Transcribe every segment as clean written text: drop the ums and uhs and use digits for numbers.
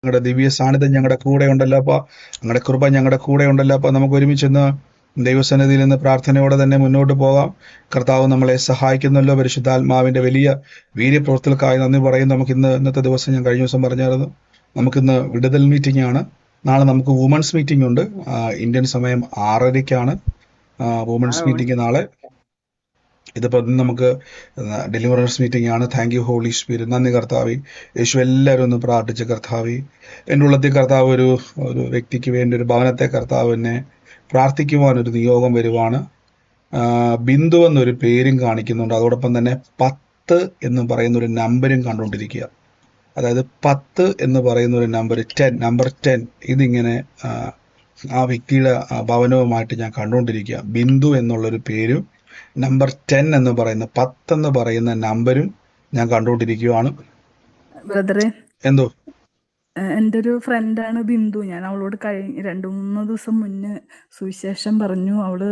ഞങ്ങളുടെ ദിവ്യ സാന്നിധ്യം ഞങ്ങളുടെ കൂടെ ഉണ്ടല്ലോ അപ്പ, ഞങ്ങളുടെ കൃപ ഞങ്ങളുടെ കൂടെ ഉണ്ടല്ലോ അപ്പ. നമുക്ക് ഒരുമിച്ചൊന്ന് ദൈവസന്നിധിയിൽ നിന്ന് പ്രാർത്ഥനയോടെ തന്നെ മുന്നോട്ട് പോകാം. കർത്താവ് നമ്മളെ സഹായിക്കുന്നല്ലോ. പരിശുദ്ധാത്മാവിന്റെ വലിയ വീര്യപ്രവൃത്തികൾക്കായി നന്ദി പറയും. ഇന്നത്തെ ദിവസം ഞാൻ കഴിഞ്ഞ ദിവസം പറഞ്ഞായിരുന്നു, നമുക്കിന്ന് വിടുതൽ മീറ്റിംഗ് ആണ്. നാളെ നമുക്ക് വുമൻസ് മീറ്റിംഗ് ഉണ്ട്. ഇന്ത്യൻ സമയം 6:30-ക്കാണ് വുമൻസ് മീറ്റിംഗ് നാളെ. ഇതിപ്പോൾ നമുക്ക് ഡെലിവറൻസ് മീറ്റിംഗ് ആണ്. Thank you holy Spirit. നന്ദി കർത്താവി. യേശു എല്ലാവരും ഒന്ന് പ്രാർത്ഥിച്ച് കർത്താവി. എൻ്റെ ഉള്ളത്തിൽ കർത്താവ് ഒരു ഒരു വ്യക്തിക്ക് വേണ്ടി ഒരു ഭവനത്തെ കർത്താവ് എന്നെ പ്രാർത്ഥിക്കുവാനൊരു നിയോഗം വരുവാണ്. ബിന്ദു എന്നൊരു പേരും കാണിക്കുന്നുണ്ട്. അതോടൊപ്പം തന്നെ 10 എന്ന് പറയുന്ന ഒരു നമ്പരും കണ്ടുകൊണ്ടിരിക്കുക. അതായത് 10 എന്ന് പറയുന്ന ഒരു നമ്പർ 10 ഇതിങ്ങനെ ആ വ്യക്തിയുടെ ഭവനവുമായിട്ട് ഞാൻ കണ്ടുകൊണ്ടിരിക്കുക. ബിന്ദു എന്നുള്ളൊരു പേരും നമ്പർ 10 എന്ന് പറയുന്ന 10 എന്ന് പറയുന്ന നമ്പരും ഞാൻ കണ്ടുകൊണ്ടിരിക്കുകയാണ്. ബ്രദറെ, എന്തോ എൻ്റെ ഒരു ഫ്രണ്ടാണ് ബിന്ദു. ഞാൻ അവളോട് 2-3 ദിവസം മുന്നേ സുവിശേഷം പറഞ്ഞു. അവള്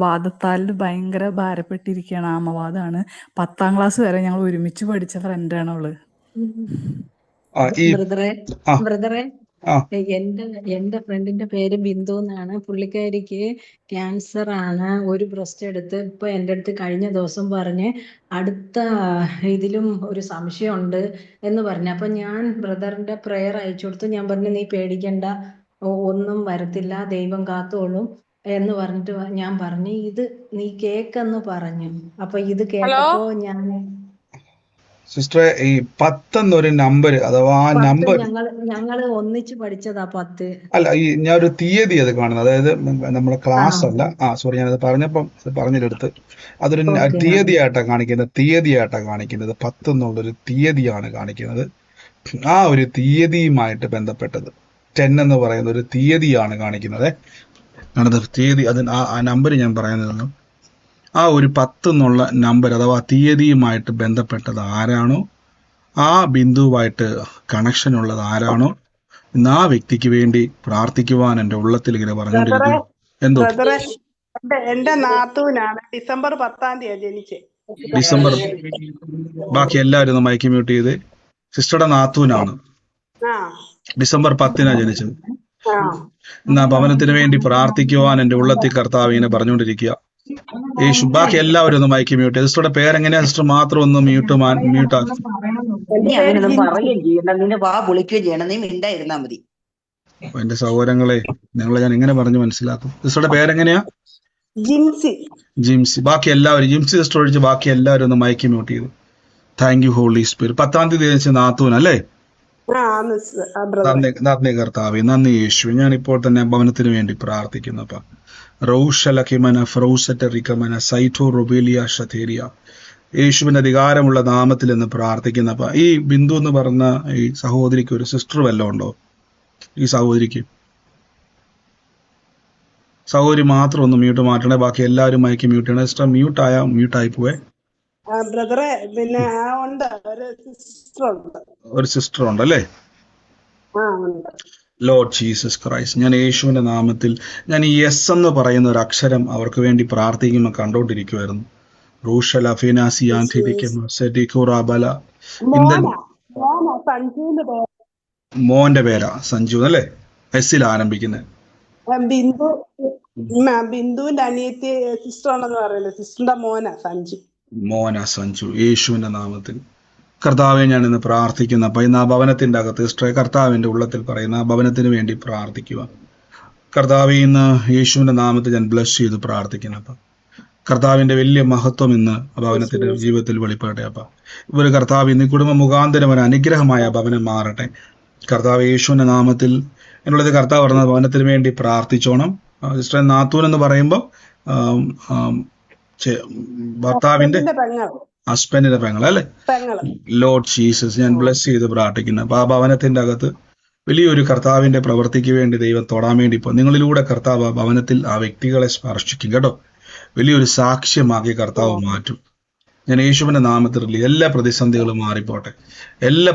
വാദത്താൽ ഭയങ്കര ഭാരപ്പെട്ടിരിക്കുകയാണ്. ആമവാദമാണ്. 10ാം ക്ലാസ് വരെ ഞങ്ങൾ ഒരുമിച്ച് പഠിച്ച ഫ്രണ്ടാണ് അവള്. ബ്രദറെ, എന്റെ ഫ്രണ്ടിന്റെ പേര് ബിന്ദു എന്നാണ്. പുള്ളിക്കാരിക്ക് ക്യാൻസർ ആണ്. ഒരു ബ്രസ്റ്റ് എടുത്ത് ഇപ്പൊ എൻ്റെ അടുത്ത് കഴിഞ്ഞ ദിവസം പറഞ്ഞ് അടുത്ത ഇതിലും ഒരു സംശയമുണ്ട് എന്ന് പറഞ്ഞു. അപ്പൊ ഞാൻ ബ്രദറിന്റെ പ്രെയർ അയച്ചു കൊടുത്തു. ഞാൻ പറഞ്ഞു, നീ പേടിക്കണ്ട, ഒന്നും വരത്തില്ല, ദൈവം കാത്തോളും എന്ന് പറഞ്ഞിട്ട് ഞാൻ പറഞ്ഞു, ഇത് നീ കേക്കെന്ന് പറഞ്ഞു. അപ്പൊ ഇത് കേട്ടപ്പോ ഞാൻ സിസ്റ്ററെ, ഈ 10 എന്നൊരു നമ്പർ അഥവാ നമ്പർ ഞങ്ങള് ഒന്നിച്ച് പഠിച്ചതാ 10. അല്ല, ഞാൻ ഒരു തീയതി അത് കാണുന്നത്. അതായത് നമ്മുടെ ക്ലാസ് അല്ല. സോറി, ഞാനത് പറഞ്ഞപ്പം പറഞ്ഞില്ലെടുത്ത്. അതൊരു തീയതിയായിട്ടാണ് കാണിക്കുന്നത്. 10 എന്നുള്ളൊരു തീയതിയാണ് കാണിക്കുന്നത്. ആ ഒരു തീയതിയുമായിട്ട് ബന്ധപ്പെട്ടത് 10 എന്ന് പറയുന്ന ഒരു തീയതിയാണ് കാണിക്കുന്നത്. തീയതി അത് ആ നമ്പർ ഞാൻ പറയുന്നത്, ആ ഒരു 10 എന്നുള്ള നമ്പർ അഥവാ തീയതിയുമായിട്ട് ബന്ധപ്പെട്ടത് ആരാണോ, ആ ബിന്ദുവായിട്ട് കണക്ഷൻ ഉള്ളത് ആരാണോ, ഇന്ന് ആ വ്യക്തിക്ക് വേണ്ടി പ്രാർത്ഥിക്കുവാൻ എൻ്റെ ഉള്ളത്തിൽ ഇങ്ങനെ പറഞ്ഞുകൊണ്ടിരിക്കുന്നു. എന്തോ എന്റെ നാത്തൂനാണ്. ഡിസംബർ 10-ാം തീയതി ജനിച്ചത്. ഡിസംബർ. ബാക്കി എല്ലാവരും ഒന്ന് മൈക്ക് മ്യൂട്ട് ചെയ്ത്. സിസ്റ്ററുടെ നാത്തൂനാണ്. ഡിസംബർ 10-നാ ജനിച്ചത്. ഇന്ന് ആ ഭവനത്തിന് വേണ്ടി പ്രാർത്ഥിക്കുവാൻ എൻ്റെ ഉള്ളത്തിൽ കർത്താവ് ഇങ്ങനെ പറഞ്ഞുകൊണ്ടിരിക്കുക. യേശു. ബാക്കി എല്ലാവരും ഒന്ന് മൈക്ക് മ്യൂട്ട് ചെയ്ത്. സിസ്റ്ററുടെ പേരെങ്ങനെയാ സിസ്റ്റർ? മാത്രം ഒന്ന് മ്യൂട്ടാക്കി. എന്റെ സഹോദരങ്ങളെ, നിങ്ങളെ ഞാൻ എങ്ങനെ പറഞ്ഞു മനസ്സിലാക്കും? സിസ്റ്ററുടെ പേരെങ്ങനെയാ? ജിംസി. ബാക്കി എല്ലാവരും, ജിംസി സിസ്റ്റർ ഒഴിച്ച് ബാക്കി എല്ലാവരും ഒന്ന് മൈക്ക് മ്യൂട്ട് ചെയ്തു. Thank you holy Spirit. 10-ാം തീയതി ജനിച്ച നാത്തൂൻ അല്ലേ? നന്ദി കർത്താവേ, നന്ദി യേശു. ഞാൻ ഇപ്പോൾ തന്നെ ഭവനത്തിന് വേണ്ടി പ്രാർത്ഥിക്കുന്നപ്പ യേശുവിന്റെ അധികാരമുള്ള നാമത്തിൽ എന്ന് പ്രാർത്ഥിക്കുന്നപ്പ, ഈ ബിന്ദു എന്ന് പറഞ്ഞ ഈ സഹോദരിക്ക് ഒരു സിസ്റ്റർ വല്ലതും ഉണ്ടോ? ഈ സഹോദരി മാത്രം ഒന്ന് മ്യൂട്ട് മാറ്റണേ. ബാക്കി എല്ലാവരും മയക്കി മ്യൂട്ട് ചെയ്യണേ. സിസ്റ്റർ മ്യൂട്ടായി പോവേ. ബ്രദറെ, പിന്നെ ഒരു സിസ്റ്റർ ഉണ്ടല്ലേ? ലോർഡ് ജീസസ് ക്രൈസ്റ്റ്, ഞാൻ യേശുവിന്റെ നാമത്തിൽ ഞാൻ ഈ എസ് എന്ന് പറയുന്ന ഒരു അക്ഷരം അവർക്ക് വേണ്ടി പ്രാർത്ഥിക്കുമ്പോൾ കണ്ടോണ്ടിരിക്കുവായിരുന്നു. മോന്റെ പേരാ സഞ്ജു അല്ലേ? എസ്സിൽ ആരംഭിക്കുന്നത്. ബിന്ദുവിന്റെ അനിയത്തി സിസ്റ്റർ ആണെന്ന് പറയുന്നത്. സിസ്റ്ററിന്റെ മോന സഞ്ജു. യേശുവിന്റെ നാമത്തിൽ കർത്താവെ ഞാൻ ഇന്ന് പ്രാർത്ഥിക്കുന്ന അപ്പൊ ഇന്ന് ആ ഭവനത്തിന്റെ അകത്ത് സിസ്റ്ററെ കർത്താവിന്റെ ഉള്ളത്തിൽ പറയുന്ന ആ ഭവനത്തിന് വേണ്ടി പ്രാർത്ഥിക്കുക. കർത്താവെ, ഇന്ന് യേശുവിന്റെ നാമത്തിൽ ഞാൻ ബ്ലസ് ചെയ്ത് പ്രാർത്ഥിക്കുന്ന അപ്പൊ കർത്താവിന്റെ വലിയ മഹത്വം ഇന്ന് ഭവനത്തിന്റെ ജീവിതത്തിൽ വെളിപ്പെടട്ടെ. അപ്പ ഇവര് കർത്താവ് ഇന്ന് കുടുംബ മുഖാന്തരം ഒരു അനുഗ്രഹമായ ഭവനം മാറട്ടെ. കർത്താവ് യേശുവിന്റെ നാമത്തിൽ എന്നുള്ളത് കർത്താവ് പറഞ്ഞ ഭവനത്തിന് വേണ്ടി പ്രാർത്ഥിച്ചോണം. സിസ്റ്റർ നാത്തൂൻ എന്ന് പറയുമ്പോൾ ഭർത്താവിന്റെ ഹസ്ബൻഡിന്റെ പെങ്ങൾ അല്ലെ? ലോർഡ് ജീസസ്, ഞാൻ ബ്ലസ് ചെയ്ത് പ്രാർത്ഥിക്കുന്നു. അപ്പൊ ആ ഭവനത്തിന്റെ അകത്ത് വലിയൊരു കർത്താവിന്റെ പ്രവൃത്തിക്ക് വേണ്ടി ദൈവം തൊടാൻ വേണ്ടി ഇപ്പൊ നിങ്ങളിലൂടെ കർത്താവ് ആ ഭവനത്തിൽ ആ വ്യക്തികളെ സ്പർശിക്കും കേട്ടോ. വലിയൊരു സാക്ഷ്യമാക്കി കർത്താവ് മാറ്റും. ഞാൻ യേശുവിന്റെ നാമത്തിൽ എല്ലാ പ്രതിസന്ധികളും മാറിപ്പോട്ടെ, എല്ലാ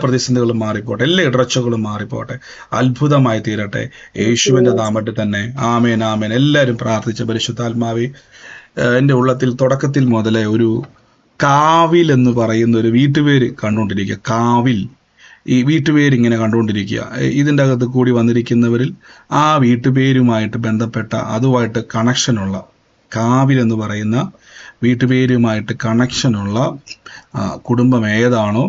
ഇടർച്ചകളും മാറിപ്പോട്ടെ, അത്ഭുതമായി തീരട്ടെ യേശുവിന്റെ നാമത്തിൽ തന്നെ. ആമേൻ, ആമേൻ. എല്ലാവരും പ്രാർത്ഥിച്ച പരിശുദ്ധാത്മാവേ, എൻ്റെ ഉള്ളത്തിൽ തുടക്കത്തിൽ മുതലേ ഒരു കാവിൽ എന്ന് പറയുന്ന ഒരു വീട്ടുപേര് കണ്ടുകൊണ്ടിരിക്കുക. കാവിൽ. ഈ വീട്ടുപേരിങ്ങനെ കണ്ടുകൊണ്ടിരിക്കുക. ഇതിൻ്റെ അകത്ത് കൂടി വന്നിരിക്കുന്നവരിൽ ആ വീട്ടുപേരുമായിട്ട് ബന്ധപ്പെട്ട അതുമായിട്ട് കണക്ഷനുള്ള കാവിൽ എന്ന് പറയുന്ന വീട്ടുപേരുമായിട്ട് കണക്ഷനുള്ള കുടുംബം ഏതാണോ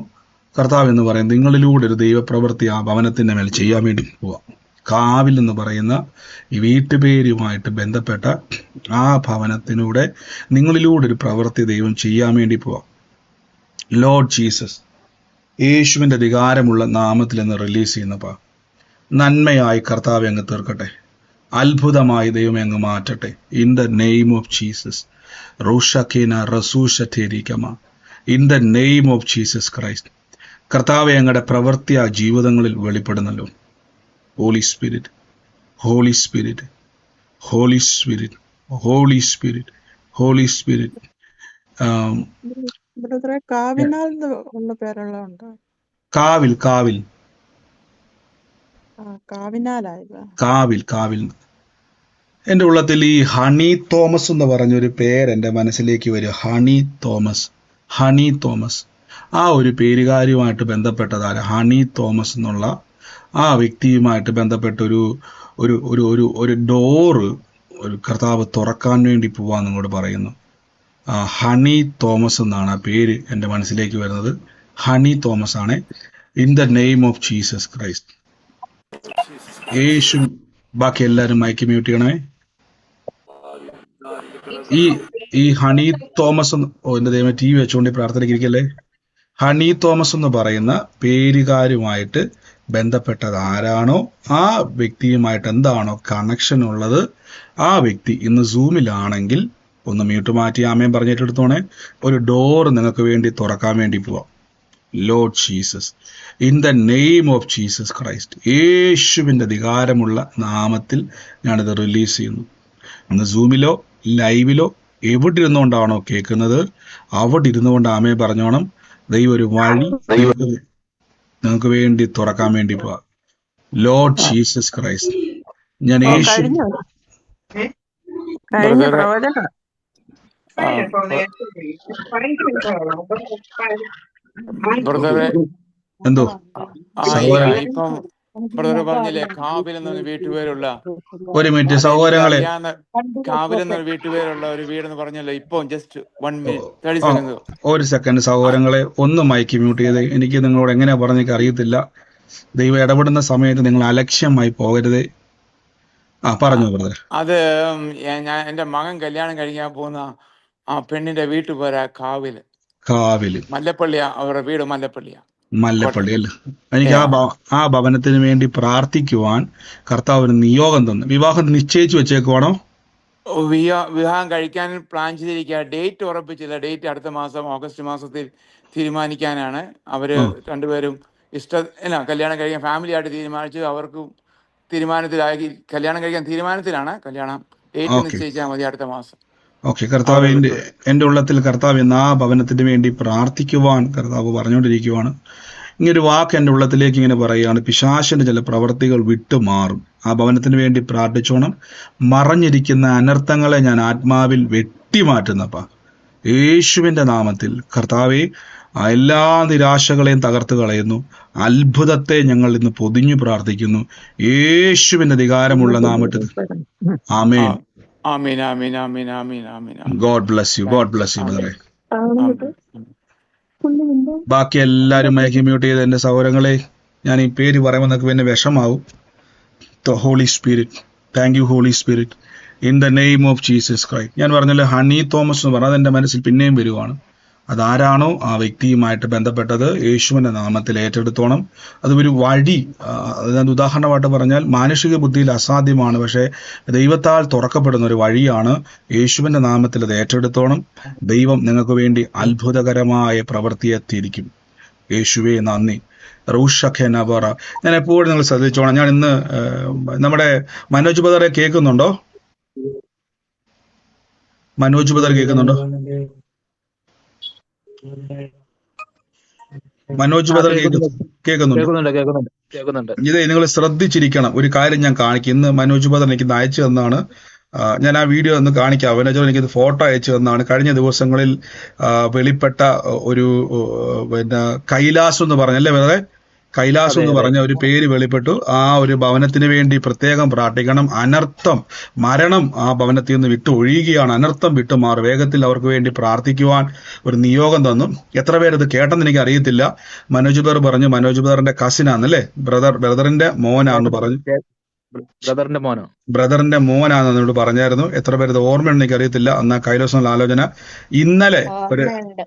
കർത്താവ് എന്ന് പറയുന്നത് നിങ്ങളിലൂടെ ഒരു ദൈവപ്രവൃത്തി ആ ഭവനത്തിൻ്റെ മേൽ ചെയ്യാൻ വേണ്ടി പോവാം. കാവിൽ എന്ന് പറയുന്ന ഈ വീട്ടുപേരുമായിട്ട് ബന്ധപ്പെട്ട ആ ഭവനത്തിലൂടെ നിങ്ങളിലൂടെ ഒരു പ്രവൃത്തി ദൈവം ചെയ്യാൻ വേണ്ടി പോവാം. ലോർഡ് ജീസസ്, യേശുവിൻ്റെ അധികാരമുള്ള നാമത്തിൽ നിന്ന് റിലീസ് ചെയ്യുന്നപ്പാ, നന്മയായി കർത്താവ് അങ്ങ് തീർക്കട്ടെ, അത്ഭുതമായി ദൈവം അങ്ങ് മാറ്റട്ടെ. In the name of Jesus. റൂഷക്കേന റസൂഷേരിക്കമ. In the name of Jesus Christ. കർത്താവെ അങ്ങയുടെ പ്രവൃത്തി ആ ജീവിതങ്ങളിൽ വെളിപ്പെടുന്നല്ലോ. Holy spirit, holy spirit, holy spirit, holy spirit, holy spirit. കാവിനാൽ ഉള്ള പേരുള്ളതുണ്ട്. കാവിൽ കാവിൽ കാവിൽ കാവിൽ എൻ്റെ ഉള്ളത്തിൽ ഈ ഹണി തോമസ് എന്ന് പറഞ്ഞൊരു പേര് എൻ്റെ മനസ്സിലേക്ക് വരും. Honey Thomas, honey Thomas. ആ ഒരു പേരുകാരുമായിട്ട് ബന്ധപ്പെട്ടതാണ് ഹണി തോമസ് എന്നുള്ള ആ വ്യക്തിയുമായിട്ട് ബന്ധപ്പെട്ട ഒരു ഒരു ഒരു ഒരു ഒരു ഡോറ് ഒരു കർത്താവ് തുറക്കാൻ വേണ്ടി പോവാന്ന് നിങ്ങളോട് പറയുന്നു. ഹണി തോമസ് എന്നാണ് ആ പേര് എൻ്റെ മനസ്സിലേക്ക് വരുന്നത്. ഹണി തോമസ് ആണ്. In the name of Jesus Christ. യേശു. ബാക്കി എല്ലാവരും മൈക്ക് മ്യൂട്ട് ചെയ്യണമേ. ഈ ഹണി തോമസ് എൻ്റെ ദൈവം ടി വി വെച്ചുകൊണ്ട് പ്രാർത്ഥനയ്ക്കിരിക്കല്ലേ. ഹണി തോമസ് എന്ന് പറയുന്ന പേരുകാരുമായിട്ട് ബന്ധപ്പെട്ടത് ആരാണോ ആ വ്യക്തിയുമായിട്ട് എന്താണോ കണക്ഷൻ ഉള്ളത് ആ വ്യക്തി ഇന്ന് സൂമിലാണെങ്കിൽ ഒന്ന് മ്യൂട്ട് മാറ്റി ആമേൻ പറഞ്ഞിട്ടെടുത്തോണേ. ഒരു ഡോർ നിങ്ങൾക്ക് വേണ്ടി തുറക്കാൻ വേണ്ടി പോവാം. Lord Jesus, in the name of Jesus Christ, യേശുവിൻ്റെ അധികാരമുള്ള നാമത്തിൽ ഞാനിത് റിലീസ് ചെയ്യുന്നു. ഇന്ന് സൂമിലോ ലൈവിലോ എവിടെ ഇരുന്നുകൊണ്ടാണോ കേൾക്കുന്നത് അവിടെ ഇരുന്നുകൊണ്ട് ആമേ പറഞ്ഞോണം. ദൈവം ഒരു വഴി നിങ്ങൾക്ക് വേണ്ടി തുറക്കാൻ വേണ്ടി പോവാം. ലോർഡ് ജീസസ് ക്രൈസ്റ്റ്, ഞാൻ യേശു എന്തോ ഇപ്പം ബ്രദർ പറഞ്ഞില്ലേ കാവിലെന്ന വീട്ടുപേരുള്ള ഒരു മിനിറ്റ് സഹോദരങ്ങളെ, കാവിലെന്ന വീട്ടുപേരുള്ള ഒരു വീടെന്ന് പറഞ്ഞല്ലോ. ഇപ്പൊ ജസ്റ്റ് 1 minute 30 seconds. ഒരു സെക്കൻഡ് സഹോദരങ്ങളെ, ഒന്ന് മൈക്ക് മ്യൂട്ട് ചെയ്ത്. എനിക്ക് നിങ്ങളോട് എങ്ങനെയാ പറഞ്ഞേക്ക് അറിയത്തില്ല. ദൈവം ഇടപെടുന്ന സമയത്ത് നിങ്ങൾ അലക്ഷ്യമായി പോകരുത്. പറഞ്ഞു ബ്രദർ. അത് ഞാൻ എന്റെ മകൻ കല്യാണം കഴിക്കാൻ പോകുന്ന ആ പെണ്ണിന്റെ വീട്ടുപേരാ കാവില്. കാവില് മല്ലപ്പള്ളിയാ അവരുടെ വീട്. മല്ലപ്പള്ളിയാ. മല്ലപ്പള്ളി അല്ലേ. എനിക്ക് ആ ഭവനത്തിന് വേണ്ടി പ്രാർത്ഥിക്കുവാൻ കർത്താവിന് നിയോഗം തന്നു. വിവാഹം നിശ്ചയിച്ചു വെച്ചേക്കുവാണോ? വിവാഹം കഴിക്കാൻ പ്ലാൻ ചെയ്തിരിക്കുക. ഡേറ്റ് ഉറപ്പിച്ചില്ല. ഡേറ്റ് അടുത്ത മാസം ഓഗസ്റ്റ് മാസത്തിൽ തീരുമാനിക്കാനാണ്. അവര് രണ്ടുപേരും കല്യാണം കഴിക്കാൻ ഫാമിലി ആയിട്ട് തീരുമാനിച്ചു. അവർക്കും തീരുമാനത്തിലായി. കല്യാണം കഴിക്കാൻ തീരുമാനത്തിലാണ്. കല്യാണം ഡേറ്റ് നിശ്ചയിച്ചാൽ മതി അടുത്ത മാസം. ഓക്കെ. കർത്താവ് എൻ്റെ ഉള്ളത്തിൽ കർത്താവ് എന്ന ആ ഭവനത്തിന് വേണ്ടി പ്രാർത്ഥിക്കുവാൻ കർത്താവ് പറഞ്ഞുകൊണ്ടിരിക്കുവാണ്. ഇങ്ങനൊരു വാക്ക് എൻ്റെ ഉള്ളത്തിലേക്ക് ഇങ്ങനെ പറയുകയാണ്. പിശാചിന്റെ ചില പ്രവർത്തികൾ വിട്ടുമാറും. ആ ഭവനത്തിന് വേണ്ടി പ്രാർത്ഥിച്ചോണം. മറഞ്ഞിരിക്കുന്ന അനർത്ഥങ്ങളെ ഞാൻ ആത്മാവിൽ വെട്ടിമാറ്റുന്നപ്പാ യേശുവിൻ്റെ നാമത്തിൽ. കർത്താവെ, എല്ലാ നിരാശകളെയും തകർത്ത് കളയുന്നു. അത്ഭുതത്തെ ഞങ്ങൾ ഇന്ന് പൊതിഞ്ഞു പ്രാർത്ഥിക്കുന്നു യേശുവിൻ്റെ അധികാരമുള്ള നാമത്തിൽ. ആമേൻ. ആമീൻ ആമീൻ ആമീൻ ആമീൻ ആമീൻ. God bless you. God bless you ബ്രദറെ. ബാക്കി എല്ലാവരും മയക്കി മ്യൂട്ട് ചെയ്ത് എൻ്റെ സഹോദരങ്ങളെ, ഞാൻ ഈ പേര് പറയുമ്പോൾ നിങ്ങൾക്ക് പിന്നെ വിഷമാവും. Holy spirit, thank you holy spirit, in the name of Jesus Christ. ഞാൻ പറഞ്ഞല്ലോ ഹണി തോമസ് എന്ന് പറഞ്ഞാൽ അതെൻ്റെ മനസ്സിൽ പിന്നെയും വരുവാണ്. അതാരാണോ ആ വ്യക്തിയുമായിട്ട് ബന്ധപ്പെട്ടത് യേശുവിൻ്റെ നാമത്തിൽ ഏറ്റെടുത്തോണം. അത് ഒരു വഴി, അതായത് ഉദാഹരണമായിട്ട് പറഞ്ഞാൽ മാനുഷിക ബുദ്ധിയിൽ അസാധ്യമാണ്, പക്ഷേ ദൈവത്താൽ തുറക്കപ്പെടുന്ന ഒരു വഴിയാണ്. യേശുവിൻ്റെ നാമത്തിൽ അത് ഏറ്റെടുത്തോണം. ദൈവം നിങ്ങൾക്ക് വേണ്ടി അത്ഭുതകരമായ പ്രവൃത്തിയെ തിരിക്കും. യേശുവേ നന്ദി. റൂഷഖേനബറ. ഞാൻ എപ്പോഴും നിങ്ങൾ ശ്രദ്ധിച്ചോണം. ഞാൻ ഇന്ന് നമ്മുടെ മനോജ് ബദറെ കേൾക്കുന്നുണ്ടോ? മനോജ് ബദർ കേൾക്കുന്നുണ്ടോ? മനോജ് ബദർ കേൾക്കുന്നുണ്ട്? ഇത് നിങ്ങൾ ശ്രദ്ധിച്ചിരിക്കണം. ഒരു കാര്യം ഞാൻ കാണിക്കും. ഇന്ന് മനോജ് ബദർ എനിക്ക് അയച്ചു തന്നാണ്. ഞാൻ ആ വീഡിയോ ഒന്ന് കാണിക്കാം. മനോജ് എനിക്കിത് ഫോട്ടോ അയച്ചു തന്നാണ്. കഴിഞ്ഞ ദിവസങ്ങളിൽ വെളിപ്പെട്ട ഒരു കൈലാസം എന്ന് പറഞ്ഞല്ലേ വേറെ കൈലാസം അതെ എന്ന് അതെ പറഞ്ഞ ഒരു പേര് വെളിപ്പെട്ടു. ആ ഒരു ഭവനത്തിന് വേണ്ടി പ്രത്യേകം പ്രാർത്ഥിക്കണം. അനർത്ഥം, മരണം ആ ഭവനത്തിൽ നിന്ന് വിട്ടു ഒഴിയുകയാണ്. അനർത്ഥം വിട്ടുമാറും. വേഗത്തിൽ അവർക്ക് വേണ്ടി പ്രാർത്ഥിക്കുവാൻ ഒരു നിയോഗം തന്നു. എത്ര പേര് ഇത് കേട്ടെന്ന് എനിക്ക് അറിയത്തില്ല. മനോജ് ബർ പറഞ്ഞു, മനോജ് ബറിന്റെ കസിനാന്നല്ലേ, ബ്രദറിന്റെ മോനാന്ന് പറഞ്ഞു. ബ്രദറിന്റെ മോനോ? ബ്രദറിന്റെ മോനാന്ന് എന്നോട് പറഞ്ഞായിരുന്നു. എത്ര പേര് ഇത് ഓർമ്മയുണ്ടെന്ന് എനിക്ക് അറിയത്തില്ല. എന്നാ കൈലാസം ആലോചന ഇന്നലെ ഒരു ഓർമ്മയുണ്ട്.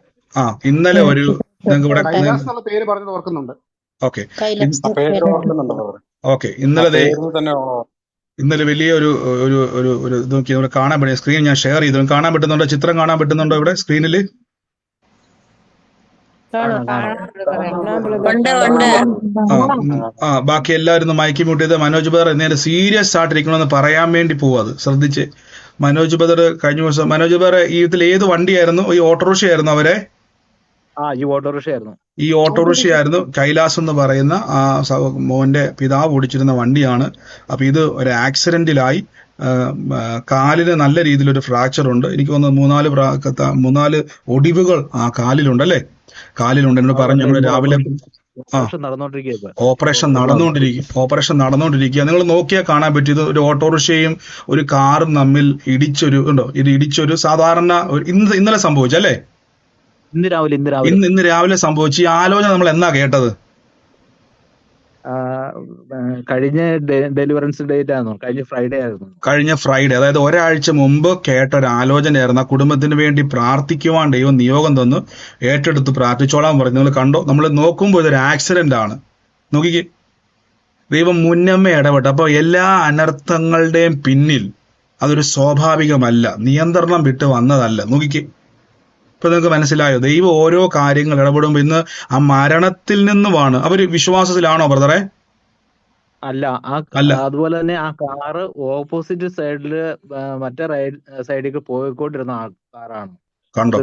ഇന്നലെ ഒരു നിങ്ങൾക്ക് ഇവിടെ കൈലാസ് എന്നുള്ള പേര് പറഞ്ഞത് ഓർക്കുന്നുണ്ട്. ഓക്കെ കൈലാസ് പേര് ഓർക്കുന്നുണ്ടല്ലോ. ഓക്കെ ഇന്നലെ പേര് തന്നെ ഇന്നലെ വലിയ ഒരു ഒരു ഒരു ഒരു ഇത് നോക്കി ഇവിടെ കാണാൻ പറ്റും. സ്ക്രീൻ ഞാൻ ഷെയർ ചെയ്തു. കാണാൻ പറ്റുന്നുണ്ടോ? ചിത്രം കാണാൻ പറ്റുന്നുണ്ടോ ഇവിടെ സ്ക്രീനിൽ? ബാക്കി എല്ലാവരും ഒന്ന് മയക്കി മ്യൂട്ട് ചെയ്ത് മനോജ് ബദർ നേരെ സീരിയസ് ആയിട്ടിരിക്കണമെന്ന് പറയാൻ വേണ്ടി പോവും. അത് ശ്രദ്ധിച്ച്. മനോജ് ബദർ കഴിഞ്ഞ ദിവസം മനോജ് ബദർ ഇതിൽ ഏത് വണ്ടിയായിരുന്നു? ഈ ഓട്ടോറിക്ഷ ആയിരുന്നു അവരെ? ഈ ഓട്ടോറിക്ഷ ആയിരുന്നു. കൈലാസ് എന്ന് പറയുന്ന ആ മോന്റെ പിതാവ് ഓടിച്ചിരുന്ന വണ്ടിയാണ്. അപ്പൊ ഇത് ഒരു ആക്സിഡന്റിലായി. കാലിന് നല്ല രീതിയിലൊരു ഫ്രാക്ചർ ഉണ്ട്. എനിക്ക് തോന്നുന്നു 3-4 ഒടിവുകൾ ആ കാലിലുണ്ട്, അല്ലേ? കാലിലുണ്ട് എന്നോട് പറഞ്ഞു. ഞങ്ങൾ രാവിലെ ഓപ്പറേഷൻ നടന്നുകൊണ്ടിരിക്കുക. നിങ്ങൾ നോക്കിയാൽ കാണാൻ പറ്റിയത് ഒരു ഓട്ടോറിക്ഷയും ഒരു കാറും തമ്മിൽ ഇടിച്ചൊരു സാധാരണ ഇന്നലെ സംഭവിച്ചല്ലേ? ഇന്ന് രാവിലെ സംഭവിച്ചു. ഈ ആലോചന നമ്മൾ എന്നാ കേട്ടത്? കഴിഞ്ഞ ഡെലിവറൻസ് ഡേറ്റ് ആയിരുന്നു, കഴിഞ്ഞ ഫ്രൈഡേ, അതായത് ഒരാഴ്ച മുമ്പ് കേട്ട ഒരു ആലോചനയായിരുന്നു. ആ കുടുംബത്തിന് വേണ്ടി പ്രാർത്ഥിക്കുവാൻ ദൈവം നിയോഗം തന്നു. ഏറ്റെടുത്ത് പ്രാർത്ഥിച്ചോളാൻ പറഞ്ഞു. നിങ്ങൾ കണ്ടോ? നമ്മൾ നോക്കുമ്പോൾ ഇതൊരു ആക്സിഡന്റ് ആണ്. നോക്കിക്കേ, ദൈവം മുന്നമേ ഇടപെട്ടു. അപ്പൊ എല്ലാ അനർത്ഥങ്ങളുടെയും പിന്നിൽ അതൊരു സ്വാഭാവികമല്ല, നിയന്ത്രണം വിട്ട് വന്നതല്ല. നോക്കിക്കേ, ഇപ്പൊ നിങ്ങൾക്ക് മനസ്സിലായോ? ദൈവം ഓരോ കാര്യങ്ങൾ ഇടപെടുമ്പോ ഇന്ന് ആ മരണത്തിൽ നിന്നുമാണ്. അവര് വിശ്വാസത്തിലാണോ ബ്രദറെ? അല്ല. അതുപോലെ തന്നെ ആ കാറ് ഓപ്പോസിറ്റ് സൈഡില് മറ്റേ സൈഡിലേക്ക് പോയിക്കൊണ്ടിരുന്ന ആ കാറാണ്. കണ്ടോ?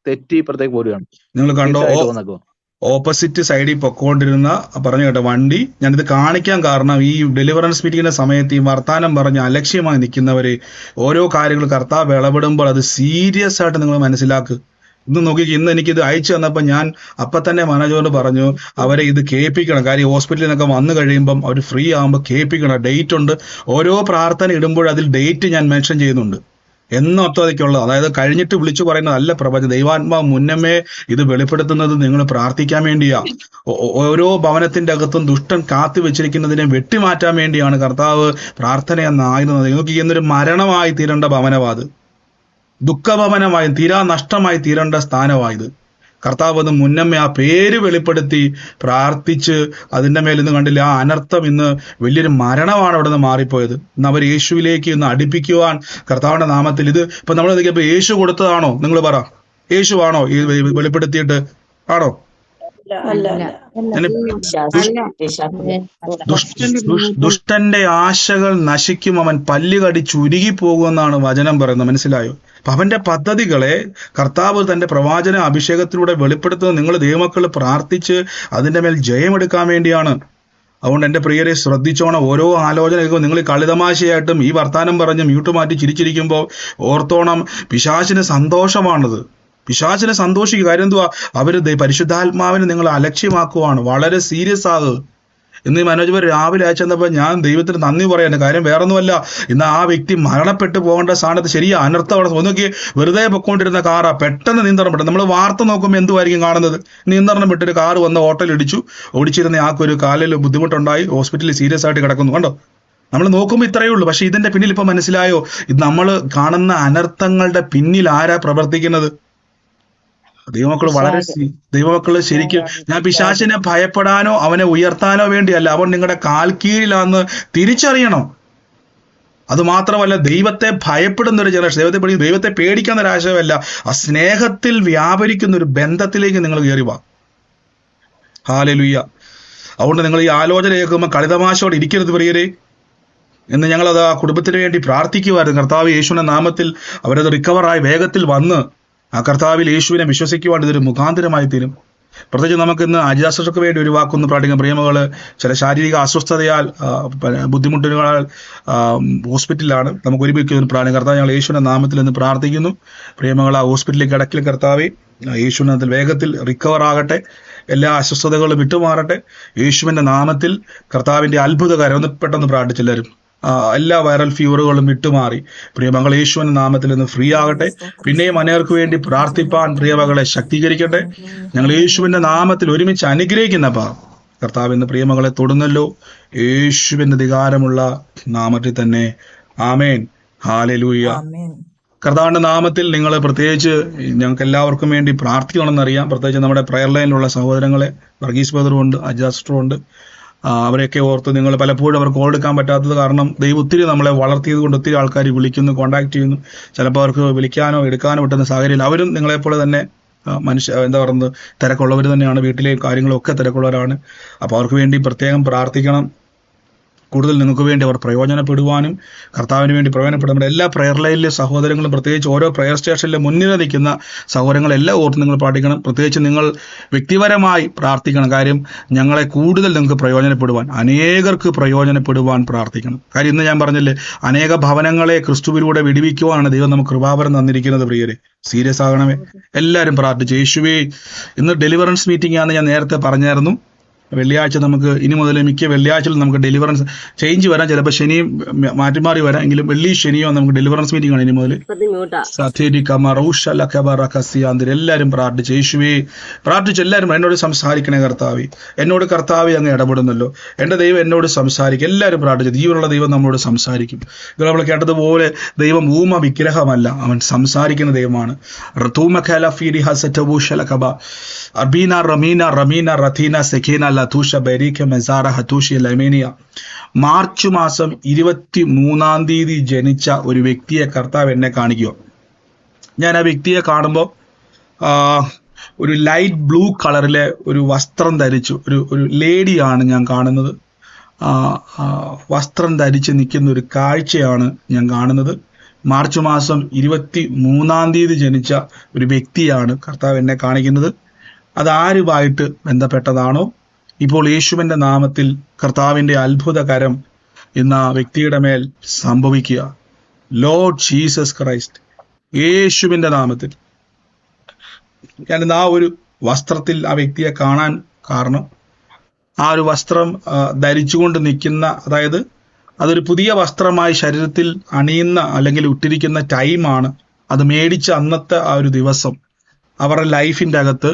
തെറ്റി ഇപ്പുറത്തേക്ക് പോരുകയാണ്. നിങ്ങൾ കണ്ടോ? ഓപ്പോസിറ്റ് സൈഡിൽ പൊക്കോണ്ടിരുന്ന പറഞ്ഞു കേട്ടോ വണ്ടി. ഞാനിത് കാണിക്കാൻ കാരണം ഈ ഡെലിവറൻസ് മീറ്റിങ്ങിന്റെ സമയത്ത് ഈ വർത്താനം പറഞ്ഞ് അലക്ഷ്യമായി നിൽക്കുന്നവര് ഓരോ കാര്യങ്ങൾ കർത്താവ് ഇടപെടുമ്പോൾ അത് സീരിയസ് ആയിട്ട് നിങ്ങൾ മനസ്സിലാക്കുക. ഇന്ന് നോക്കി, ഇന്ന് എനിക്കിത് അയച്ചു തന്നപ്പോൾ ഞാൻ അപ്പം തന്നെ മനോജോട് പറഞ്ഞു അവരെ ഇത് കേൾപ്പിക്കണം. കാര്യം ഹോസ്പിറ്റലിൽ നിന്നൊക്കെ വന്നു കഴിയുമ്പം അവർ ഫ്രീ ആകുമ്പോൾ കേൾപ്പിക്കണം. ഡേറ്റ് ഉണ്ട്. ഓരോ പ്രാർത്ഥന ഇടുമ്പോൾ അതിൽ ഡേറ്റ് ഞാൻ മെൻഷൻ ചെയ്യുന്നുണ്ട്. എന്നൊത്തതയ്ക്കുള്ളത്, അതായത് കഴിഞ്ഞിട്ട് വിളിച്ചു പറയുന്നതല്ല പ്രപഞ്ചം. ദൈവാത്മാവ് മുന്നമേ ഇത് വെളിപ്പെടുത്തുന്നത് നിങ്ങൾ പ്രാർത്ഥിക്കാൻ വേണ്ടിയാ. ഓരോ ഭവനത്തിന്റെ അകത്തും ദുഷ്ടൻ കാത്തു വെച്ചിരിക്കുന്നതിനെ വെട്ടിമാറ്റാൻ വേണ്ടിയാണ് കർത്താവ് പ്രാർത്ഥനയെന്നായിരുന്നത്. നിങ്ങൾക്ക് എന്നൊരു മരണമായി തീരേണ്ട ഭവനവാത്, ദുഃഖഭവനമായി നഷ്ടമായി തീരേണ്ട സ്ഥാനമായത്. കർത്താവ് അത് മുന്നമേ ആ പേര് വെളിപ്പെടുത്തി പ്രാർത്ഥിച്ച് അതിൻ്റെ മേൽ ഇന്ന് കണ്ടില്ല. ആ അനർത്ഥം ഇന്ന് വലിയൊരു മരണമാണ് അവിടെ നിന്ന് മാറിപ്പോയത്. ഇന്ന് അവർ യേശുവിലേക്ക് ഇന്ന് അടുപ്പിക്കുവാൻ കർത്താവിന്റെ നാമത്തിൽ ഇത് ഇപ്പൊ നമ്മൾ ഇപ്പൊ യേശു കൊടുത്തതാണോ? നിങ്ങൾ പറ, യേശുവാണോ ഈ വെളിപ്പെടുത്തിയിട്ട്? ആണോ? ദുഷ്ടന്റെ ആശകൾ നശിക്കും, അവൻ പല്ല് കടിച്ച് ഉരുകി പോകുമെന്നാണ് വചനം പറയുന്നത്. മനസ്സിലായോ? അപ്പൊ അവന്റെ പദ്ധതികളെ കർത്താവ് തന്റെ പ്രവാചന അഭിഷേകത്തിലൂടെ വെളിപ്പെടുത്തുന്നത് നിങ്ങൾ ദൈവമക്കൾ പ്രാർത്ഥിച്ച് അതിന്റെ മേൽ ജയമെടുക്കാൻ വേണ്ടിയാണ്. അതുകൊണ്ട് എൻ്റെ പ്രിയരെ ശ്രദ്ധിച്ചോണം. ഓരോ ആലോചന കേൾക്കുമ്പോൾ നിങ്ങൾ കളിതമാശയായിട്ടും ഈ വർത്താനം പറഞ്ഞ് മ്യൂട്ട് മാറ്റി ചിരിച്ചിരിക്കുമ്പോൾ ഓർത്തോണം, പിശാചിന് സന്തോഷമാണത്. പിശാചിനെ സന്തോഷിക്കുക. കാര്യം എന്തുവാ? അവര് പരിശുദ്ധാത്മാവിനെ നിങ്ങൾ അലക്ഷ്യമാക്കുവാണ്. വളരെ സീരിയസ് ആകുക. ഇന്ന് മനോജ് രാവിലെ അയച്ചപ്പോൾ ഞാൻ ദൈവത്തിന് നന്ദി പറയാണ്. കാര്യം വേറൊന്നുമല്ല, ഇന്ന് ആ വ്യക്തി മരണപ്പെട്ടു പോകേണ്ട സ്ഥാനത്ത് ശരിയാ അനർത്ഥം അവിടെ നോക്കി വെറുതെ പൊക്കോണ്ടിരുന്ന കാറാ പെട്ടെന്ന് നിയന്ത്രണം വിട്ടു. നമ്മൾ വാർത്ത നോക്കുമ്പോൾ എന്തുമായിരിക്കും കാണുന്നത്? നിയന്ത്രണം വിട്ടൊരു കാറ് വന്ന് ഹോട്ടലിൽ ഓടിച്ചിരുന്ന ആൾക്കൊരു കാലിൽ ബുദ്ധിമുട്ടുണ്ടായി, ഹോസ്പിറ്റലിൽ സീരിയസ് ആയിട്ട് കിടക്കുന്നു. കണ്ടോ? നമ്മൾ നോക്കുമ്പോൾ ഇത്രയേ ഉള്ളൂ. പക്ഷെ ഇതിന്റെ പിന്നിൽ ഇപ്പൊ മനസ്സിലായോ? ഇത് നമ്മൾ കാണുന്ന അനർത്ഥങ്ങളുടെ പിന്നിൽ ആരാ പ്രവർത്തിക്കുന്നത്? ദൈവമക്കള് ശരിക്കും ഞാൻ പിശാചിനെ ഭയപ്പെടാനോ അവനെ ഉയർത്താനോ വേണ്ടിയല്ല, അവൻ നിങ്ങളുടെ കാൽ കീഴിലാന്ന് തിരിച്ചറിയണം. അത് മാത്രമല്ല, ദൈവത്തെ ഭയപ്പെടുന്ന ഒരു ജനറേഷൻ, ദൈവത്തെ പേടിക്കുന്ന ഒരു ആശയമല്ല, ആ സ്നേഹത്തിൽ വ്യാപരിക്കുന്ന ഒരു ബന്ധത്തിലേക്ക് നിങ്ങൾ കയറി വാ. ഹല്ലേലൂയ. അതുകൊണ്ട് നിങ്ങൾ ഈ ആലോചന കേൾക്കുമ്പോൾ കളിതമാശയോടെ ഇരിക്കരുത് പ്രിയരെ. ഇന്ന് ഞങ്ങളത് ആ കുടുംബത്തിന് വേണ്ടി പ്രാർത്ഥിക്കുമായിരുന്നു. കർത്താവ് യേശുവിന്റെ നാമത്തിൽ അവരത് റിക്കവറായി വേഗത്തിൽ വന്ന് ആ കർത്താവിൽ യേശുവിനെ വിശ്വസിക്കുവാൻ ഇതൊരു മുഖാന്തരമായി തീരും. പ്രത്യേകിച്ച് നമുക്ക് ഇന്ന് അജിതാസർക്ക് വേണ്ടി ഒരു വാക്കൊന്ന് പ്രാർത്ഥിക്കാം. പ്രിയമകള് ചില ശാരീരിക അസ്വസ്ഥതയാൽ ബുദ്ധിമുട്ടുകളാൽ ഹോസ്പിറ്റലിലാണ്. നമുക്ക് ഒരുമിച്ച് പ്രാർത്ഥിക്കാം. കർത്താവ് ഞങ്ങൾ യേശുവിന്റെ നാമത്തിൽ നിന്ന് പ്രാർത്ഥിക്കുന്നു. പ്രിയമകൾ ആ ഹോസ്പിറ്റലിലേക്ക് അടക്കിൽ കർത്താവെ യേശുവിനത്തിൽ വേഗത്തിൽ റിക്കവർ ആകട്ടെ, എല്ലാ അസ്വസ്ഥതകളും വിട്ടുമാറട്ടെ യേശുവിന്റെ നാമത്തിൽ. കർത്താവിന്റെ അത്ഭുതകരം ഒന്ന് പെട്ടെന്ന് പ്രാർത്ഥിച്ചെല്ലാവരും. എല്ലാ വൈറൽ ഫീവറുകളും വിട്ടുമാറി പ്രിയമകൾ യേശുവിന്റെ നാമത്തിൽ നിന്ന് ഫ്രീ ആകട്ടെ. പിന്നെയും അനേർക്ക് വേണ്ടി പ്രാർത്ഥിപ്പാൻ പ്രിയമകളെ ശക്തീകരിക്കട്ടെ. ഞങ്ങൾ യേശുവിന്റെ നാമത്തിൽ ഒരുമിച്ച് അനുഗ്രഹിക്കുന്നപ്പാ. കർത്താവ് ഇന്ന് പ്രിയമകളെ തൊടുന്നല്ലോ, യേശുവിന്റെ അധികാരമുള്ള നാമത്തിൽ തന്നെ. ആമേൻ. ഹല്ലേലൂയ. കർത്താവിന്റെ നാമത്തിൽ നിങ്ങൾ പ്രത്യേകിച്ച് ഞങ്ങൾക്ക് എല്ലാവർക്കും വേണ്ടി പ്രാർത്ഥിക്കണമെന്നറിയാം. പ്രത്യേകിച്ച് നമ്മുടെ പ്രയർ ലൈനിലുള്ള സഹോദരങ്ങളെ, വർഗീസ് ബ്രദറും ഉണ്ട്, അജാസ്റ്ററും ഉണ്ട്. അവരെയൊക്കെ ഓർത്ത് നിങ്ങൾ പലപ്പോഴും അവർക്ക് കോൾ എടുക്കാൻ പറ്റാത്തത് കാരണം ദൈവം ഒത്തിരി നമ്മളെ വളർത്തിയത് കൊണ്ട് ഒത്തിരി ആൾക്കാർ വിളിക്കുന്നു, കോൺടാക്ട് ചെയ്യുന്നു. ചിലപ്പോൾ അവർക്ക് വിളിക്കാനോ എടുക്കാനോ പറ്റുന്ന സാഹചര്യം. അവരും നിങ്ങളെപ്പോലെ തന്നെ എന്താ പറയുന്നത്, തിരക്കുള്ളവർ തന്നെയാണ്. വീട്ടിലെ കാര്യങ്ങളൊക്കെ തിരക്കുള്ളവരാണ്. അപ്പോൾ അവർക്ക് വേണ്ടി പ്രത്യേകം പ്രാർത്ഥിക്കണം. കൂടുതൽ നിങ്ങൾക്ക് വേണ്ടി അവർ പ്രയോജനപ്പെടുവാനും കർത്താവിന് വേണ്ടി പ്രയോജനപ്പെടുമ്പോൾ എല്ലാ പ്രയർ ലൈനിലെ സഹോദരങ്ങളും, പ്രത്യേകിച്ച് ഓരോ പ്രയർ സ്റ്റേഷനിലെ മുന്നിൽ നിൽക്കുന്ന സഹോദരങ്ങളെല്ലാം ഓർത്ത് നിങ്ങൾ പ്രാർത്ഥിക്കണം. പ്രത്യേകിച്ച് നിങ്ങൾ വ്യക്തിപരമായി പ്രാർത്ഥിക്കണം. കാര്യം ഞങ്ങളെ കൂടുതൽ നിങ്ങൾക്ക് പ്രയോജനപ്പെടുവാൻ, അനേകർക്ക് പ്രയോജനപ്പെടുവാൻ പ്രാർത്ഥിക്കണം. കാര്യം ഇന്ന് ഞാൻ പറഞ്ഞില്ലേ, അനേക ഭവനങ്ങളെ ക്രിസ്തുവിലൂടെ വിടുവിക്കുവാനാണ് ദൈവം നമുക്ക് കൃപാവരം തന്നിരിക്കുന്നത്. പ്രിയരെ, സീരിയസ് ആകണമേ. എല്ലാവരും പ്രാർത്ഥിച്ചു. യേശുവേ, ഇന്ന് ഡെലിവറൻസ് മീറ്റിംഗ് ആണെന്ന് ഞാൻ നേരത്തെ പറഞ്ഞായിരുന്നു. വെള്ളിയാഴ്ച നമുക്ക് ഇനി മുതൽ മിക്ക വെള്ളിയാഴ്ചയിൽ നമുക്ക് ഡെലിവറൻസ് ചേഞ്ച് വരാം. ചിലപ്പോൾ ശനിയും മാറ്റി മാറി വരാം. എങ്കിലും വെള്ളി ശനിയോ നമുക്ക് ഡെലിവറൻസ് മീറ്റിംഗ് ആണ് ഇനി മുതൽ. എല്ലാവരും പ്രാർത്ഥിച്ച് യേശുവേ പ്രാർത്ഥിച്ച് എല്ലാവരും എന്നോട് സംസാരിക്കണേ കർത്താവേ. എന്നോട് കർത്താവേ അങ്ങ് ഇടപെടുന്നല്ലോ. എൻ്റെ ദൈവം എന്നോട് സംസാരിക്കും. എല്ലാവരും പ്രാർത്ഥിച്ച്. ജീവനുള്ള ദൈവം നമ്മളോട് സംസാരിക്കും. ഇത് നമ്മൾ കേട്ടതുപോലെ ദൈവം ഊമ വിഗ്രഹമല്ല, അവൻ സംസാരിക്കുന്ന ദൈവമാണ്. മാർച്ച് മാസം 23 ജനിച്ച ഒരു വ്യക്തിയെ കർത്താവ് എന്നെ കാണിക്കുക. ഞാൻ ആ വ്യക്തിയെ കാണുമ്പോൾ ഒരു ലൈറ്റ് ബ്ലൂ കളറിലെ ഒരു വസ്ത്രം ധരിച്ചു ഒരു ലേഡിയാണ് ഞാൻ കാണുന്നത്. വസ്ത്രം ധരിച്ച് നിൽക്കുന്ന ഒരു കാഴ്ചയാണ് ഞാൻ കാണുന്നത്. മാർച്ച് മാസം 23 ജനിച്ച ഒരു വ്യക്തിയാണ് കർത്താവ് എന്നെ കാണിക്കുന്നത്. അതാരുമായിട്ട് ബന്ധപ്പെട്ടതാണോ, ഇപ്പോൾ യേശുവിന്റെ നാമത്തിൽ കർത്താവിന്റെ അത്ഭുതകരം ഇന്ന് ആ വ്യക്തിയുടെ മേൽ സംഭവിക്കുക. ലോർഡ് ജീസസ് ക്രൈസ്റ്റ്, യേശുവിന്റെ നാമത്തിൽ. ഞാനിന്ന് ആ ഒരു വസ്ത്രത്തിൽ ആ വ്യക്തിയെ കാണാൻ കാരണം, ആ ഒരു വസ്ത്രം ധരിച്ചുകൊണ്ട് നിൽക്കുന്ന, അതായത് അതൊരു പുതിയ വസ്ത്രമായി ശരീരത്തിൽ അണിയുന്ന അല്ലെങ്കിൽ ഇട്ടിരിക്കുന്ന ടൈമാണ്. അത് മേടിച്ച അന്നത്തെ ആ ഒരു ദിവസം അവരുടെ ലൈഫിൻ്റെ അകത്ത്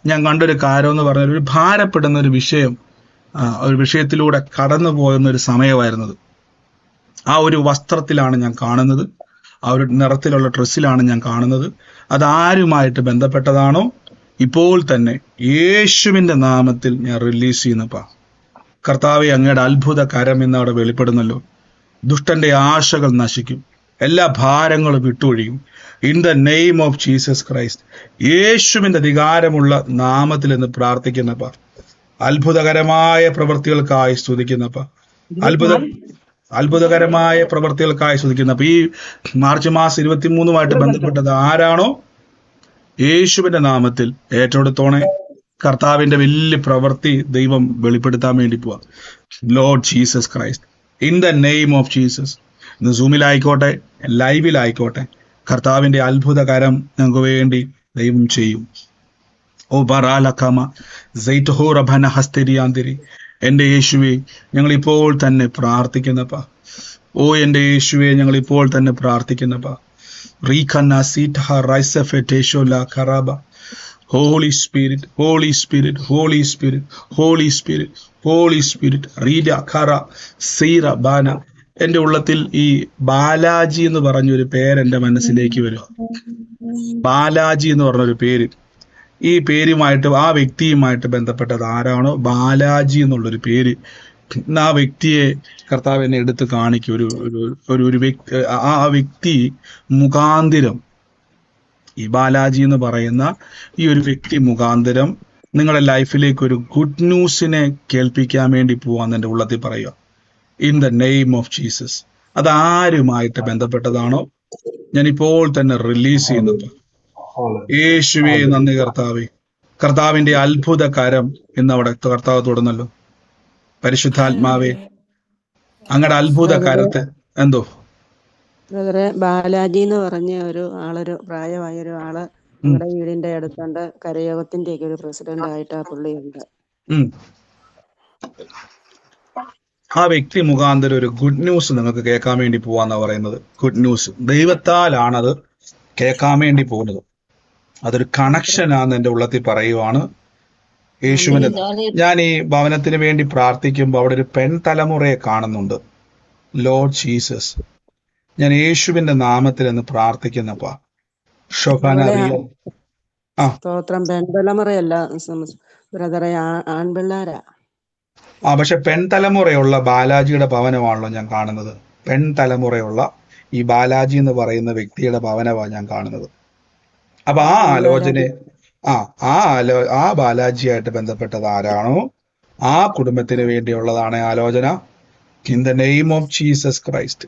ഞാൻ കണ്ടൊരു കാര്യം എന്ന് പറഞ്ഞാൽ, ഒരു ഭാരപ്പെടുന്ന ഒരു വിഷയം, ഒരു വിഷയത്തിലൂടെ കടന്നു പോയെന്നൊരു സമയമായിരുന്നത്. ആ ഒരു വസ്ത്രത്തിലാണ് ഞാൻ കാണുന്നത്, ആ ഒരു നിറത്തിലുള്ള ഡ്രസ്സിലാണ് ഞാൻ കാണുന്നത്. അതാരുമായിട്ട് ബന്ധപ്പെട്ടതാണോ, ഇപ്പോൾ തന്നെ യേശുവിൻ്റെ നാമത്തിൽ ഞാൻ റിലീസ് ചെയ്യുന്നപ്പാ. കർത്താവെ, അങ്ങയുടെ അത്ഭുത കരം ഇന്ന് അവിടെ വെളിപ്പെടുന്നല്ലോ. ദുഷ്ടന്റെ ആശകൾ നശിക്കും, എല്ലാ ഭാരങ്ങളും വിട്ടൊഴിയും. In the name of Jesus Christ, യേശുവിന്റെ അധികാരമുള്ള നാമത്തിൽ എന്ന് പ്രാർത്ഥിക്കുന്നപ്പ. അത്ഭുതകരമായ പ്രവൃത്തികൾക്കായി സ്തുതിക്കുന്നപ്പ. അത്ഭുതകരമായ പ്രവൃത്തികൾക്കായി സ്തുതിക്കുന്നപ്പ. ഈ മാർച്ച് മാസം 23 ബന്ധപ്പെട്ടത് ആരാണോ, യേശുവിന്റെ നാമത്തിൽ ഏറ്റെടുത്തോണേ. കർത്താവിന്റെ വലിയ പ്രവൃത്തി ദൈവം വെളിപ്പെടുത്താൻ വേണ്ടി പോവാ. Lord Jesus Christ, in the name of Jesus. ഇന്ന് സൂമിലായിക്കോട്ടെ, ലൈവിലായിക്കോട്ടെ, കർത്താവിന്റെ അത്ഭുതകരം ഞങ്ങൾക്ക് വേണ്ടി ദൈവം ചെയ്യും. ഓ ബറാലക്കമ സൈറ്റഹോ റബന ഹസ്തരിയാന്തിരി. എൻ്റെ യേശുവെ, ഞങ്ങളിപ്പോൾ തന്നെ പ്രാർത്ഥിക്കുന്നപ്പാ. ഓ എൻ്റെ യേശുവെ, ഞങ്ങളിപ്പോൾ തന്നെ പ്രാർത്ഥിക്കുന്നപ്പാ. റീഖന്ന സീറ്റഹ റൈസഫെ ടേഷോല ഖറാബ. Holy Spirit, Holy Spirit, Holy Spirit, Holy Spirit, Holy Spirit, Reeda ഖറ സീറ ബാന. എൻ്റെ ഉള്ളത്തിൽ ഈ ബാലാജി എന്ന് പറഞ്ഞൊരു പേര് എൻ്റെ മനസ്സിലേക്ക് വരും. ബാലാജി എന്ന് പറഞ്ഞൊരു പേര്. ഈ പേരുമായിട്ട്, ആ വ്യക്തിയുമായിട്ട് ബന്ധപ്പെട്ടത് ആരാണോ, ബാലാജി എന്നുള്ളൊരു പേര്, ആ വ്യക്തിയെ കർത്താവ് എന്നെ എടുത്ത് കാണിക്കും. ഒരു വ്യക്തി, ആ വ്യക്തി മുഖാന്തിരം, ഈ ബാലാജി എന്ന് പറയുന്ന ഈ ഒരു വ്യക്തി മുഖാന്തരം നിങ്ങളുടെ ലൈഫിലേക്ക് ഒരു ഗുഡ് ന്യൂസിനെ കേൾപ്പിക്കാൻ വേണ്ടി പോവാന്ന് എൻ്റെ ഉള്ളത്തിൽ പറയുക. In the name of Jesus. അതാരുമായിട്ട് ബന്ധപ്പെട്ടതാണോ, ഞാനിപ്പോൾ തന്നെ റിലീസ് ചെയ്യുന്നത്. യേശുവേ നന്ദി കർത്താവേ. കർത്താവിന്റെ അത്ഭുത കരം ഇന്ന് അവിടെ കർത്താവ് തൊടുന്നല്ലോ. പരിശുദ്ധാത്മാവേ, അങ്ങടെ അത്ഭുത കരത്തെ എന്തോ ബ്രദറെ, ബാലാജി എന്ന് പറഞ്ഞ ഒരു പ്രായമായ ഒരു ആള് ഞങ്ങളുടെ വീടിന്റെ അടുത്തുണ്ട് കരയോഗത്തിന്റെ ഒക്കെ ഒരു പ്രസിഡന്റ് ആയിട്ട് ആ പുള്ളിയുണ്ട്. ഉം. ആ വ്യക്തി മുഖാന്തരം ഒരു ഗുഡ് ന്യൂസ് നിങ്ങൾക്ക് കേൾക്കാൻ വേണ്ടി പോവാന്നാ പറയുന്നത്. ഗുഡ് ന്യൂസ് ദൈവത്താലാണത് കേൾക്കാൻ വേണ്ടി പോകുന്നത്. അതൊരു കണക്ഷനാന്ന് എന്റെ ഉള്ളത്തിൽ പറയുവാണ്. യേശുവിന്റെ ഞാൻ ഈ ഭവനത്തിന് വേണ്ടി പ്രാർത്ഥിക്കുമ്പോൾ അവിടെ ഒരു പെൺതലമുറയെ കാണുന്നുണ്ട്. ലോർഡ് ജീസസ്, ഞാൻ യേശുവിന്റെ നാമത്തിൽ എന്ന് പ്രാർത്ഥിക്കുന്നപ്പാ ഷൊഫാന അവിടെ റിയ ആ സ്തോത്രം പെൺതലമുറയല്ല ബ്രദറെ, ആൺപിള്ളാരാ. പക്ഷെ പെൺതലമുറയുള്ള ബാലാജിയുടെ ഭവനമാണല്ലോ ഞാൻ കാണുന്നത്. പെൺതലമുറയുള്ള ഈ ബാലാജി എന്ന് പറയുന്ന വ്യക്തിയുടെ ഭവനമാണ് ഞാൻ കാണുന്നത്. അപ്പൊ ആ ആലോചന ആ ബാലാജിയായിട്ട് ബന്ധപ്പെട്ടത് ആരാണോ ആ കുടുംബത്തിന് വേണ്ടിയുള്ളതാണ് ആലോചന. In the name of Jesus Christ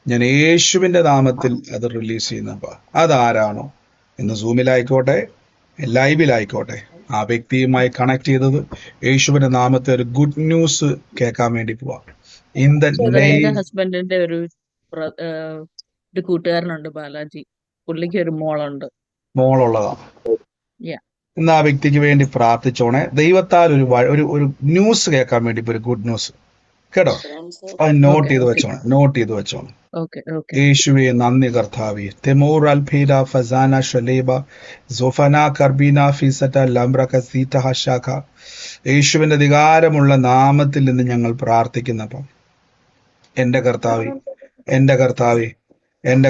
ഞാൻ യേശുവിന്റെ നാമത്തിൽ അത് റിലീസ് ചെയ്യുന്നപ്പോ അതാരാണോ ഇന്ന് സൂമിലായിക്കോട്ടെ ലൈവിലായിക്കോട്ടെ ആ വ്യക്തിയുമായി കണക്ട് ചെയ്തത് യേശുവിന്റെ നാമത്തിൽ ഒരു ഗുഡ് ന്യൂസ് കേൾക്കാൻ വേണ്ടി പോവാ. ഇൻ ദ എന്റെ നെയിം ഹസ്ബൻഡിന്റെ ഒരു കൂട്ടുകാരനുണ്ട് ബാലാജി, പുള്ളിക്ക് ഒരു മോളുണ്ട്. മോളുള്ളതാണ്. Yeah. ഇന്ന് ആ വ്യക്തിക്ക് വേണ്ടി പ്രാർത്ഥിച്ചോണേ. ദൈവത്താൽ ഒരു ന്യൂസ് കേൾക്കാൻ വേണ്ടി ഒരു ഗുഡ് ന്യൂസ് കേട്ടോ. അത് നോട്ട് ചെയ്ത് വെച്ചോണം. യേശുവേ നന്ദി കർത്താവേ. തെമോർ അൽഫീര ഫസാന ഷലേബ സോഫന കർബീന ഫിസറ്റ ലംബ്രക സീറ്റ ഹഷാഖ. യേശുവിന്റെ അധികാരമുള്ള നാമത്തിൽ നിന്ന് ഞങ്ങൾ പ്രാർത്ഥിക്കുന്നപ്പം എന്റെ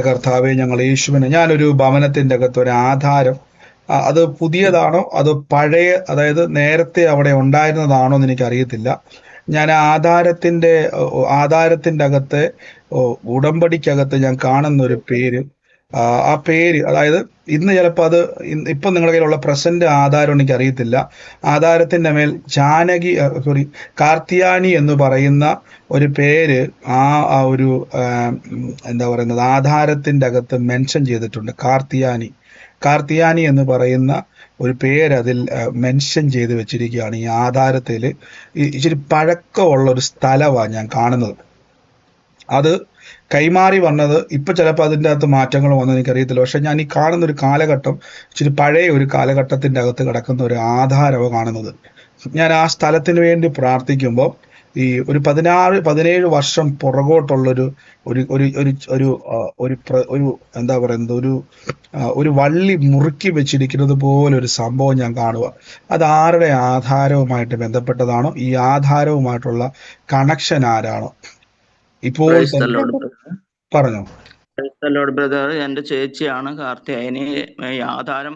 കർത്താവേ ഞങ്ങൾ യേശുവിനെ ഞാനൊരു ഭവനത്തിന്റെ അകത്ത് ഒരു ആധാരം, അത് പുതിയതാണോ അതോ പഴയ, അതായത് നേരത്തെ അവിടെ ഉണ്ടായിരുന്നതാണോ എന്ന് എനിക്കറിയത്തില്ല. ഞാൻ ആധാരത്തിന്റെ അകത്തെ ഉടമ്പടിക്കകത്ത് ഞാൻ കാണുന്ന ഒരു പേര്, ആ പേര് അതായത് ഇന്ന് ചിലപ്പോൾ അത് ഇപ്പം നിങ്ങളുടെ കയ്യിലുള്ള പ്രസന്റ് ആധാരം എനിക്ക് അറിയത്തില്ല. ആധാരത്തിന്റെ മേൽ കാർത്തിയാനി എന്ന് പറയുന്ന ഒരു പേര് ആ ഒരു എന്താ പറയുന്നത് ആധാരത്തിന്റെ അകത്ത് മെൻഷൻ ചെയ്തിട്ടുണ്ട്. കാർത്തിയാനി എന്ന് പറയുന്ന ഒരു പേര് അതിൽ മെൻഷൻ ചെയ്ത് വെച്ചിരിക്കുകയാണ്. ഈ ആധാരത്തിൽ ഇച്ചിരി പഴക്കമുള്ള ഒരു സ്ഥലമാണ് ഞാൻ കാണുന്നത്. അത് കൈമാറി വന്നത് ഇപ്പൊ ചിലപ്പോൾ അതിൻ്റെ അകത്ത് മാറ്റങ്ങൾ വന്നത് എനിക്കറിയത്തില്ല. പക്ഷെ ഞാൻ ഈ കാണുന്ന ഒരു കാലഘട്ടം ഇച്ചിരി പഴയ ഒരു കാലഘട്ടത്തിന്റെ അകത്ത് കിടക്കുന്ന ഒരു ആധാരമാണ് കാണുന്നത്. ഞാൻ ആ സ്ഥലത്തിന് വേണ്ടി പ്രാർത്ഥിക്കുമ്പോൾ ഈ ഒരു 17 വർഷം പുറകോട്ടുള്ളൊരു ഒരു എന്താ പറയുന്നത് ഒരു വള്ളി മുറുക്കി വെച്ചിരിക്കുന്നത് പോലെ ഒരു സംഭവം ഞാൻ കാണുക. അത് ആരുടെ ആധാരവുമായിട്ട് ബന്ധപ്പെട്ടതാണോ, ഈ ആധാരവുമായിട്ടുള്ള കണക്ഷൻ ആരാണോ ഇപ്പോൾ പറഞ്ഞോ. ബ്രദർ, എന്റെ ചേച്ചിയാണ് കാർത്തിയായനി. ഈ ആധാരം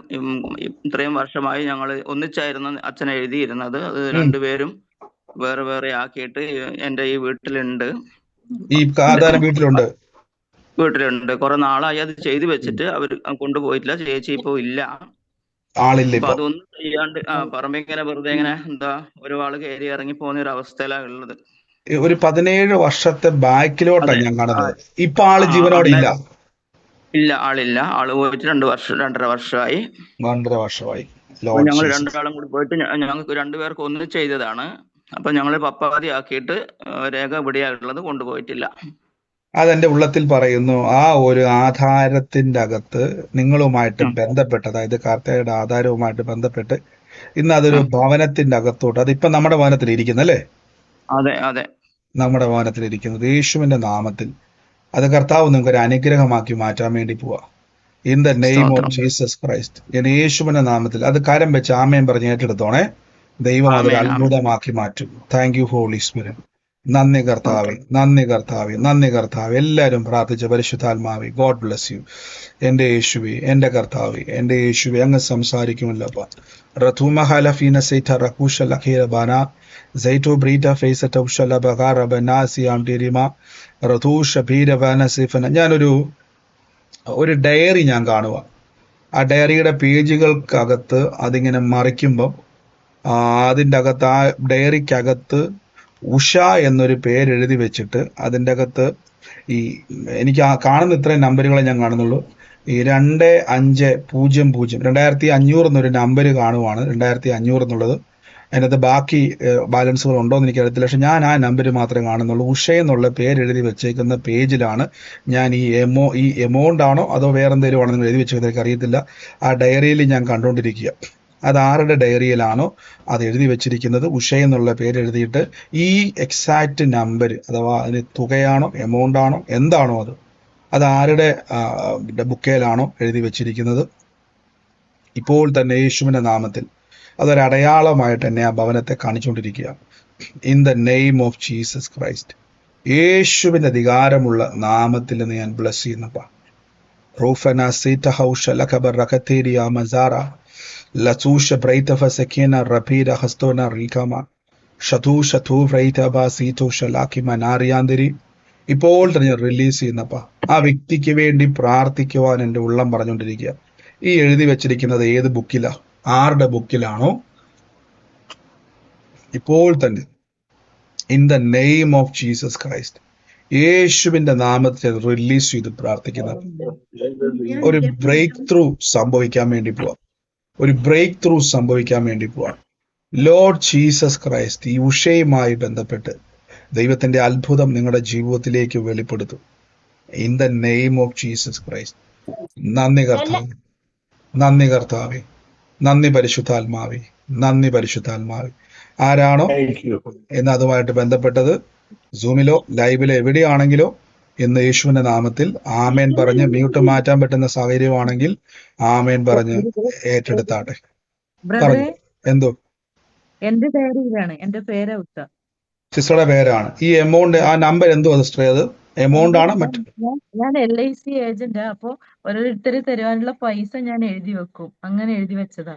ഇത്രയും വർഷമായി ഞങ്ങൾ ഒന്നിച്ചായിരുന്നു അച്ഛൻ എഴുതിയിരുന്നത്. അത് രണ്ടുപേരും വേറെ വേറെ ആക്കിയിട്ട് എന്റെ ഈ വീട്ടിലുണ്ട്. വീട്ടിലുണ്ട് കുറെ നാളായി അത് ചെയ്തു വെച്ചിട്ട് അവർ കൊണ്ടുപോയിട്ടില്ല. ചേച്ചി ഇപ്പൊ ഇല്ല. അപ്പൊ അതൊന്നും ചെയ്യാണ്ട് പറമ്പിങ്ങനെ വെറുതെ ഇങ്ങനെ എന്താ ഒരാള് കയറി ഇറങ്ങി പോകുന്ന ഒരു അവസ്ഥയിലാണ് ഉള്ളത്. ഒരു 17 വർഷത്തെ ബാക്കിലോട്ടാണ് ഞാൻ കാണുന്നത്. ഇപ്പൊ ആള് ജീവനോടെ ഇല്ല. ആളില്ല. ആള് പോയിട്ട് 2.5 വർഷമായി. ഞങ്ങൾ രണ്ടാളും കൂടി പോയിട്ട് ഞങ്ങൾക്ക് രണ്ടുപേർക്ക് ഒന്ന് ചെയ്തതാണ്. അപ്പൊ ഞങ്ങൾ പപ്പാതി ആക്കിയിട്ട് രേഖ ഇവിടെയാണുള്ളത്, കൊണ്ടുപോയിട്ടില്ല. അതെന്റെ ഉള്ളത്തിൽ പറയുന്നു. ആ ഒരു ആധാരത്തിന്റെ അകത്ത് നിങ്ങളുമായിട്ട് ബന്ധപ്പെട്ട്, അതായത് കാർത്തികയുടെ ആധാരവുമായിട്ട് ബന്ധപ്പെട്ട് ഇന്ന് അതൊരു ഭവനത്തിന്റെ അകത്തോട്ട്, അതിപ്പോ നമ്മുടെ ഭവനത്തിൽ ഇരിക്കുന്നല്ലേ? അതെ, നമ്മുടെ ഭവനത്തിൽ ഇരിക്കുന്നത് യേശുവിന്റെ നാമത്തിൽ അത് കർത്താവ് നിങ്ങൾക്ക് ഒരു അനുഗ്രഹമാക്കി മാറ്റാൻ വേണ്ടി പോവാ. In the name of Jesus Christ ഞാൻ യേശുവിന്റെ നാമത്തിൽ അത് കരം വെച്ച് ആമേൻ പറഞ്ഞ് ഏറ്റെടുത്തോണേ. ദൈവം അതൊരു അത്ഭുതമാക്കി മാറ്റും. Thank you holy Spirit. നന്ദി കർത്താവേ. എല്ലാവരും പ്രാർത്ഥിച്ച പരിശുദ്ധാത്മാവേ, ഗോഡ് ബ്ലെസ് യു. എന്റെ യേശുവേ, എന്റെ കർത്താവേ, എന്റെ യേശുവേ, അങ്ങ് സംസാരിക്കുമല്ലോ. റഥൂമഹലഫീന സൈറ്റ റകൂഷല ഖീറബാന സൈറ്റോ ബ്രീറ്റ ഫേസറ്റ ഉഷല ബഗാറ ബനാസിയാം ടിരിമ റഥൂഷ ഭീരബാന സിഫന. ഞാനൊരു ഡയറി ഞാൻ കാണുക. ആ ഡയറിയുടെ പേജുകൾക്കകത്ത് അതിങ്ങനെ മറിക്കുമ്പം അതിൻ്റെ അകത്ത് ആ ഡയറിക്കകത്ത് ഉഷ എന്നൊരു പേരെഴുതി വെച്ചിട്ട് അതിൻ്റെ അകത്ത് എനിക്ക് കാണുന്ന ഇത്രയും നമ്പറുകളെ ഞാൻ കാണുന്നുള്ളൂ. 2500 2500 എന്നൊരു നമ്പർ കാണുവാണ്. 2500 എന്നുള്ളത് അതിനകത്ത് ബാക്കി ബാലൻസുകൾ ഉണ്ടോ എന്ന് എനിക്കറിയത്തില്ല. പക്ഷെ ഞാൻ ആ നമ്പർ മാത്രമേ കാണുന്നുള്ളൂ. ഉഷ എന്നുള്ള പേര് എഴുതി വെച്ചേക്കുന്ന പേജിലാണ് ഞാൻ ഈ എമൗണ്ട് ആണോ അതോ വേറെ എന്തെങ്കിലും ആണോ നിങ്ങൾ എഴുതി വെച്ചേക്കുന്നത് എനിക്ക് അറിയത്തില്ല. ആ ഡയറിയിൽ ഞാൻ കണ്ടുകൊണ്ടിരിക്കുക. അത് ആരുടെ ഡയറിയിലാണോ അത് എഴുതി വെച്ചിരിക്കുന്നത്, ഉഷ എന്നുള്ള പേര് എഴുതിയിട്ട് ഈ എക്സാക്റ്റ് നമ്പർ അഥവാ അതിന് തുകയാണോ എമൗണ്ട് ആണോ എന്താണോ അത് ആരുടെ ബുക്കേലാണോ എഴുതി വെച്ചിരിക്കുന്നത്, ഇപ്പോൾ തന്നെ യേശുവിന്റെ നാമത്തിൽ അതൊരടയാളമായിട്ട് എന്നെ ആ ഭവനത്തെ കാണിച്ചുകൊണ്ടിരിക്കുക. In the name of Jesus Christ, യേശുവിന്റെ അധികാരമുള്ള നാമത്തിൽ നിന്ന് ഞാൻ ബ്ലസ് ചെയ്യുന്നപ്പാ. റൂഫന സീറ്റ ഹൗഷ ലഖബർ റഖതേരിയ മസാറ ലസൂഷ ബ്രൈതഫ സക്കീന റബീര ഹസ്തോന റീകമ ഷതൂ ഷതൂ ബ്രൈതബ സീതോഷ ലാക്കിമ നാരിയാന്തിരി. ഇപ്പോൾ തന്നെ ഞാൻ റിലീസ് ചെയ്യുന്നപ്പാ. ആ വ്യക്തിക്ക് വേണ്ടി പ്രാർത്ഥിക്കുവാൻ എൻ്റെ ഉള്ളം പറഞ്ഞുകൊണ്ടിരിക്കുക. ഈ എഴുതി വെച്ചിരിക്കുന്നത് ഏത് ബുക്കിലാ, ആരുടെ ബുക്കിലാണോ ഇപ്പോൾ തന്നെ in the name of Jesus Christ യേശുവിന്റെ നാമത്തിൽ റിലീസ് ചെയ്ത് പ്രാർത്ഥിക്കുന്നത്. ഒരു ബ്രേക്ക് ത്രൂ സംഭവിക്കാൻ വേണ്ടി പോവാം. ഒരു ബ്രേക്ക് ത്രൂ സംഭവിക്കാൻ വേണ്ടി പോവാം. ലോർഡ് ജീസസ് ക്രൈസ്റ്റ്, ഈ ഉഷയുമായി ബന്ധപ്പെട്ട് ദൈവത്തിന്റെ അത്ഭുതം നിങ്ങളുടെ ജീവിതത്തിലേക്ക് വെളിപ്പെടുത്തും. In the name of Jesus Christ. നന്ദി കർത്താവേ, നന്ദി കർത്താവേ, നന്ദി പരിശുദ്ധാത്മാവേ, നന്ദി പരിശുദ്ധാത്മാവേ. ആരാണോ എന്ന് അതുമായിട്ട് ബന്ധപ്പെട്ടത് സൂമിലോ ലൈവിലോ എവിടെയാണെങ്കിലോ ഇന്ന് യേശുവിന്റെ നാമത്തിൽ ആമേൻ പറഞ്ഞ് മ്യൂട്ട് മാറ്റാൻ പറ്റുന്ന സാഹചര്യമാണെങ്കിൽ ആമേൻ പറഞ്ഞ് ഏറ്റെടുത്താട്ടെ. പറഞ്ഞു. എന്തോ എന്റെ ഡയറിയിലാണ്, എന്റെ പേരാ ഉഷ. സിസ്റ്ററുടെ പേരാണ്. ഈ എമൗണ്ട്, ആ നമ്പർ എന്തോ സിസ്റ്റർ, അത് എമൗണ്ട് ആണ് മറ്റു? ഞാൻ LIC ഏജന്റാ. അപ്പൊ ഓരോരുത്തർ തരുവാനുള്ള പൈസ ഞാൻ എഴുതി വെക്കും, അങ്ങനെ എഴുതി വെച്ചതാ.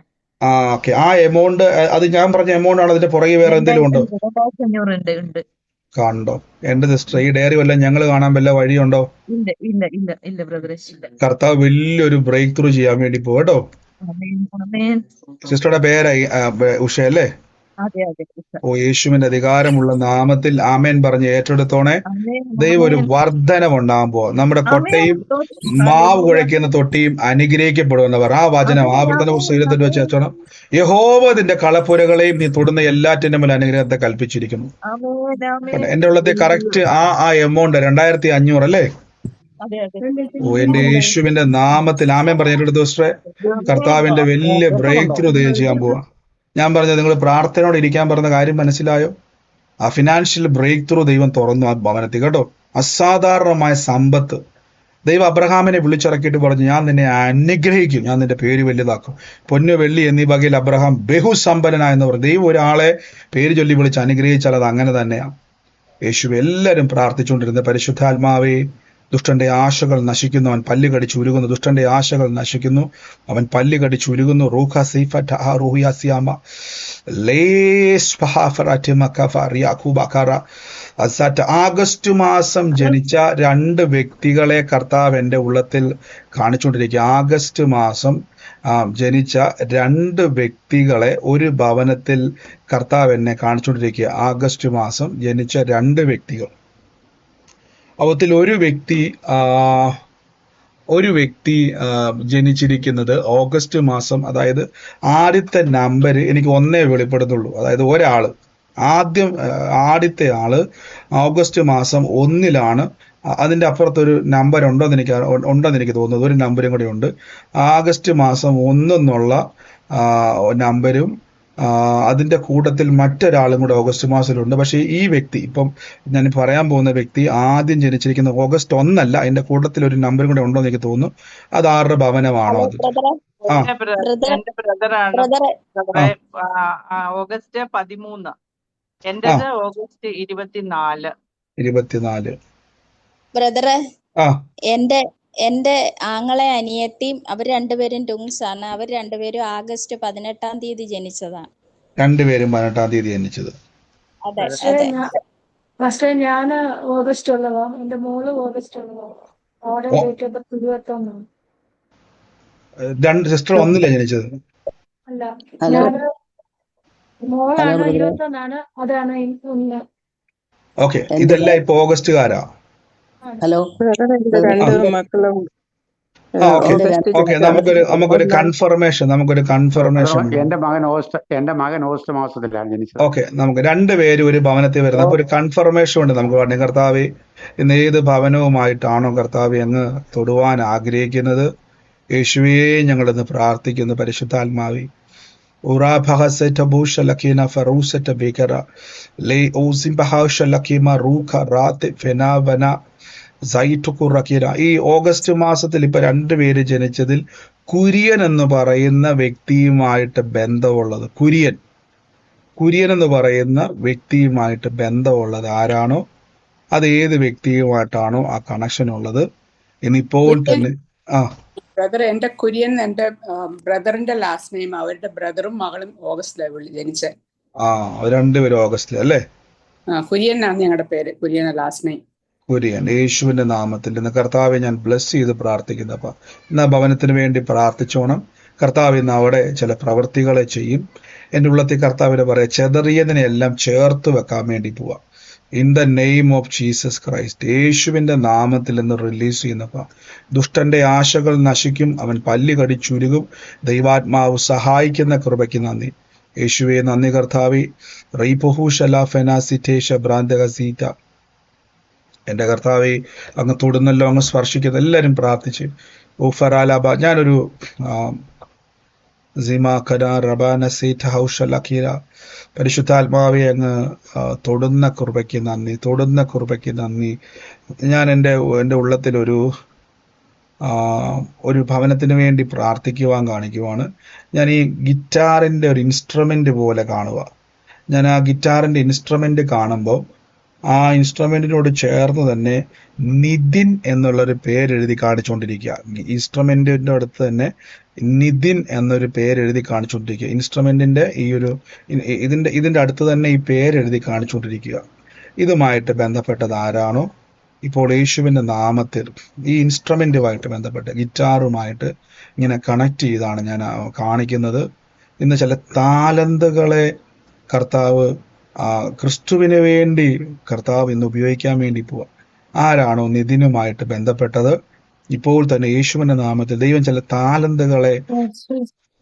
ഓക്കെ. ആ എമൗണ്ട്, അത് ഞാൻ പറഞ്ഞ എമൗണ്ട് ആണ്. അതിന്റെ പുറകെ വേറെ എന്തെങ്കിലും ഉണ്ടോ? 2500 ഉണ്ട്. കണ്ടോ എന്റെ സിസ്റ്റർ, ഈ ഡയറി വല്ല ഞങ്ങൾ കാണാൻ വല്ല വഴിയുണ്ടോ? ഇല്ല ഇല്ല ഇല്ല ഇല്ല ബ്രദറെ. കർത്താവ് വലിയൊരു ബ്രേക്ക് ത്രൂ ചെയ്യാൻ വേണ്ടി പോകട്ടോ. സിസ്റ്ററുടെ പേരായി ഉഷ അല്ലേ? അതെ അതെ. ഓ, യേശുവിന്റെ അധികാരമുള്ള നാമത്തിൽ ആമേൻ പറഞ്ഞ് ഏറ്റെടുത്തോണേ. ദൈവം ഒരു വർധനമുണ്ടാകാൻ പോവാ. നമ്മുടെ കൊട്ടയും മാവ് കുഴയ്ക്കുന്ന തൊട്ടിയും അനുഗ്രഹിക്കപ്പെടുമെന്നവർ ആ വചനം ആവർത്തന പുസ്തകത്തിൽ വെച്ച് വെച്ചോണം. യഹോവ ഇതിന്റെ കളപ്പുരകളെയും നീ തൊടുന്ന എല്ലാറ്റിന്റെ മേൽ അനുഗ്രഹത്തെ കൽപ്പിച്ചിരിക്കുന്നു. എന്റെ ഉള്ളത്തെ കറക്റ്റ് ആ എമൗണ്ട് 2500 അല്ലേ? ഓ, എന്റെ യേശുവിന്റെ നാമത്തിൽ ആമേൻ പറഞ്ഞ ഏറ്റെടുത്ത സിസ്റ്ററെ, കർത്താവിന്റെ വലിയ ബ്രേക്ക് ത്രൂ ദൈവം ചെയ്യാൻ പോവാ. ഞാൻ പറഞ്ഞത് നിങ്ങൾ പ്രാർത്ഥനയോടെ ഇരിക്കാൻ പറഞ്ഞ കാര്യം മനസ്സിലായോ? ആ ഫിനാൻഷ്യൽ ബ്രേക്ക് ത്രൂ ദൈവം തുറന്നു ആ ഭവനത്തിൽ കേട്ടോ. അസാധാരണമായ സമ്പത്ത് ദൈവം അബ്രഹാമിനെ വിളിച്ചിറക്കിയിട്ട് പറഞ്ഞു, ഞാൻ നിന്നെ അനുഗ്രഹിക്കും, ഞാൻ നിന്റെ പേര് വലുതാക്കും. പൊന്നു വെള്ളി എന്നീ വകയിൽ അബ്രഹാം ബഹുസമ്പന്നനായെന്ന് പറഞ്ഞു. ദൈവം ഒരാളെ പേര് ചൊല്ലി വിളിച്ച് അനുഗ്രഹിച്ചാൽ അത് അങ്ങനെ തന്നെയാണ്. യേശു എല്ലാവരും പ്രാർത്ഥിച്ചുകൊണ്ടിരുന്ന പരിശുദ്ധാത്മാവേ, ദുഷ്ടന്റെ ആശകൾ നശിക്കുന്നു, അവൻ പല്ല് കടിച്ച് ഉരുകുന്നു. ദുഷ്ടന്റെ ആശകൾ നശിക്കുന്നു, അവൻ പല്ല് കടിച്ച് ഉരുകുന്നു. ആഗസ്റ്റ് മാസം ജനിച്ച 2 വ്യക്തികളെ കർത്താവ് എൻ്റെ ഉള്ളത്തിൽ കാണിച്ചുകൊണ്ടിരിക്കുക. ആഗസ്റ്റ് മാസം ജനിച്ച 2 വ്യക്തികളെ ഒരു ഭവനത്തിൽ കർത്താവ് എന്നെ കാണിച്ചുകൊണ്ടിരിക്കുക. ആഗസ്റ്റ് മാസം ജനിച്ച 2 വ്യക്തികൾ. അവത്തിൽ ഒരു വ്യക്തി ജനിച്ചിരിക്കുന്നത് ഓഗസ്റ്റ് മാസം, അതായത് ആദ്യത്തെ നമ്പർ എനിക്ക് 1 വെളിപ്പെടുന്നുള്ളൂ. അതായത് ആദ്യത്തെ ആള് ഓഗസ്റ്റ് മാസം 1 അതിന്റെ അപ്പുറത്തൊരു നമ്പർ ഉണ്ടെന്ന് എനിക്ക് തോന്നുന്നത്. ഒരു നമ്പരും കൂടെ ഉണ്ട്. ആഗസ്റ്റ് മാസം 1 എന്നുള്ള നമ്പരും അതിന്റെ കൂട്ടത്തിൽ മറ്റൊരാളും കൂടെ ഓഗസ്റ്റ് മാസത്തിലുണ്ട്. പക്ഷേ ഈ വ്യക്തി, ഇപ്പം ഞാൻ പറയാൻ പോകുന്ന വ്യക്തി ആദ്യം ജനിച്ചിരിക്കുന്ന ഓഗസ്റ്റ് 1 അതിന്റെ കൂട്ടത്തിൽ ഒരു നമ്പറും കൂടെ ഉണ്ടോ എന്ന് എനിക്ക് തോന്നുന്നു. അത് ആരുടെ ഭവനമാണോ? അത് എന്റെ ബ്രദറാണ്. ഓഗസ്റ്റ് 13. എന്റേത് ഓഗസ്റ്റ് 24. ബ്രദറെ, എന്റെ ആങ്ങളെ അനിയത്തിയും അവർ രണ്ടുപേരും ട്വിൻസ് ആണ്. അവർ രണ്ടുപേരും ആഗസ്റ്റ് 18 തീയതി ജനിച്ചതാണ്. രണ്ടുപേരും 18 തീയതി ജനിച്ചത്. അതെ. പക്ഷേ ഞാൻ ഓഗസ്റ്റ് ഉള്ളതാ. എന്റെ മോള് ഓഗസ്റ്റ് ഉള്ളതാ. Order date 21. സിസ്റ്റർ 1 ജനിച്ചത് അല്ല, ഞാൻ മോളാണ് 21. അതാണ് 1. ഓക്കെ. ഇതെല്ലാം ഇപ്പൊ ഓഗസ്റ്റുകാരാ. ഹലോ, 2 മക്കളും ഓക്കെ ഓഗസ്റ്റ് ഓക്കെ, ജനിച്ചത്. നമുക്കൊരു കൺഫർമേഷൻ എന്റെ മകൻ ഓഗസ്റ്റ് മാസത്തിലാണ് ജനിച്ചത്. ഓക്കെ, നമുക്ക് രണ്ടുപേരും ഒരു ഭവനത്തിൽ വരുന്നത്. അപ്പൊ ഒരു കൺഫർമേഷൻ ഉണ്ട്. നമുക്ക് പറഞ്ഞു, കർത്താവെ, ഇന്ന് ഏത് ഭവനവുമായിട്ടാണോ കർത്താവെ അങ്ങ് തൊടുവാൻ ആഗ്രഹിക്കുന്നത്, യേശുവേ ഞങ്ങളിന്ന് പ്രാർത്ഥിക്കുന്നു. പരിശുദ്ധാത്മാവി ഈ ഓഗസ്റ്റ് മാസത്തിൽ ഇപ്പൊ രണ്ടുപേര് ജനിച്ചതിൽ കുര്യൻ എന്ന് പറയുന്ന വ്യക്തിയുമായിട്ട് ബന്ധമുള്ളത്, കുര്യൻ എന്ന് പറയുന്ന വ്യക്തിയുമായിട്ട് ബന്ധമുള്ളത് ആരാണോ, അത് ഏത് വ്യക്തിയുമായിട്ടാണോ ആ കണക്ഷൻ ഉള്ളത്, ഇന്നിപ്പോൾ തന്നെ ബ്രദർ, എന്റെ കുര്യൻ എന്റെ ബ്രദറിന്റെ ലാസ്റ്റ് നെയിം. അവരുടെ ബ്രദറും മകളും ഓഗസ്റ്റിലാണ് ജനിച്ചത്. രണ്ടുപേരും ഓഗസ്റ്റിൽ അല്ലേ? കുര്യൻ ആണ് ഞങ്ങളുടെ പേര്, കുര്യൻ ലാസ്റ്റ് നെയിം. കുര്യൻ. യേശുവിന്റെ നാമത്തിൽ ഇന്ന് കർത്താവെ ഞാൻ ബ്ലസ് ചെയ്ത് പ്രാർത്ഥിക്കുന്നു. അപ്പൊ ഇന്ന് ഭവനത്തിന് വേണ്ടി പ്രാർത്ഥിച്ചോണം. കർത്താവ് ഇന്ന് അവിടെ ചില പ്രവൃത്തികളെ ചെയ്യും. എൻ്റെ ഉള്ളത്തിൽ കർത്താവിനെ പറയാം, ചെതറിയതിനെ എല്ലാം ചേർത്ത് വെക്കാൻ വേണ്ടി പോവാം. In the name of Jesus Christ, യേശുവിന്റെ നാമത്തിൽ നിന്ന് റിലീസ് ചെയ്യുന്നപ്പ ദുഷ്ടന്റെ ആശകൾ നശിക്കും, അവൻ പല്ലി കടിച്ചുരുകും. ദൈവാത്മാവ് സഹായിക്കുന്ന കൃപയ്ക്ക് നന്ദി യേശുവെ. നന്ദി കർത്താവെ. റീപഹൂഷലാഫെനാസിറ്റേഷ എന്റെ കർത്താവെ, അങ്ങ് തൊടുന്നല്ലോ, അങ്ങ് സ്പർശിക്കുന്നു. എല്ലാവരും പ്രാർത്ഥിച്ച് ഊഫറാലാബ. ഞാനൊരു പരിശുദ്ധാത്മാവെ, അങ്ങ് തൊടുന്ന കൃപയ്ക്ക് നന്ദി, തൊടുന്ന കൃപയ്ക്ക് നന്ദി. ഞാൻ എൻ്റെ ഉള്ളത്തിൽ ഒരു ഭവനത്തിന് വേണ്ടി പ്രാർത്ഥിക്കുവാൻ കാണിക്കുവാണ്. ഞാൻ ഈ ഗിറ്റാറിൻ്റെ ഒരു ഇൻസ്ട്രുമെന്റ് പോലെ കാണുക. ഞാൻ ആ ഗിറ്റാറിൻ്റെ ഇൻസ്ട്രുമെന്റ് കാണുമ്പോൾ ആ ഇൻസ്ട്രുമെന്റിനോട് ചേർന്ന് തന്നെ നിതിൻ എന്നുള്ളൊരു പേരെഴുതി കാണിച്ചുകൊണ്ടിരിക്കുക. ഇൻസ്ട്രുമെന്റിന്റെ അടുത്ത് തന്നെ നിതിൻ എന്നൊരു പേരെഴുതി കാണിച്ചുകൊണ്ടിരിക്കുക. ഇൻസ്ട്രുമെന്റിന്റെ ഇതിന്റെ അടുത്ത് തന്നെ ഈ പേരെഴുതി കാണിച്ചുകൊണ്ടിരിക്കുക. ഇതുമായിട്ട് ബന്ധപ്പെട്ടത് ആരാണോ ഇപ്പോൾ യേശുവിന്റെ നാമത്തിൽ ഈ ഇൻസ്ട്രുമെന്റുമായിട്ട് ബന്ധപ്പെട്ട് ഗിറ്റാറുമായിട്ട് ഇങ്ങനെ കണക്ട് ചെയ്താണ് ഞാൻ കാണിക്കുന്നത്. ഇന്ന് ചില താലന്തുകളെ കർത്താവ് ക്രിസ്തുവിന് വേണ്ടി കർത്താവ് ഇന്ന് ഉപയോഗിക്കാൻ വേണ്ടി പോവാ. ആരാണോ നിതിനുമായിട്ട് ബന്ധപ്പെട്ടത്, ഇപ്പോൾ തന്നെ യേശുവിന്റെ നാമത്തിൽ ദൈവം ചില താലന്തുകളെ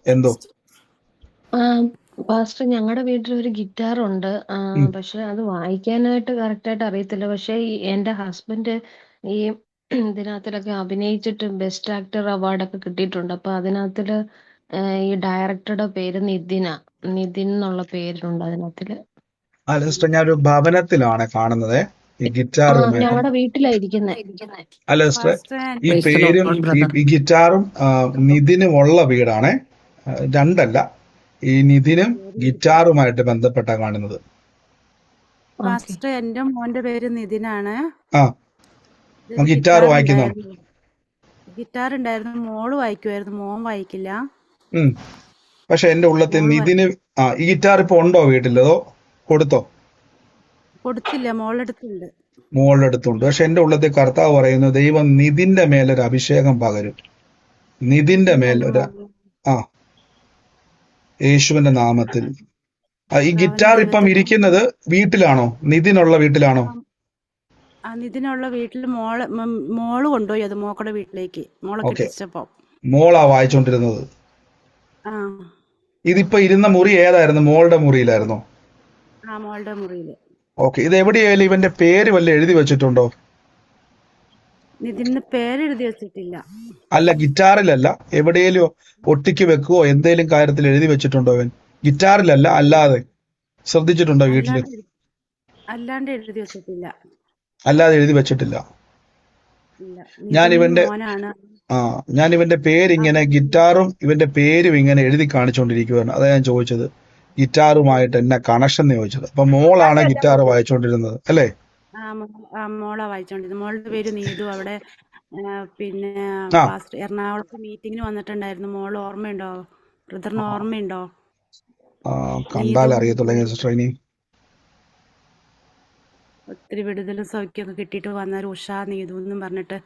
എന്തോ. പാസ്റ്റർ, ഞങ്ങളുടെ വീട്ടിൽ ഒരു ഗിറ്റാർ ഉണ്ട്. പക്ഷെ അത് വായിക്കാനായിട്ട് കറക്റ്റ് ആയിട്ട് അറിയത്തില്ല. പക്ഷെ എന്റെ ഹസ്ബൻഡ് ഈ ഇതിനകത്തിലൊക്കെ അഭിനയിച്ചിട്ട് ബെസ്റ്റ് ആക്ടർ അവാർഡൊക്കെ കിട്ടിയിട്ടുണ്ട്. അപ്പൊ അതിനകത്തില് ഈ ഡയറക്ടറുടെ പേര് നിതിൻ എന്നുള്ള പേരുണ്ട് അതിനകത്തില്. സിസ്റ്റർ, ഞാനൊരു ഭവനത്തിലാണ് കാണുന്നത് ഈ ഗിറ്റാർ. ഞങ്ങളുടെ വീട്ടിലായിരിക്കുന്നേ. അല്ല സിസ്റ്റർ, ഈ പേരും ഈ ഗിറ്റാറും നിതിനും ഉള്ള വീടാണ്, രണ്ടല്ല. ഈ നിതിനും ഗിറ്റാറുമായിട്ട് ബന്ധപ്പെട്ട കാണുന്നത്. എന്റെ മോന്റെ പേര് നിതിനാണ്. ഗിറ്റാർ വായിക്കുന്നു. ഗിറ്റാർ ഉണ്ടായിരുന്നു, മോള് വായിക്കുമായിരുന്നു, മോൻ വായിക്കില്ല. പക്ഷെ എന്റെ ഉള്ളത്തിൽ നിതിന് ഈ ഗിറ്റാർ ഇപ്പൊ ഉണ്ടോ വീട്ടിലതോ കൊടുത്തോ? കൊടുത്തില്ല, മോളെടുത്തുണ്ട്. മോളുടെ അടുത്തുണ്ട്. പക്ഷെ എന്റെ ഉള്ളത്തിൽ കർത്താവ് പറയുന്നു, ദൈവം നിതിന്റെ മേലൊരു അഭിഷേകം പകരും. നിതിന്റെ മേൽ യേശുവിന്റെ നാമത്തിൽ. ഈ ഗിറ്റാർ ഇപ്പം ഇരിക്കുന്നത് വീട്ടിലാണോ? നിതിനുള്ള വീട്ടിലാണോ? നിതിനുള്ള വീട്ടിൽ മോള് കൊണ്ടുപോയി അത് മോക്കടെ വീട്ടിലേക്ക്. മോളെ കെട്ടിച്ചപ്പോ മോളാ വായിച്ചോണ്ടിരുന്നത്. ഇതിപ്പോ ഇരുന്ന മുറി ഏതായിരുന്നു? മോളുടെ മുറിയിലായിരുന്നോ? മോളുടെ മുറിയില്. ഓക്കെ. ഇത് എവിടെയായാലും ഇവന്റെ പേര് വല്ല എഴുതി വെച്ചിട്ടുണ്ടോ? നിതിന് പേര് എഴുതി വെച്ചിട്ടില്ല. അല്ല, ഗിറ്റാറിലല്ല, എവിടെയെങ്കിലും ഒട്ടിക്ക് വെക്കുവോ എന്തേലും കാര്യത്തിൽ എഴുതി വെച്ചിട്ടുണ്ടോ ഇവൻ? ഗിറ്റാറിലല്ല, അല്ലാതെ ശ്രദ്ധിച്ചിട്ടുണ്ടോ വീട്ടില്? അല്ലാണ്ട് എഴുതി വെച്ചിട്ടില്ല. അല്ലാതെ എഴുതി വെച്ചിട്ടില്ല. ഞാൻ ഇവന്റെ പേരിങ്ങനെ ഗിറ്റാറും ഇവന്റെ പേരും ഇങ്ങനെ എഴുതി കാണിച്ചുകൊണ്ടിരിക്കുകയാണ്. അതാ ഞാൻ ചോദിച്ചത്, ഗിറ്റാറുമായിട്ട് എന്നെ കണക്ഷൻ ചോദിച്ചത്. അപ്പൊ മോളാണ് ഗിറ്റാർ വായിച്ചോണ്ടിരുന്നത് അല്ലേ? മോളാ വായിച്ചോണ്ടിരുന്നത്. മോളുടെ പേര് നീതു. അവിടെ പിന്നെ എറണാകുളത്ത് മീറ്റിങ്ങിന് വന്നിട്ടുണ്ടായിരുന്നു. മോള് ഓർമ്മയുണ്ടോ? ബ്രദറിന് ഓർമ്മയുണ്ടോ? കണ്ടാൽ അറിയത്തുള്ളൂ സിസ്റ്റർ. ഇനി ഒത്തിരി വിടുതലും സൗഖ്യമൊക്കെ കിട്ടിയിട്ട് വന്ന ഉഷാ നീതു എന്നും പറഞ്ഞിട്ട്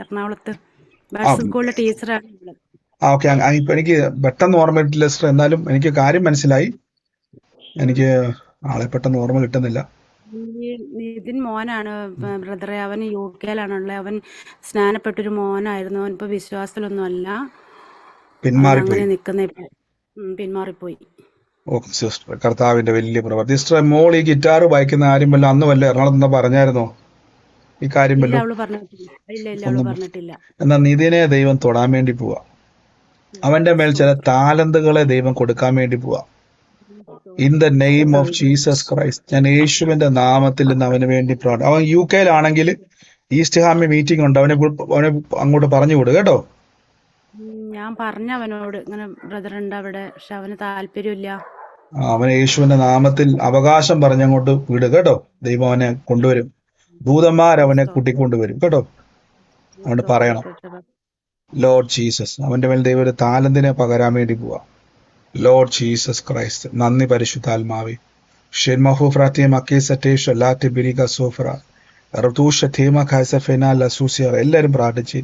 എറണാകുളത്ത് സ്കൂളിലെ ടീച്ചറാണ്. ഓക്കെ. ഇപ്പൊ എനിക്ക് പെട്ടെന്ന് ഓർമ്മ കിട്ടില്ല സിസ്റ്റർ. എന്നാലും എനിക്ക് കാര്യം മനസ്സിലായി. എനിക്ക് ആളെ പെട്ടെന്ന് ഓർമ്മ കിട്ടുന്നില്ല. ഈ നിതിൻ മോനാണ് ബ്രദറെ. അവൻ UK-ലാണുള്ളത്. അവൻ സ്നാനപ്പെട്ടൊരു മോനായിരുന്നു. അവൻ ഇപ്പൊ വിശ്വാസത്തിലൊന്നും അല്ല. അവൻ പിന്മാറിപ്പോയി. അങ്ങനെ നിക്കുന്ന പിന്മാറിപ്പോയി. ഓക്കെ സിസ്റ്റർ, കർത്താവിന്റെ വലിയ പ്രവർത്തി. സിസ്റ്റർ മോൾ ഈ ഗിറ്റാർ വായിക്കുന്ന ആരും വല്ല അന്ന് വല്ല എറണാകുളത്ത് നിന്ന് പറഞ്ഞായിരുന്നോ ഈ കാര്യം ഇല്ല, വല്ലോ? അവള് പറഞ്ഞിട്ടില്ല. ഇല്ല ഇല്ല, അവള് ഒന്നും പറഞ്ഞിട്ടില്ല. എന്നാൽ നിതിനെ ദൈവം തൊടാൻ വേണ്ടി പോവാ. അവന്റെ മേൽ ചില താലന്തുകളെ ദൈവം കൊടുക്കാൻ വേണ്ടി പോവാ. In the name of Jesus Christ, ഞാൻ യേശുവിന്റെ നാമത്തിൽ നിന്ന് അവന് വേണ്ടി പ്രാർത്ഥന. അവൻ UK-ലാണെങ്കിൽ ഈസ്റ്റ് ഹാമി മീറ്റിംഗ് ഉണ്ട്, അവനെ അങ്ങോട്ട് പറഞ്ഞു വിടുക കേട്ടോ. ഞാൻ പറഞ്ഞ അവനോട് ഇങ്ങനെ ബ്രദർ ഉണ്ട് അവിടെ, പക്ഷെ അവന് താല്പര്യമില്ല. അവനെ യേശുവിന്റെ നാമത്തിൽ അവകാശം പറഞ്ഞങ്ങോട്ട് വിടുക കേട്ടോ. ദൈവം അവനെ കൊണ്ടുവരും, ദൂതന്മാരവനെ കൂട്ടിക്കൊണ്ടുവരും കേട്ടോ. അവന് പറയണം ലോർഡ് ജീസസ്. അവന്റെ മേൽ ദൈവം ഒരു താലന്തിനെ പകരാൻ വേണ്ടി പോവാ. ലോർഡ് ജീസസ് ക്രൈസ്റ്റ്, നന്ദി പരിശുദ്ധാത്മാവേ. എല്ലാരും പ്രാർത്ഥിച്ച്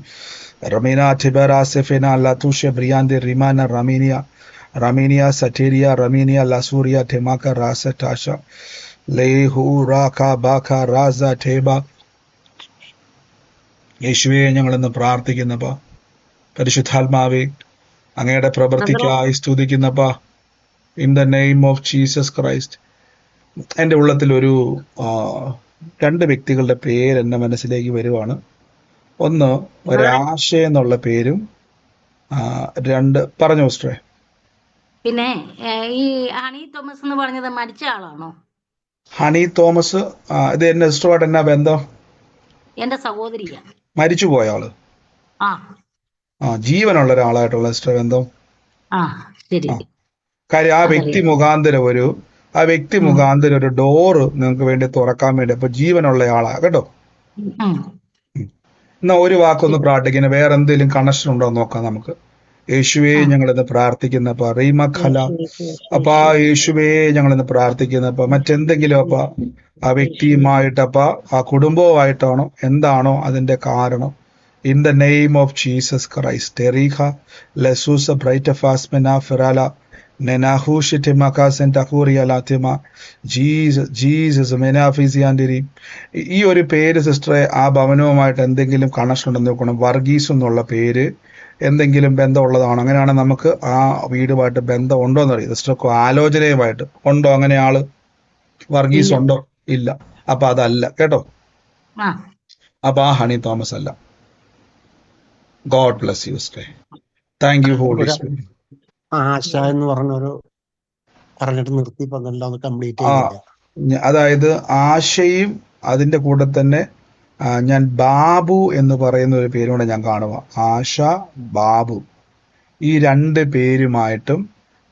റമീന ഠിബറാസെഫെന ലത്തൂഷ്യ ബ്രിയാന്തി റിമാന റമീനിയ റമീനിയ സറ്റേരിയ റമീനിയ ലസൂറിയ ഠെമാക്ക റാസ ടാഷ ലേഹു റാഖ ബാഖ റാസ ഠേബ. യേശുവേ, ഞങ്ങളിന്ന് പ്രാർത്ഥിക്കുന്നപ്പാ. പരിശുദ്ധാത്മാവേ, അങ്ങയുടെ പ്രവൃത്തിക്കായി സ്തുതിക്കുന്നപ്പാ. In the name of Jesus Christ. എൻ്റെ ഉള്ളത്തിൽ ഒരു 2 വ്യക്തികളുടെ പേര് എൻ്റെ മനസ്സിലേക്ക് വരുവാണ്. ഒന്ന് ഒരാശ എന്നുള്ള പേരും 2 പറഞ്ഞു സിസ്റ്ററെ. പിന്നെ ഈ ഹണി തോമസ് എന്ന് പറഞ്ഞത് മരിച്ച ആളാണോ? ഹണി തോമസ് ഇത് എന്നെ സിസ്റ്ററുമായിട്ട് എന്നാ ബന്ധം? എന്റെ സഹോദരിയാ. മരിച്ചു പോയ ആള്? ജീവനുള്ള ഒരാളായിട്ടുള്ള സിസ്റ്റർ ബന്ധം. കാര്യം ആ വ്യക്തി മുഖാന്തരം ഒരു ഡോറ് നിങ്ങൾക്ക് വേണ്ടി തുറക്കാൻ വേണ്ടി, അപ്പൊ ജീവനുള്ള ആളാ കേട്ടോ. എന്നാ ഒരു വാക്കൊന്ന് പ്രാർത്ഥിക്കുന്ന, വേറെ എന്തെങ്കിലും കണക്ഷൻ ഉണ്ടോ നോക്കാം നമുക്ക്. യേശുവേ, ഞങ്ങളിന്ന് പ്രാർത്ഥിക്കുന്നപ്പ റീമഖല അപ്പാ. യേശുവേ, ഞങ്ങളിന്ന് പ്രാർത്ഥിക്കുന്നപ്പ മറ്റെന്തെങ്കിലും അപ്പ ആ വ്യക്തിയുമായിട്ടപ്പ ആ കുടുംബവുമായിട്ടാണോ എന്താണോ അതിന്റെ കാരണം. In the name of Jesus Christ. ടെറീഖ ലെസൂസ ബ്രൈറ്റ് ഫാസ്മെന ഫെറാല നെനാഹൂഷിറ്റ് മക്കാസൻ ടഹൂറിയ ലാത്തിമ ജീസസ് മെനാഫിസിയാൻഡിരി. ഈ ഒരു പേര് സിസ്റ്ററെ ആ ഭവനവുമായിട്ട് എന്തെങ്കിലും കണക്ഷൻ ഉണ്ടെന്ന് നോക്കണം. വർഗീസ് എന്നുള്ള പേര് എന്തെങ്കിലും ബന്ധമുള്ളതാണോ? അങ്ങനെയാണെങ്കിൽ നമുക്ക് ആ വീടുമായിട്ട് ബന്ധം ഉണ്ടോ എന്നറിയാം. സിസ്റ്റർക്ക് ആലോചനയുമായിട്ട് ഉണ്ടോ? അങ്ങനെ ആള് വർഗീസ് ഉണ്ടോ? ഇല്ല. അപ്പൊ അതല്ല കേട്ടോ. അപ്പൊ ആ ഹണി തോമസ് അല്ല. God bless you sister. Thank you holy Spirit. Asha എന്ന് പറഞ്ഞൊരു പറഞ്ഞിട്ട് നിർത്തി എല്ലാം കംപ്ലീറ്റ് ചെയ്തില്ല. അതായത് ആശയും അതിന്റെ കൂടെ തന്നെ ഞാൻ ബാബു എന്ന് പറയുന്ന ഒരു പേരുകൂടെ ഞാൻ കാണുക. ആശ, ബാബു, ഈ 2 പേരുമായിട്ടും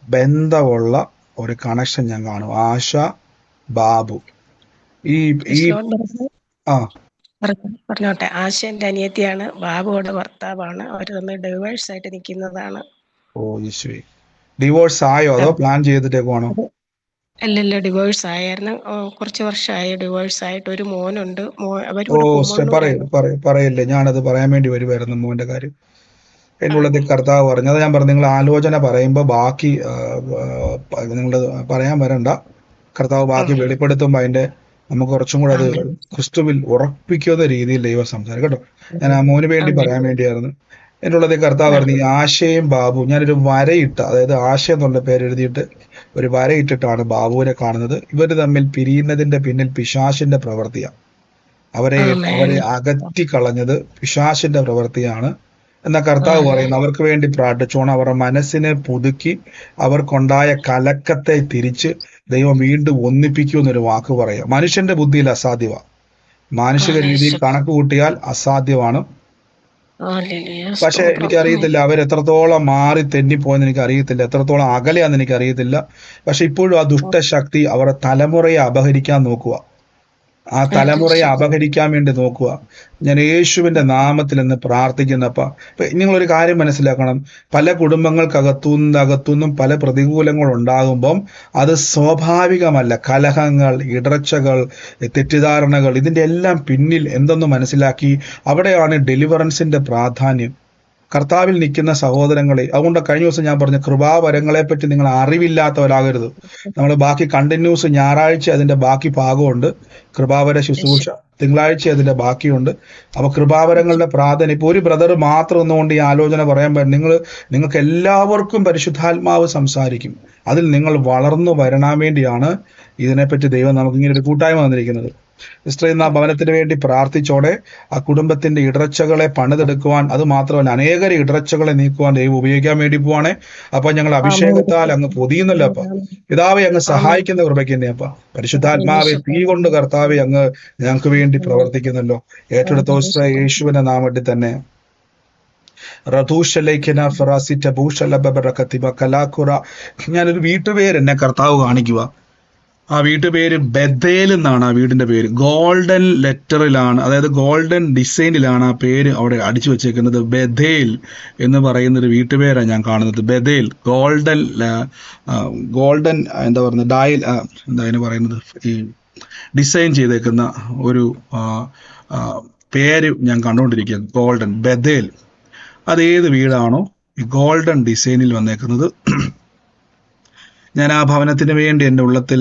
ബന്ധമുള്ള ഒരു കണക്ഷൻ ഞാൻ കാണും. ആശ, ബാബു. ഈ പറഞ്ഞോട്ടെ. ആശ എന്റെ അനിയത്തിയാണ്, ബാബുവിടെ ഭർത്താവാണ്. അവർ തമ്മിൽ ഡൈവേഴ്സ് ആയിട്ട് നിൽക്കുന്നതാണ്. ഓ യേശുവേ. ഡിവോഴ്സ് ആയോ അതോ പ്ലാൻ ചെയ്തിട്ടേക്കുവാണോ? അല്ലല്ല, ഡിവോഴ്സ് ആയിരുന്നു. കുറച്ച് വർഷമായി ഡിവോഴ്സ് ആയിട്ട്. ഒരു മോനുണ്ട്. പറയല്ലേ, ഞാനത് പറയാൻ വേണ്ടി വരുമായിരുന്നു മോന്റെ കാര്യം. എന്നുള്ളത് കർത്താവ് പറഞ്ഞു. അത് ഞാൻ പറഞ്ഞു, നിങ്ങൾ ആലോചന പറയുമ്പോ ബാക്കി നിങ്ങൾ പറയാൻ വരണ്ട. കർത്താവ് ബാക്കി വെളിപ്പെടുത്തുമ്പോ അതിന്റെ നമുക്ക് കുറച്ചും കൂടെ അത് ക്രിസ്തുവിൽ ഉറപ്പിക്കുന്ന രീതിയിൽ ദൈവം സംസാരം കേട്ടോ. ഞാൻ ആ മോന് വേണ്ടി പറയാൻ വേണ്ടിയായിരുന്നു. എന്നുള്ളത് കർത്താവ് പറഞ്ഞു, ഈ ആശയും ബാബു, ഞാനൊരു വരയിട്ട്, അതായത് ആശ എന്നുള്ള പേര് എഴുതിയിട്ട് ഒരു വരയിട്ടിട്ടാണ് ബാബുവിനെ കാണുന്നത്. ഇവർ തമ്മിൽ പിരിയുന്നതിന്റെ പിന്നിൽ പിശാചിന്റെ പ്രവൃത്തിയാണ്. അവരെ അകറ്റി കളഞ്ഞത് പിശാചിന്റെ പ്രവൃത്തിയാണ് എന്ന കർത്താവ് പറയുന്നു. അവർക്ക് വേണ്ടി പ്രാർത്ഥിച്ചോണം. അവരുടെ മനസ്സിനെ പുതുക്കി അവർക്കുണ്ടായ കലക്കത്തെ തിരിച്ച് ദൈവം വീണ്ടും ഒന്നിപ്പിക്കുമെന്നൊരു വാക്ക് പറയാം. മനുഷ്യന്റെ ബുദ്ധിയിൽ അസാധ്യമാണ്, മാനുഷിക രീതിയിൽ കണക്ക് കൂട്ടിയാൽ അസാധ്യമാണ്. പക്ഷെ എനിക്കറിയത്തില്ല അവരെത്രത്തോളം മാറി തെന്നിപ്പോയെന്ന് എനിക്കറിയത്തില്ല, എത്രത്തോളം അകലെയാന്ന് എനിക്കറിയത്തില്ല. പക്ഷെ ഇപ്പോഴും ആ ദുഷ്ടശക്തി അവരുടെ തലമുറയെ അപഹരിക്കാൻ നോക്കുക, ആ തലമുറയെ അപഹരിക്കാൻ വേണ്ടി നോക്കുക. ഞാൻ യേശുവിന്റെ നാമത്തിൽ എന്ന് പ്രാർത്ഥിക്കുന്നപ്പ നിങ്ങളൊരു കാര്യം മനസ്സിലാക്കണം. പല കുടുംബങ്ങൾക്കകത്തുനിന്നും പല പ്രതികൂലങ്ങൾ ഉണ്ടാകുമ്പം അത് സ്വാഭാവികമല്ല. കലഹങ്ങൾ, ഇടർച്ചകൾ, തെറ്റിദ്ധാരണകൾ, ഇതിന്റെ എല്ലാം പിന്നിൽ എന്തെന്ന് മനസ്സിലാക്കി അവിടെയാണ് ഡെലിവറൻസിന്റെ പ്രാധാന്യം. കർത്താവിൽ നിൽക്കുന്ന സഹോദരങ്ങളെ, അതുകൊണ്ട് കഴിഞ്ഞ ദിവസം ഞാൻ പറഞ്ഞ കൃപാവരങ്ങളെ പറ്റി നിങ്ങൾ അറിവില്ലാത്തവരാകരുത്. നമ്മൾ ബാക്കി കണ്ടിന്യൂസ് ഞായറാഴ്ച അതിന്റെ ബാക്കി ഭാഗമുണ്ട്, കൃപാവര ശുശ്രൂഷ തിങ്കളാഴ്ച അതിന്റെ ബാക്കിയുണ്ട്. അപ്പൊ കൃപാവരങ്ങളുടെ പ്രാധാന്യം, ഇപ്പൊ ഒരു ബ്രദർ മാത്രം ഒന്നുകൊണ്ട് ഈ ആലോചന പറയാൻ പറ്റും. നിങ്ങൾക്ക് എല്ലാവർക്കും പരിശുദ്ധാത്മാവ് സംസാരിക്കും. അതിൽ നിങ്ങൾ വളർന്നു വരണാൻ വേണ്ടിയാണ് ഇതിനെപ്പറ്റി ദൈവം നമുക്ക് ഇങ്ങനെ ഒരു കൂട്ടായ്മ വന്നിരിക്കുന്നത്. സിസ്റ്റർ ഇന്ന് ആ ഭവനത്തിന് വേണ്ടി പ്രാർത്ഥിച്ചോടെ ആ കുടുംബത്തിന്റെ ഇടർച്ചകളെ പണിതെടുക്കുവാൻ, അത് മാത്രമല്ല അനേകരെ ഇടർച്ചകളെ നീക്കുവാൻ ദൈവം ഉപയോഗിക്കാൻ വേണ്ടി പോവാണേ. അപ്പൊ ഞങ്ങൾ അഭിഷേകത്താൽ അങ്ങ് പൊതിയുന്നല്ലോ. അപ്പ പിതാവെ അങ്ങ് സഹായിക്കുന്ന കൃപയ്ക്ക് തന്നെ അപ്പ പരിശുദ്ധാത്മാവെ തീ കൊണ്ട് കർത്താവെ അങ്ങ് ഞങ്ങൾക്ക് വേണ്ടി പ്രവർത്തിക്കുന്നല്ലോ. ഏറ്റെടുത്ത യേശുവിന്റെ നാമത്തിൽ തന്നെ ഞാനൊരു വീട്ടുപേര് എന്നെ കർത്താവ് കാണിക്കുക. ആ വീട്ടുപേര് ബഥേൽ എന്നാണ്. ആ വീടിന്റെ പേര് ഗോൾഡൻ ലെറ്ററിലാണ്, അതായത് ഗോൾഡൻ ഡിസൈനിലാണ് ആ പേര് അവിടെ അടിച്ചു വെച്ചേക്കുന്നത്. ബഥേൽ എന്ന് പറയുന്ന ഒരു വീട്ടുപേരാണ് ഞാൻ കാണുന്നത്. ബഥേൽ ഗോൾഡൻ എന്താ പറയുന്നത്, ഡയൽ എന്താ അതിന് പറയുന്നത്, ഈ ഡിസൈൻ ചെയ്തേക്കുന്ന ഒരു പേര് ഞാൻ കണ്ടുകൊണ്ടിരിക്കുകയാണ്. Golden Bethel. അതേത് വീടാണോ ഈ ഗോൾഡൻ ഡിസൈനിൽ വന്നേക്കുന്നത്, ഞാൻ ആ ഭവനത്തിന് വേണ്ടി എൻ്റെ ഉള്ളത്തിൽ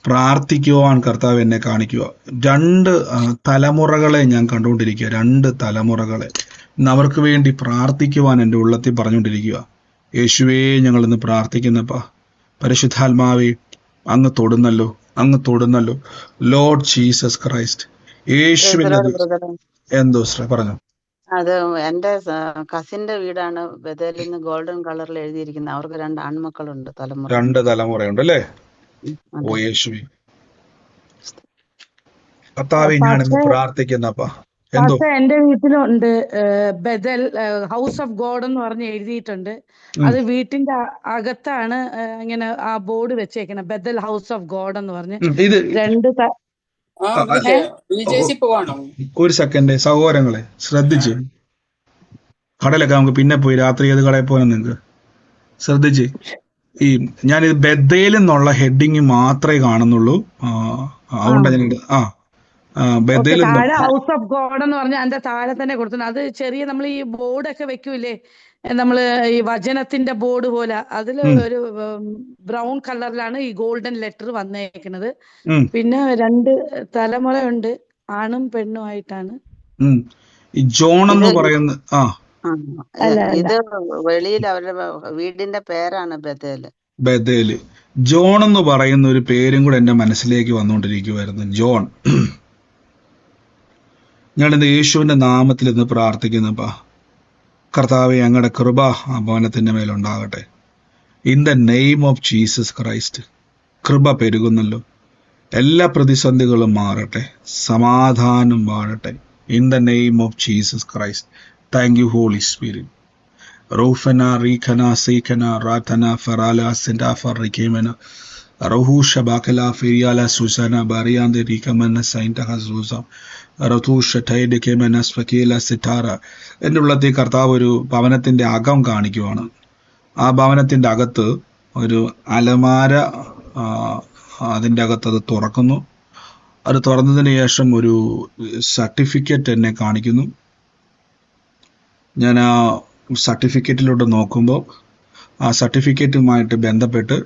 പ്രാർത്ഥിക്കുവാൻ കർത്താവ് എന്നെ കാണിക്കുക. 2 തലമുറകളെ ഞാൻ കണ്ടുകൊണ്ടിരിക്കുക. 2 തലമുറകളെ അവർക്ക് വേണ്ടി പ്രാർത്ഥിക്കുവാൻ എൻ്റെ ഉള്ളത്തിൽ പറഞ്ഞുകൊണ്ടിരിക്കുക. യേശുവേ, ഞങ്ങൾ ഇന്ന് പ്രാർത്ഥിക്കുന്നപ്പാ, പരിശുദ്ധാത്മാവേ അങ്ങ് തൊടുന്നല്ലോ, അങ്ങ് തൊടുന്നല്ലോ. ലോർഡ് ജീസസ് ക്രൈസ്റ്റ്, യേശുവിന്റെ എന്തോ പറഞ്ഞു. അത് എന്റെ കസിന്റെ വീടാണ് ബഥേലിൽ നിന്ന് ഗോൾഡൻ കളറിൽ എഴുതിയിരിക്കുന്നത്. അവർക്ക് 2 ആൺമക്കളുണ്ട്. 2 തലമുറയുണ്ട് അല്ലേ? ഓ യേശുവേ, കർത്താവേ ഞാനിന്ന് പ്രാർത്ഥിക്കുന്നപ്പാ. എന്തോ എന്റെ വീട്ടിലുണ്ട് ബഥേൽ ഹൗസ് ഓഫ് ഗോഡ് എന്ന് പറഞ്ഞ് എഴുതിയിട്ടുണ്ട്. അത് വീട്ടിന്റെ അകത്താണ് ഇങ്ങനെ ആ ബോർഡ് വെച്ചേക്കണം, ബഥേൽ ഹൗസ് ഓഫ് ഗോഡ് എന്ന് പറഞ്ഞ്. ഇത് 2 ഒരു സെക്കൻഡ് സഹോദരങ്ങളെ ശ്രദ്ധിച്ച്, കടലൊക്കെ നമുക്ക് പിന്നെ പോയി രാത്രി ഏത് കടയിൽ പോകാൻ നിങ്ങൾക്ക് ശ്രദ്ധിച്ച്. ഈ ഞാനിത് ബഥേൽ എന്നുള്ള ഹെഡിങ് മാത്രമേ കാണുന്നുള്ളൂ. അതുകൊണ്ടാ ഞാൻ ബഥേൽ ഹൗസ് ഓഫ് ഗോഡ് എന്ന് പറഞ്ഞ അതിന്റെ താഴെ തന്നെ കൊടുത്തു. അത് ചെറിയ നമ്മൾ ഈ ബോർഡൊക്കെ വെക്കൂലേ, നമ്മള് ഈ വചനത്തിന്റെ ബോർഡ് പോലെ, അതില് ഒരു ബ്രൗൺ കളറിലാണ് ഈ ഗോൾഡൻ ലെറ്റർ വന്നേക്കുന്നത്. പിന്നെ 2 തലമുറയുണ്ട്, ആണും പെണ്ണും ആയിട്ടാണ്. ജോൺ എന്ന് പറയുന്ന ഇത് വെളിയിൽ അവരുടെ വീടിന്റെ പേരാണ് ബഥേൽ. ജോൺ എന്ന് പറയുന്ന ഒരു പേരും കൂടെ എന്റെ മനസ്സിലേക്ക് വന്നുകൊണ്ടിരിക്കുവായിരുന്നു. ജോൺ. ഞാനിന്ന് യേശുവിന്റെ നാമത്തിൽ ഇന്ന് പ്രാർത്ഥിക്കുന്നപ്പാ, കർത്താവെ ഞങ്ങളുടെ കൃപ ആ ഭവനത്തിന്റെ മേലുണ്ടാകട്ടെ. In the name of Jesus Christ. കൃപ പെരുകുന്നല്ലോ. എല്ലാ പ്രതിസന്ധികളും മാറട്ടെ, സമാധാനം വാഴട്ടെ. In the name of Jesus Christ. Thank you holy Spirit. റൂഫന റീഖന സീഖന റാത്തന ഫറാല സിൻഡാഫർ റിക്കേമന റഹൂഷ ബാക്കല ഫിരിയാല സുസന ബറിയാന്തെ റീഖമന സൈൻറ്റ ഹസൂസ റതൂഷ ടൈഡെക്കേമന സ്ഫക്കീല സിറ്റാറ. എൻ്റെ ഉള്ളത്തിൽ കർത്താവ് ഒരു ഭവനത്തിന്റെ അകം കാണിക്കുവാണ്. ആ ഭവനത്തിന്റെ അകത്ത് ഒരു അലമാര, അതിൻ്റെ അകത്ത് അത് തുറക്കുന്നു. അത് തുറന്നതിന് ശേഷം ഒരു സർട്ടിഫിക്കറ്റ് എന്നെ കാണിക്കുന്നു. ഞാൻ ആ സർട്ടിഫിക്കറ്റിലൂടെ നോക്കുമ്പോൾ ആ സർട്ടിഫിക്കറ്റുമായിട്ട് ബന്ധപ്പെട്ട്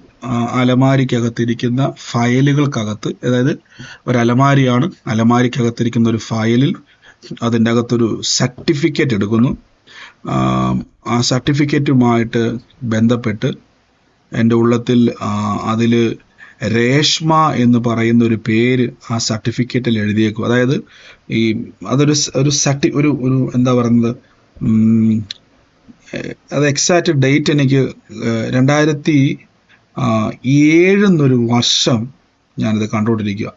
അലമാരിക്കകത്തിരിക്കുന്ന ഫയലുകൾക്കകത്ത്, അതായത് ഒരു അലമാരിയാണ്, അലമാരിക്കകത്തിരിക്കുന്ന ഒരു ഫയലിൽ അതിൻ്റെ അകത്തൊരു സർട്ടിഫിക്കറ്റ് എടുക്കുന്നു. ആ സർട്ടിഫിക്കറ്റുമായിട്ട് ബന്ധപ്പെട്ട് എൻ്റെ ഉള്ളത്തിൽ അതിൽ രേഷ്മ എന്ന് പറയുന്ന ഒരു പേര് ആ സർട്ടിഫിക്കറ്റിൽ എഴുതിയേക്കും. അതായത് ഈ അതൊരു ഒരു എന്താ പറയുന്നത്, അത് എക്സാക്റ്റ് ഡേറ്റ് എനിക്ക് 2007 എന്നൊരു വർഷം ഞാനിത് കണ്ടുകൊണ്ടിരിക്കുക.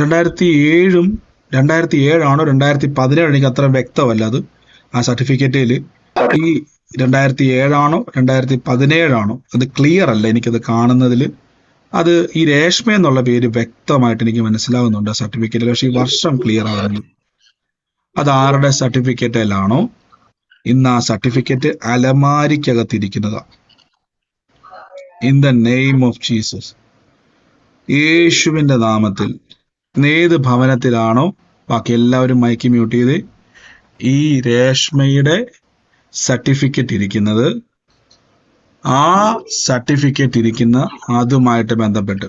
2007 ആണോ 2017 എനിക്ക് അത്ര വ്യക്തമല്ല. അത് ആ സർട്ടിഫിക്കറ്റിൽ ഈ 2007 ആണോ 2017 ആണോ അത് ക്ലിയർ അല്ല എനിക്കത് കാണുന്നതിൽ. അത് ഈ രേഷ്മ എന്നുള്ള പേര് വ്യക്തമായിട്ട് എനിക്ക് മനസ്സിലാവുന്നുണ്ട് ആ സർട്ടിഫിക്കറ്റിൽ, പക്ഷെ ഈ വർഷം ക്ലിയർ ആകുന്നു. അത് ആരുടെ സർട്ടിഫിക്കറ്റിലാണോ ഇന്ന് ആ സർട്ടിഫിക്കറ്റ് അലമാരിക്കകത്തിരിക്കുന്നതാ. In the name of Jesus, യേശുവിന്റെ നാമത്തിൽ ഏത് ഭവനത്തിലാണോ, ബാക്കി എല്ലാവരും മൈക്ക് മ്യൂട്ട് ചെയ്ത്, ഈ രേഷ്മയുടെ സർട്ടിഫിക്കറ്റ് ഇരിക്കുന്നത്, ആ സർട്ടിഫിക്കറ്റ് ഇരിക്കുന്ന അതുമായിട്ട് ബന്ധപ്പെട്ട്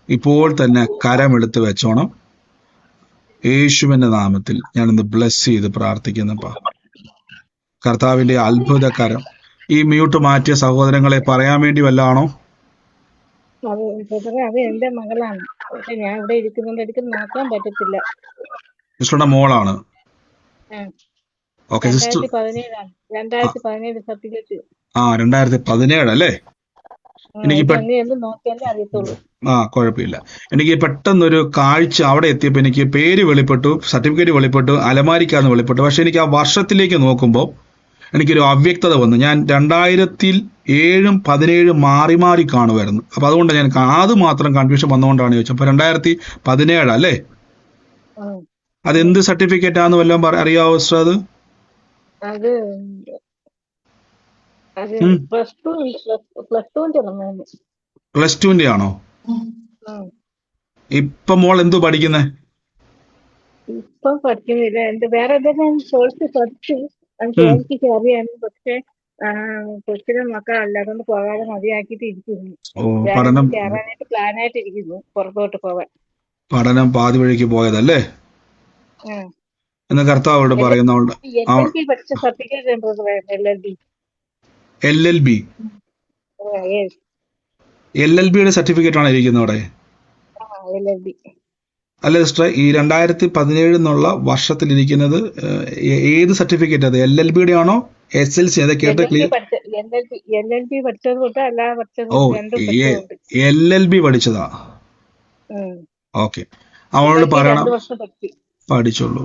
ഇപ്പോൾ തന്നെ കരമെടുത്ത് വെച്ചോണം. യേശുവിന്റെ നാമത്തിൽ ഞാനിന്ന് ബ്ലെസ് ചെയ്ത് പ്രാർത്ഥിക്കുന്നപ്പാ. കർത്താവിന്റെ അത്ഭുത കരം. ഈ മ്യൂട്ട് മാറ്റിയ സഹോദരങ്ങളെ പറയാൻ വേണ്ടി വല്ലതാണോ? അത് എന്റെ മകളാണ്. പക്ഷെ ഞാൻ ഇവിടെ ഇരിക്കുന്നുണ്ട്, എനിക്ക് നോക്കാൻ പറ്റത്തില്ല. സിസ്റ്ററുടെ മോളാണ്. Okay sister. 2017 സർട്ടിഫിക്കറ്റ്. 2017 അല്ലേ? എനിക്ക് നോക്കിയാലേ അറിയത്തുള്ളൂ. കുഴപ്പമില്ല. എനിക്ക് പെട്ടെന്നൊരു കാഴ്ച അവിടെ എത്തിയപ്പോൾ എനിക്ക് പേര് വെളിപ്പെട്ടു, സർട്ടിഫിക്കറ്റ് വെളിപ്പെട്ടു, അലമാരിക്കാന്ന് വെളിപ്പെട്ടു. പക്ഷെ എനിക്ക് ആ വർഷത്തിലേക്ക് നോക്കുമ്പോൾ എനിക്കൊരു അവ്യക്തത വന്നു. ഞാൻ 2007, 2017 മാറി മാറി കാണുമായിരുന്നു. അപ്പൊ അതുകൊണ്ട് ഞാൻ അത് മാത്രം കൺഫ്യൂഷൻ വന്നുകൊണ്ടാണ് ചോദിച്ചത്. അപ്പൊ 2017 അല്ലേ? അതെന്ത് സർട്ടിഫിക്കറ്റ് ആണെന്ന് വല്ലതും അറിയാവോ സിസ്റ്റർ? അത് പ്ലസ് ടുവിന്റെ ആണോ? ഇപ്പൊ മോൾ എന്തു പഠിക്കുന്നേ? ഇപ്പൊ പഠിക്കുന്നില്ല. എന്റെ വേറെ എന്തെങ്കിലും കോഴ്സ് പഠിച്ചു, എനിക്ക് അറിയാം. പക്ഷെ കൊച്ചിനെ മക്കളല്ല, അതുകൊണ്ട് പോകാതെ മതിയാക്കിട്ട് ഇരിക്കുന്നു. കയറാനായിട്ട് പ്ലാനായിട്ട് ഇരിക്കുന്നു, പുറത്തോട്ട് പോവാൻ. പഠനം പാതി വഴിക്ക് പോയതല്ലേ എന്ന് കർത്താവോട് പറയുന്നവളുടെ LLBയുടെ സർട്ടിഫിക്കറ്റ് ആണ് ഇരിക്കുന്നത് അവിടെ. അല്ല സിസ്റ്റർ, ഈ 2017 എന്നുള്ള വർഷത്തിലിരിക്കുന്നത് ഏത് സർട്ടിഫിക്കറ്റ്? അത് LLBയുടെ ആണോ SLC? അത് കേട്ട് ക്ലിയർ. LLB പഠിച്ചതാ. ഓക്കെ, അവളോട് പറയണം പഠിച്ചോളൂ.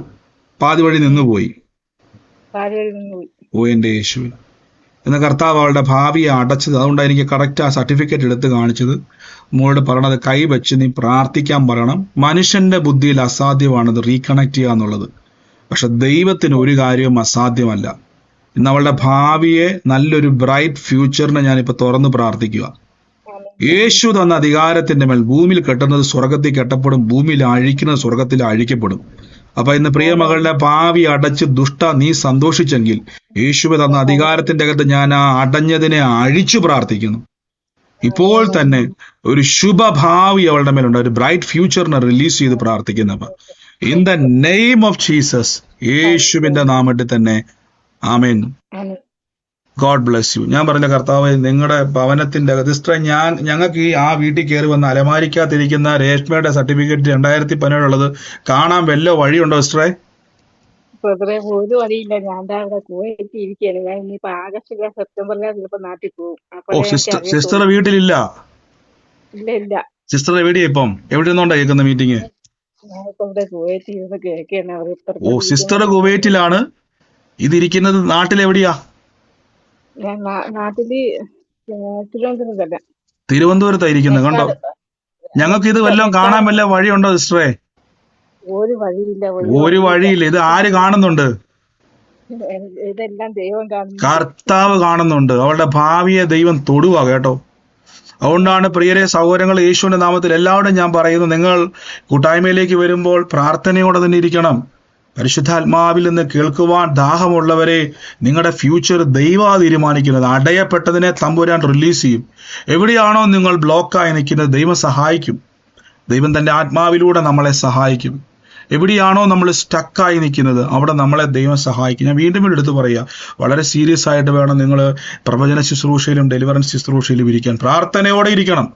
പാതി വഴി നിന്ന് പോയി. എന്റെ യേശു എന്ന കർത്താവ് അവളുടെ ഭാവിയെ അടച്ചത്. അതുകൊണ്ടാണ് എനിക്ക് കറക്റ്റ് ആ സർട്ടിഫിക്കറ്റ് എടുത്ത് കാണിച്ചത്. മോളോട് പറയണത് കൈ വെച്ച് നീ പ്രാർത്ഥിക്കാൻ പറയണം. മനുഷ്യന്റെ ബുദ്ധിയിൽ അസാധ്യമാണത് റീകണക്ട് ചെയ്യുക എന്നുള്ളത്. പക്ഷെ ദൈവത്തിന് ഒരു കാര്യവും അസാധ്യമല്ല. ഇന്ന് അവളുടെ ഭാവിയെ നല്ലൊരു ബ്രൈറ്റ് ഫ്യൂച്ചറിനെ ഞാനിപ്പോ തുറന്ന് പ്രാർത്ഥിക്കുക. യേശു തന്ന അധികാരത്തിന്റെ മേൽ ഭൂമിയിൽ കെട്ടുന്നത് സ്വർഗത്തിൽ കെട്ടപ്പെടും, ഭൂമിയിൽ അഴിക്കുന്നത് സ്വർഗത്തിൽ അഴിക്കപ്പെടും. അപ്പൊ ഇന്ന് പ്രിയ മകളുടെ ഭാവി അടച്ച് ദുഷ്ട നീ സന്തോഷിച്ചെങ്കിൽ യേശുവെ തന്ന അധികാരത്തിന്റെ അകത്ത് ഞാൻ ആ അടഞ്ഞതിനെ അഴിച്ചു പ്രാർത്ഥിക്കുന്നു. ഇപ്പോൾ തന്നെ ഒരു ശുഭഭാവി അവളുടെ മേലുണ്ട്, ഒരു ബ്രൈറ്റ് ഫ്യൂച്ചറിനെ റിലീസ് ചെയ്ത് പ്രാർത്ഥിക്കുന്നപ്പ in the name of Jesus, യേശുവിന്റെ നാമത്തിൽ തന്നെ ആമേൻ. God bless U. ഞാൻ പറഞ്ഞ കർത്താവ് നിങ്ങളുടെ ഭവനത്തിന്റെ സിസ്റ്റർ, ഞങ്ങൾക്ക് ഈ ആ വീട്ടിൽ കയറി വന്ന് അലമാരിക്കാതിരിക്കുന്ന രേഷ്മയുടെ സർട്ടിഫിക്കറ്റ് 2017 ഉള്ളത് കാണാൻ വല്ല വഴിയുണ്ടോ സിസ്റ്ററെ? ഒരു വഴിയില്ല. ഞാൻ അവിടെ കുവൈറ്റിരിക്കുകയാണ്. ഞാൻ ഇനിയിപ്പോ ആഗസ്റ്റിലോ സെപ്റ്റംബറിലോ ചിലപ്പോ നാട്ടിൽ പോകും. സിസ്റ്റർ വീട്ടിലില്ല? ഇല്ല. സിസ്റ്റർ എവിടെയാ ഇപ്പം? എവിടെ നിന്നോണ്ടാ കേൾക്കുന്ന മീറ്റിംഗ്? കുവൈറ്റിൽ ഇരുന്ന് കേൾക്കുകയാണ്. സിസ്റ്റർ കുവൈറ്റിലാണ്, ഇതിരിക്കുന്നത് നാട്ടിലെവിടെയാ? നാട്ടില് തിരുവനന്തപുരത്തായിരിക്കുന്നത്. കണ്ടോ, ഞങ്ങൾക്ക് ഇത് വല്ലതും കാണാൻ വല്ല വഴിയുണ്ടോ സിസ്റ്ററെ? ഒരു വഴിയില്ല. ഇത് ആര് കാണുന്നുണ്ട്? ഇതെല്ലാം ദൈവം കാണുന്നു, കർത്താവ് കാണുന്നുണ്ട്. അവളുടെ ഭാവിയെ ദൈവം തൊടുക കേട്ടോ. അതുകൊണ്ടാണ് പ്രിയരെ സഹോദരങ്ങൾ, യേശുവിന്റെ നാമത്തിൽ എല്ലാവരും ഞാൻ പറയുന്നു, നിങ്ങൾ കൂട്ടായ്മയിലേക്ക് വരുമ്പോൾ പ്രാർത്ഥനയോടെ തന്നെ ഇരിക്കണം. പരിശുദ്ധാത്മാവിൽ നിന്ന് കേൾക്കുവാൻ ദാഹമുള്ളവരെ, നിങ്ങളുടെ ഫ്യൂച്ചർ ദൈവം തീരുമാനിക്കുന്നത്. അടയപ്പെട്ടതിനെ തമ്പുരാൻ റിലീസ് ചെയ്യും. എവിടെയാണോ നിങ്ങൾ ബ്ലോക്കായി നിൽക്കുന്നത്, ദൈവം സഹായിക്കും. ദൈവം തന്റെ ആത്മാവിലൂടെ നമ്മളെ സഹായിക്കും. എവിടെയാണോ നമ്മൾ സ്റ്റക്കായി നിൽക്കുന്നത്, അവിടെ നമ്മളെ ദൈവം സഹായിക്കും. ഞാൻ വീണ്ടും എടുത്ത് പറയുക, വളരെ സീരിയസ് ആയിട്ട് വേണം നിങ്ങൾ പ്രവചന ശുശ്രൂഷയിലും ഡെലിവറൻസ് ശുശ്രൂഷയിലും ഇരിക്കാൻ. പ്രാർത്ഥനയോടെ ഇരിക്കണം,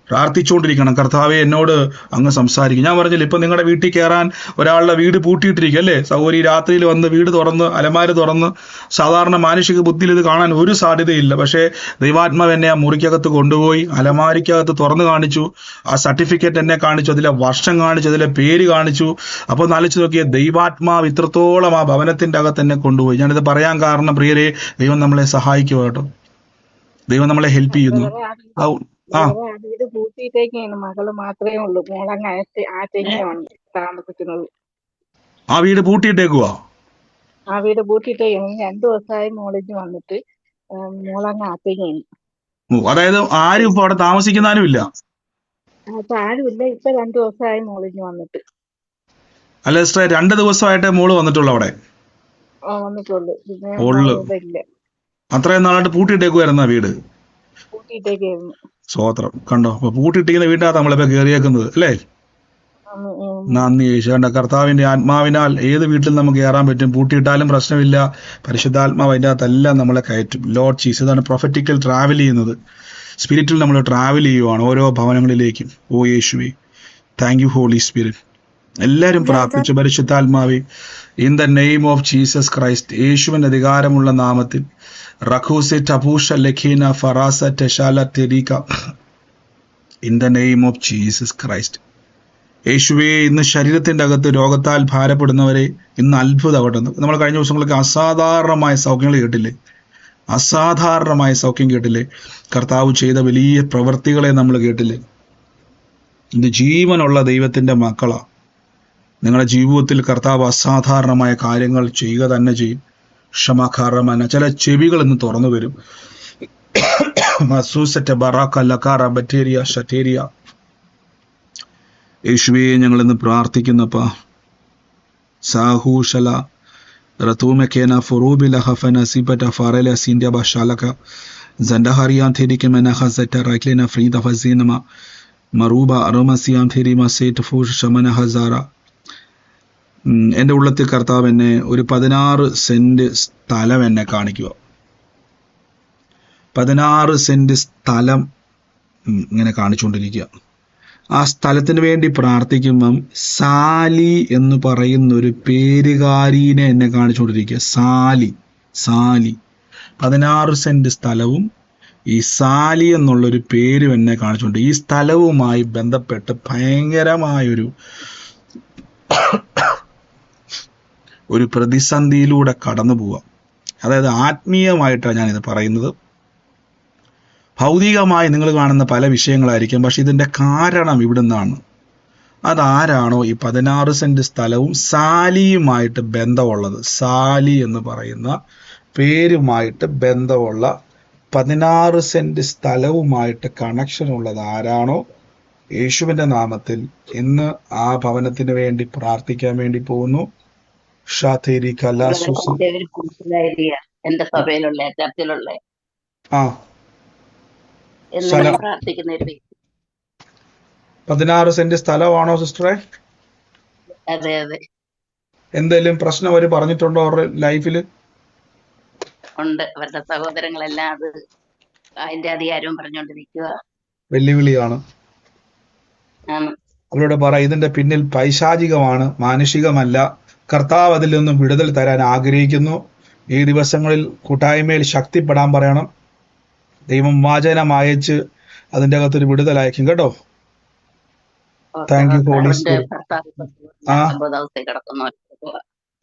പ്രാർത്ഥിച്ചുകൊണ്ടിരിക്കണം. കർത്താവെ എന്നോട് അങ്ങ് സംസാരിക്കും. ഞാൻ പറഞ്ഞില്ല, ഇപ്പൊ നിങ്ങളുടെ വീട്ടിൽ കയറാൻ ഒരാളുടെ വീട് പൂട്ടിയിട്ടിരിക്കും അല്ലേ സൗകര്യ, രാത്രിയിൽ വന്ന് വീട് തുറന്ന് അലമാര തുറന്ന്. സാധാരണ മാനുഷിക ബുദ്ധിയിൽ ഇത് കാണാൻ ഒരു സാധ്യതയില്ല. പക്ഷേ ദൈവാത്മാവ് എന്നെ ആ മുറിക്കകത്ത് കൊണ്ടുപോയി അലമാരിക്കകത്ത് തുറന്നു കാണിച്ചു. ആ സർട്ടിഫിക്കറ്റ് എന്നെ കാണിച്ചു, അതിലെ വർഷം കാണിച്ചു, അതിലെ പേര് കാണിച്ചു. അപ്പോൾ നാലിച്ചു നോക്കിയ ദൈവാത്മാവ് ഇത്രത്തോളം ആ ഭവനത്തിന്റെ അകത്ത് എന്നെ കൊണ്ടുപോയി. ഞാനിത് പറയാൻ കാരണം പ്രിയരെ, ദൈവം നമ്മളെ സഹായിക്കുക കേട്ടോ. ദൈവം നമ്മളെ ഹെൽപ്പ് ചെയ്യുന്നു. വീട് പൂട്ടിയിട്ടേക്കാണ്. മകള് മാത്രമേ ഉള്ളൂ. മോളങ്ങ് ആറ്റേക്കാണ് താമസിക്കുന്നത്. ആ വീട് പൂട്ടിയിട്ടേക്കുവാ? ആ വീട് പൂട്ടിയിട്ടേക്കാണ്. 2 ദിവസമായി മോളിഞ്ഞ് വന്നിട്ട് മോളങ്ങ് ആറ്റേക്കാണ്. അതായത് ആരും ഇപ്പൊ അവിടെ താമസിക്കുന്നാലും ഇല്ല? അപ്പൊ ആരുമില്ല. ഇപ്പൊ 2 ദിവസമായി മോളിഞ്ഞ് വന്നിട്ട്. അല്ല സിസ്റ്റർ, 2 ദിവസമായിട്ടേ മോള് വന്നിട്ടുള്ളൂ അവിടെ? വന്നിട്ടുള്ളൂ. പിന്നെ ഉള്ളു ഇതില്ല, അത്രയും നാളായിട്ട് പൂട്ടിയിട്ടേക്കുവായിരുന്ന വീട്. കൂട്ടിയിട്ടേക്കായിരുന്നു. സ്വോത്രം. കണ്ടോ, അപ്പൊ പൂട്ടിയിട്ടിരിക്കുന്ന വീട്ടിനകത്ത് നമ്മളിപ്പോ കയറിയേക്കുന്നത് അല്ലേ. നന്ദി യേശു. കണ്ട, കർത്താവിന്റെ ആത്മാവിനാൽ ഏത് വീട്ടിൽ നമുക്ക് കയറാൻ പറ്റും. പൂട്ടിയിട്ടാലും പ്രശ്നമില്ല, പരിശുദ്ധാത്മാവ് അതിൻ്റെ അകത്തെല്ലാം നമ്മളെ കയറ്റും. Lord Jesus. ഇതാണ് പ്രൊഫറ്റിക്കൽ ട്രാവൽ ചെയ്യുന്നത്. സ്പിരിറ്റിൽ നമ്മൾ ട്രാവൽ ചെയ്യുവാണ് ഓരോ ഭവനങ്ങളിലേക്കും. ഓ യേശുവേ, താങ്ക് യു ഹോളി സ്പിരിറ്റ്. എല്ലാവരും പ്രാർത്ഥിച്ചു, പരിശുദ്ധാത്മാവേ, in the name of Jesus Christ, യേശുവിന്റെ അധികാരമുള്ള നാമത്തിൽ, റഖൂസെ ടപൂഷ ലഖീന ഫറാസ ടെഷാല തെരീക, in the name of Jesus Christ. യേശുവേ, ഇന്ന് ശരീരത്തിന്റെ അകത്ത് രോഗത്താൽ ഭാരപ്പെടുന്നവരെ ഇന്ന് അത്ഭുതമാവട്ടെ. നമ്മൾ കഴിഞ്ഞ ദിവസങ്ങളൊക്കെ അസാധാരണമായ സൗഖ്യങ്ങൾ കേട്ടില്ലേ, അസാധാരണമായ സൗഖ്യം കേട്ടില്ലേ, കർത്താവ് ചെയ്ത വലിയ പ്രവൃത്തികളെ നമ്മൾ കേട്ടില്ലേ. ഇത് ജീവനുള്ള ദൈവത്തിന്റെ മക്കളാ. നിങ്ങളുടെ ജീവിതത്തിൽ കർത്താവ് അസാധാരണമായ കാര്യങ്ങൾ ചെയ്യുക തന്നെ ചെയ്യും. ക്ഷമാഖാറമന, ചില ചെവികൾ ഇന്ന് തുറന്നു വരും. മസൂസറ്റ ബറാക്ക ലക്കാറ ബറ്റേരിയ ഷറ്റേരിയ. യേശുവേ, ഞങ്ങളിന്ന് പ്രാർത്ഥിക്കുന്നപ്പാ. സാഹൂഷല റത്തൂമക്കേന ഫുറൂബില ഹഫന സിബറ്റ ഫറല സിൻഡ്യ ബഷാലക സൻഡഹറിയാൻ തെരിക്കമന ഹസറ്റ റൈക്ലിന ഫ്രീദ ഫസീനമ മറൂബ അറോമസിയാൻ തെരിമ സേറ്റ് ഫൂഷ് ഷമന ഹസാറ. എൻ്റെ ഉള്ളത്തിൽ കർത്താവ് എന്നെ ഒരു 16 സെന്റ് സ്ഥലം എന്നെ കാണിക്കുക. 16 സെന്റ് സ്ഥലം ഇങ്ങനെ കാണിച്ചുകൊണ്ടിരിക്കുക. ആ സ്ഥലത്തിന് വേണ്ടി പ്രാർത്ഥിക്കുമ്പം സാലി എന്ന് പറയുന്നൊരു പേരുകാരീനെ എന്നെ കാണിച്ചുകൊണ്ടിരിക്കുക. സാലി 16 സെന്റ് സ്ഥലവും ഈ സാലി എന്നുള്ളൊരു പേരും എന്നെ കാണിച്ചുകൊണ്ട് ഈ സ്ഥലവുമായി ബന്ധപ്പെട്ട് ഭയങ്കരമായൊരു പ്രതിസന്ധിയിലൂടെ കടന്നു പോവാം. അതായത് ആത്മീയമായിട്ടാണ് ഞാനിത് പറയുന്നത്. ഭൗതികമായി നിങ്ങൾ കാണുന്ന പല വിഷയങ്ങളായിരിക്കും, പക്ഷെ ഇതിൻ്റെ കാരണം ഇവിടുന്നാണ്. അതാരാണോ ഈ 16 സെന്റ് സ്ഥലവും സാലിയുമായിട്ട് ബന്ധമുള്ളത്, സാലി എന്ന് പറയുന്ന പേരുമായിട്ട് ബന്ധമുള്ള 16 സെന്റ് സ്ഥലവുമായിട്ട് കണക്ഷൻ ഉള്ളത് ആരാണോ, യേശുവിന്റെ നാമത്തിൽ ഇന്ന് ആ ഭവനത്തിന് വേണ്ടി പ്രാർത്ഥിക്കാൻ വേണ്ടി പോകുന്നു. എന്റെ സഭയിലുള്ള ചർച്ചിലുള്ള ആ 16 സെന്റ് സ്ഥലമാണോ സിസ്റ്ററെ? അതെ അതെ. എന്തെങ്കിലും പ്രശ്നം അവര് പറഞ്ഞിട്ടുണ്ടോ അവരുടെ ലൈഫിൽ? ഉണ്ട്, അവരുടെ സഹോദരങ്ങളെല്ലാം അത് അതിന്റെ അധികാരവും പറഞ്ഞുകൊണ്ടിരിക്കുക. വെല്ലുവിളിയാണ്. അവരോട് പറ, ഇതിന്റെ പിന്നിൽ പൈശാചികമാണ്, മാനുഷികമല്ല. കർത്താവ് അതിൽ നിന്നും വിടുതൽ തരാൻ ആഗ്രഹിക്കുന്നു. ഈ ദിവസങ്ങളിൽ കൂട്ടായ്മയിൽ ശക്തിപ്പെടാൻ പറയണം. ദൈവം വാചനം അയച്ച് അതിൻ്റെ അകത്തൊരു വിടുതൽ അയക്കും കേട്ടോ. Thank you holy Spirit.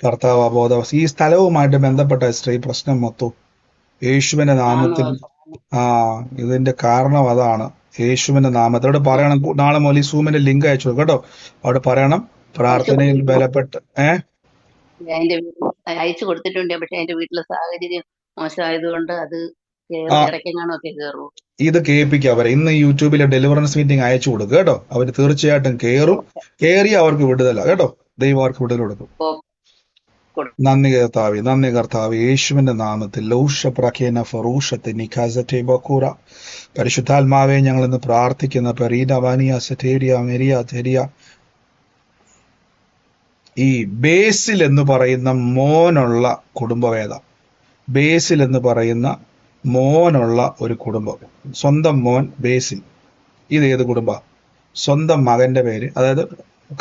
കർത്താവ് അബോധാവസ്ഥ. ഈ സ്ഥലവുമായിട്ട് ബന്ധപ്പെട്ട ഈ പ്രശ്നം മൊത്തം യേശുവിന്റെ നാമത്തിൽ ഇതിന്റെ കാരണം അതാണ്. യേശുവിന്റെ നാമത്തിൽ അവിടെ പറയണം. നാളെ മുതൽ സൂമിന്റെ ലിങ്ക് അയച്ചു കേട്ടോ. അവിടെ പറയണം പ്രാർത്ഥനയിൽ ബലപ്പെട്ട് അയച്ചു കൊടുത്തിട്ടുണ്ട്. പക്ഷെ എന്റെ വീട്ടിലെ സാഹചര്യം മോശമായതുകൊണ്ട് അത് ഇത് കേൾപ്പിക്കുക അവരെ. ഇന്ന് യൂട്യൂബിലെ ഡെലിവറൻസ് മീറ്റിംഗ് അയച്ചു കൊടുക്കുക കേട്ടോ. അവർ തീർച്ചയായിട്ടും കേറി അവർക്ക് വിടുതല കേട്ടോ. ദൈവം അവർക്ക് വിടുതൽ കൊടുക്കും. നന്ദി കർത്താവേ, നന്ദി കർത്താവേ. യേശുവിന്റെ നാമത്തിൽ പരിശുദ്ധാത്മാവെ ഞങ്ങൾ ഇന്ന് പ്രാർത്ഥിക്കുന്ന ഈ ബേസിൽ എന്ന് പറയുന്ന മോനുള്ള കുടുംബവേദ, ബേസിൽ എന്ന് പറയുന്ന മോനുള്ള ഒരു കുടുംബം, സ്വന്തം മോൻ ബേസിൽ. ഇത് ഏത് കുടുംബ? സ്വന്തം മകന്റെ പേര്, അതായത്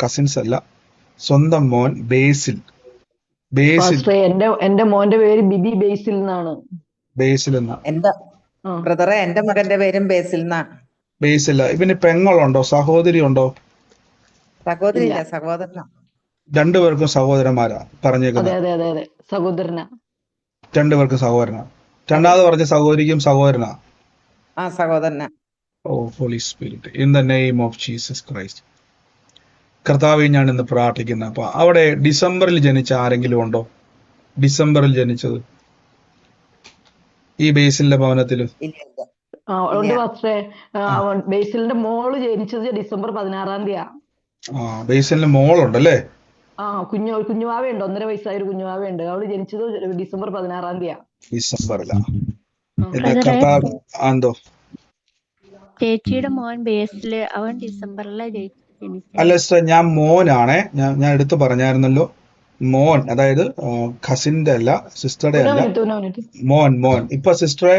കസിൻസ് അല്ല, സ്വന്തം മോൻ ബേസിൽ. എന്റെ മോന്റെ പേര് ബിബി ബേസിൽ എന്നാണ്. ബേസിൽ എന്നാ ബ്രദറെ, എന്റെ മകന്റെ പേരും ബേസിൽ എന്നാ. ബേസില്ല. ഇവന് പെങ്ങളുണ്ടോ, സഹോദരി ഉണ്ടോ? സഹോദരി ഇല്ല, സഹോദരനാ. രണ്ടുപേർക്കും സഹോദരന്മാരാ പറഞ്ഞേക്കുന്നത്. സഹോദരനാ, രണ്ടുപേർക്കും സഹോദരനാ. രണ്ടാമത് പറഞ്ഞ സഹോദരിക്കും സഹോദരനാ. സഹോദരനാ. O Holy spirit, in the name of Jesus Christ. കർത്താവെ, ഞാൻ ഇന്ന് പ്രാർത്ഥിക്കുന്ന അപ്പൊ അവിടെ ഡിസംബറിൽ ജനിച്ച ആരെങ്കിലും ഉണ്ടോ? ഡിസംബറിൽ ജനിച്ചത് ഈ ബേസിലിന്റെ ഭവനത്തില്? ബേസിലിന്റെ മോള് ജനിച്ചത് ഡിസംബർ 16-ാം തീയതിയാ. ബേസിലിന്റെ മോളുണ്ടല്ലേ? കുഞ്ഞുവാവയുണ്ട്, 1.5 വയസ്സായ ഒരു കുഞ്ഞുവാവയുണ്ട്. അവള് ജനിച്ചത് ഡിസംബർ 16-ാം തീയതിയാ. ഡിസംബറിലാ. എന്തോ ചേച്ചിയുടെ മോൻ ബേസില് അവൻ ഡിസംബറിലെ അല്ല സിസ്റ്റർ, ഞാൻ മോനാണേ. ഞാൻ എടുത്തു പറഞ്ഞായിരുന്നല്ലോ, മോൻ, അതായത് കസിന്റെ അല്ല, സിസ്റ്ററുടെ അല്ല, മോൻ. ഇപ്പൊ സിസ്റ്ററെ,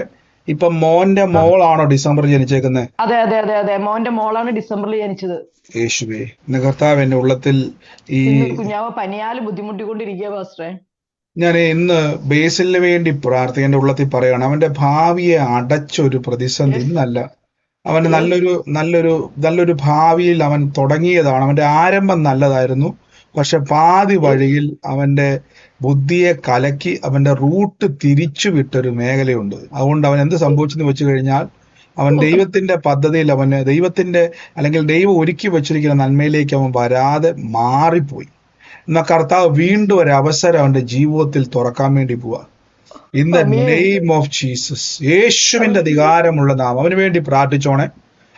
ഇപ്പൊ മോന്റെ മോളാണോ ഡിസംബറിൽ ജനിച്ചേക്കുന്നത്? അതെ അതെ അതെ അതെ, മോന്റെ മോളാണ് ഡിസംബറിൽ ജനിച്ചത്. യേശുവേ, കർത്താവ് എന്റെ ഉള്ളത്തിൽ ഈ കുഞ്ഞാവ പനിയാല് ബുദ്ധിമുട്ടിക്കൊണ്ടിരിക്കുക പാസ്റ്ററെ. ഞാൻ ഇന്ന് ബേസിലിന് വേണ്ടി പ്രാർത്ഥിക്കാൻ എന്റെ ഉള്ളത്തിൽ പറയാണ്. അവന്റെ ഭാവിയെ അടച്ചൊരു പ്രതിസന്ധി ഇന്നല്ല, അവന് നല്ലൊരു ഭാവിയിൽ അവൻ തുടങ്ങിയതാണ്. അവന്റെ ആരംഭം നല്ലതായിരുന്നു, പക്ഷെ പാതി വഴിയിൽ അവന്റെ ബുദ്ധിയെ കലക്കി അവന്റെ റൂട്ട് തിരിച്ചു വിട്ടൊരു മേഖലയുണ്ട്. അതുകൊണ്ട് അവൻ എന്ത് സംഭവിച്ചെന്ന് വെച്ച് കഴിഞ്ഞാൽ, അവൻ ദൈവത്തിന്റെ പദ്ധതിയിൽ ദൈവത്തിന്റെ അല്ലെങ്കിൽ ദൈവം ഒരുക്കി വെച്ചിരിക്കുന്ന നന്മയിലേക്ക് അവൻ വരാതെ മാറിപ്പോയി. എന്നാൽ കർത്താവ് വീണ്ടും ഒരു അവസരം അവന്റെ ജീവിതത്തിൽ തുറക്കാൻ വേണ്ടി പോവാ. In the name of Jesus, യേശുവിന്റെ അധികാരമുള്ള നാമം അവന് വേണ്ടി പ്രാർത്ഥിച്ചോണേ.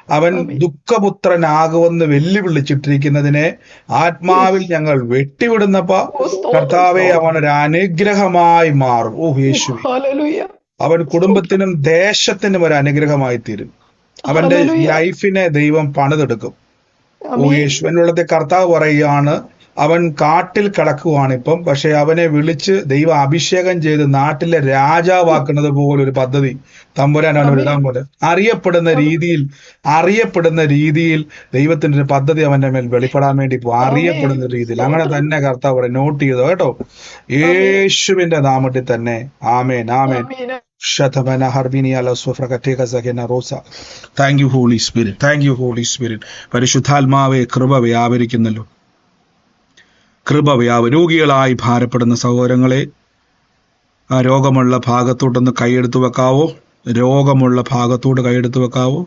അവൻ ദുഃഖപുത്രനാകുമെന്ന് വെല്ലുവിളിച്ചിട്ടിരിക്കുന്നതിനെ ആത്മാവിൽ ഞങ്ങൾ വെട്ടിവിടുന്നപ്പോ കർത്താവെ അവനൊരു അനുഗ്രഹമായി മാറും. ഓ യേശുവേ, അവൻ കുടുംബത്തിനും ദേശത്തിനും ഒരു അനുഗ്രഹമായി തീരും. അവന്റെ ലൈഫിനെ ദൈവം പണിതെടുക്കും. ഓ യേശു, എന്നുള്ളത് കർത്താവ് പറയുകയാണ്, അവൻ കാട്ടിൽ കിടക്കുവാണ് ഇപ്പം, പക്ഷെ അവനെ വിളിച്ച് ദൈവം അഭിഷേകം ചെയ്ത് നാട്ടിലെ രാജാവാക്കുന്നത് പോലൊരു പദ്ധതി തമ്പുരാൻ അവന് വിടാൻ പോലെ അറിയപ്പെടുന്ന രീതിയിൽ ദൈവത്തിന്റെ ഒരു പദ്ധതി അവന്റെ മേൽ വെളിപ്പെടാൻ വേണ്ടി പോകും. അറിയപ്പെടുന്ന രീതിയിൽ അങ്ങനെ തന്നെ കർത്താവ് പറയും. നോട്ട് ചെയ്തോ കേട്ടോ, യേശുവിന്റെ നാമത്തിൽ തന്നെ. ആമേൻ ആമേൻ. Thank you holy spirit, thank you holy Spirit. പരിശുദ്ധാത്മാവെ, കൃപ വ്യാപരിക്കുന്നല്ലോ, കൃപ രോഗികളായി ഭാരപ്പെടുന്ന സഹോദരങ്ങളെ, ആ രോഗമുള്ള ഭാഗത്തോട്ടൊന്ന് കൈയെടുത്തു വെക്കാവോ? രോഗമുള്ള ഭാഗത്തോട് കൈയെടുത്തു വെക്കാവോ?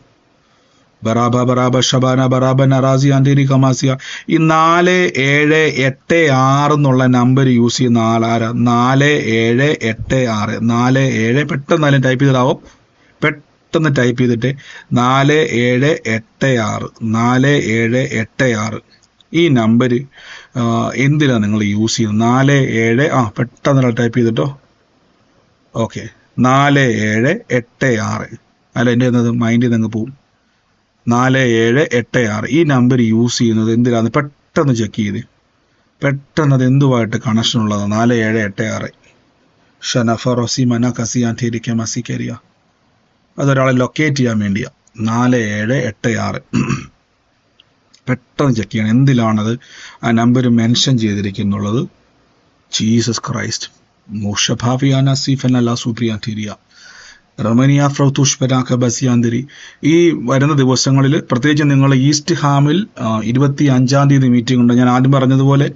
ബറാബ ഷബാന ബറാബ നറാസി ആന്റേരി കമാസിയ. ഈ 4786 എന്നുള്ള നമ്പർ യൂസ് ചെയ്യുന്ന ആളാരാ? 4786 47, പെട്ടെന്ന് ടൈപ്പ് ചെയ്തിടാവും, പെട്ടെന്ന് ടൈപ്പ് ചെയ്തിട്ട് 4786 ഈ നമ്പർ എന്തിനാണ് നിങ്ങൾ യൂസ് ചെയ്യുന്നത്? 47 പെട്ടെന്ന് ടൈപ്പ് ചെയ്തിട്ടോ. ഓക്കെ, 4786 അല്ല, എൻ്റെ മൈൻഡിൽ നിന്ന് പോവും. 4786 ഈ നമ്പർ യൂസ് ചെയ്യുന്നത് എന്തിനാന്ന് പെട്ടെന്ന് ചെക്ക് ചെയ്ത്, പെട്ടെന്ന് അത് എന്തുമായിട്ട് കണക്ഷൻ ഉള്ളതാണ്? 4786 ഷനഫറോസി മന കസിയാൻറ്റേരിക്ക മസിക്കരിയ, അതൊരാളെ ലൊക്കേറ്റ് ചെയ്യാൻ വേണ്ടിയാ. 4786 പെട്ടെന്ന് ചെക്ക് ചെയ്യണം എന്തിലാണത് ആ നമ്പർ മെൻഷൻ ചെയ്തിരിക്കുന്നുള്ളത്. Jesus Christ. മോഷഭാവിയാന സീഫനല്ല സൂപ്രിയാന്തിരിയ റമനിയ ഫ്രൗതുഷ്പരാക്ക ബസിയാന്തിരി. ഈ വരുന്ന ദിവസങ്ങളിൽ പ്രത്യേകിച്ച് നിങ്ങൾ ഈസ്റ്റ് ഹാമിൽ 25-ാം തീയതി മീറ്റിംഗ് ഉണ്ട്. ഞാൻ ആദ്യം പറഞ്ഞതുപോലെ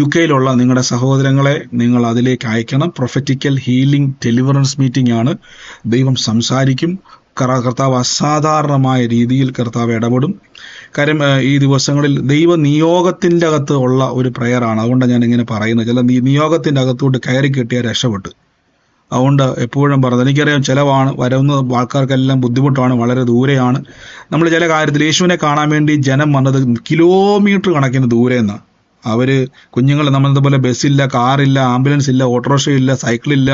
UK നിങ്ങളുടെ സഹോദരങ്ങളെ നിങ്ങൾ അതിലേക്ക് അയക്കണം. പ്രൊഫറ്റിക്കൽ ഹീലിംഗ് ഡെലിവറൻസ് മീറ്റിംഗ് ആണ്. ദൈവം സംസാരിക്കും. കർത്താവ് അസാധാരണമായ രീതിയിൽ കർത്താവ് ഇടപെടും. കാര്യം ഈ ദിവസങ്ങളിൽ ദൈവ നിയോഗത്തിൻ്റെ അകത്ത് ഉള്ള ഒരു പ്രയറാണ്. അതുകൊണ്ടാണ് ഞാൻ ഇങ്ങനെ പറയുന്നത്. ചില നിയോഗത്തിൻ്റെ അകത്തോട്ട് കയറി കെട്ടിയാൽ രക്ഷപ്പെട്ടു. അതുകൊണ്ട് എപ്പോഴും പറഞ്ഞത്, എനിക്കറിയാം ചിലവാണ്, വരുന്ന ആൾക്കാർക്കെല്ലാം ബുദ്ധിമുട്ടാണ്, വളരെ ദൂരെയാണ്. നമ്മൾ ചില കാര്യത്തിൽ യേശുവിനെ കാണാൻ വേണ്ടി ജനം വന്നത് കിലോമീറ്റർ കണക്കിന് ദൂരെ നിന്നാണ്. അവർ കുഞ്ഞുങ്ങൾ നമ്മളതുപോലെ ബസ്സില്ല, കാറില്ല, ആംബുലൻസ് ഇല്ല, ഓട്ടോറിക്ഷ ഇല്ല, സൈക്കിളില്ല,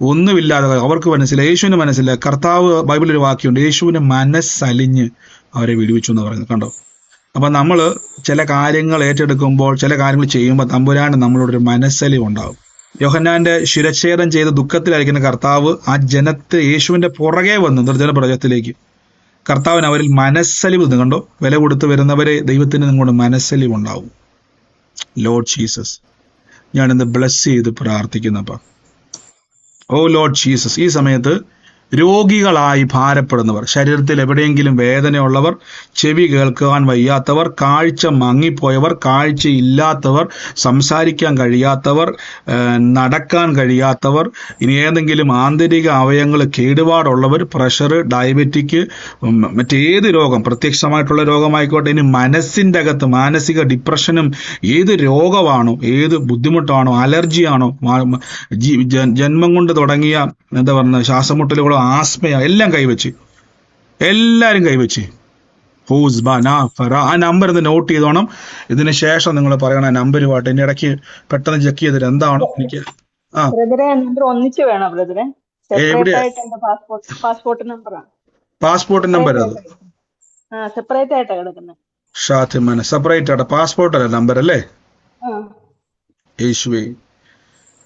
ഒന്നുമില്ലാതെ അവർക്ക് മനസ്സില്ല, യേശുവിന് മനസ്സില്ല. കർത്താവ് ബൈബിളിൽ ഒരു വാക്യമുണ്ട്, യേശുവിന് മനസ്സലിഞ്ഞ് അവരെ വിടുവിച്ചു എന്ന് പറയുന്നത് കണ്ടോ. അപ്പം നമ്മൾ ചില കാര്യങ്ങൾ ഏറ്റെടുക്കുമ്പോൾ, ചില കാര്യങ്ങൾ ചെയ്യുമ്പോൾ തമ്പുരാന് നമ്മളോടൊരു മനസ്സലിവ് ഉണ്ടാവും. യോഹന്നാന്റെ ശിരച്ഛേദം ചെയ്ത ദുഃഖത്തിലായിരിക്കുന്ന കർത്താവ് ആ ജനത്തെ യേശുവിന്റെ പുറകെ വന്ന് നിർജ്ജന പ്രജത്തിലേക്ക് കർത്താവിന് അവരിൽ മനസ്സലിവ് കണ്ടോ. വില കൊടുത്ത് വരുന്നവരെ ദൈവത്തിന് നിങ്ങളുടെ മനസ്സലിവ് ഉണ്ടാവും. ലോർഡ് ജീസസ്, ഞാനിന്ന് ബ്ലെസ് ചെയ്ത് പ്രാർത്ഥിക്കുന്നപ്പ, ഓ ലോർഡ് ജീസസ്, ഈ സമയത്ത് രോഗികളായി ഭാരപ്പെടുന്നവർ, ശരീരത്തിൽ എവിടെയെങ്കിലും വേദനയുള്ളവർ, ചെവി കേൾക്കാൻ വയ്യാത്തവർ, കാഴ്ച മങ്ങിപ്പോയവർ, കാഴ്ചയില്ലാത്തവർ, സംസാരിക്കാൻ കഴിയാത്തവർ, നടക്കാൻ കഴിയാത്തവർ, ഇനി ഏതെങ്കിലും ആന്തരിക അവയവങ്ങൾ കേടുപാടുള്ളവർ, പ്രഷർ, ഡയബറ്റിക്, മറ്റേത് രോഗം, പ്രത്യക്ഷമായിട്ടുള്ള രോഗമായിക്കോട്ടെ, ഇനി മനസ്സിൻ്റെ അകത്ത് മാനസിക ഡിപ്രഷനും ഏത് രോഗമാണോ, ഏത് ബുദ്ധിമുട്ടാണോ, അലർജിയാണോ, ജന്മം കൊണ്ട് തുടങ്ങിയ എന്താ പറയുക ശ്വാസമുട്ടലുകളോ ആസ്മയോ എല്ലാം കൈവച്ച്, എല്ലാവരും കൈവച്ച് ആ നമ്പർ ഇത് നോട്ട് ചെയ്തോണം. ഇതിന് ശേഷം നിങ്ങൾ പറയണ നമ്പരുമായിട്ട് എന്റെ ഇടയ്ക്ക് പെട്ടെന്ന് ചെക്ക് ചെയ്തിട്ട് എന്താണ് എനിക്ക് ബ്രദറെ നമ്പർ ഒന്നിച്ച് വേണോ ബ്രദറെ? സെപ്പറേറ്റ് എവിടെയാ ആയിട്ട് എന്റെ പാസ്പോർട്ട് നമ്പറാണ്. Passport number? അത് സെപ്പറേറ്റ് ആയിട്ടാണ് കിടക്കുന്നത്. ഷാത്തിമാനെ സെപ്പറേറ്റ് ആയിട്ട് പാസ്പോർട്ട് അല്ല നമ്പർ അല്ലേ? യേശുവേ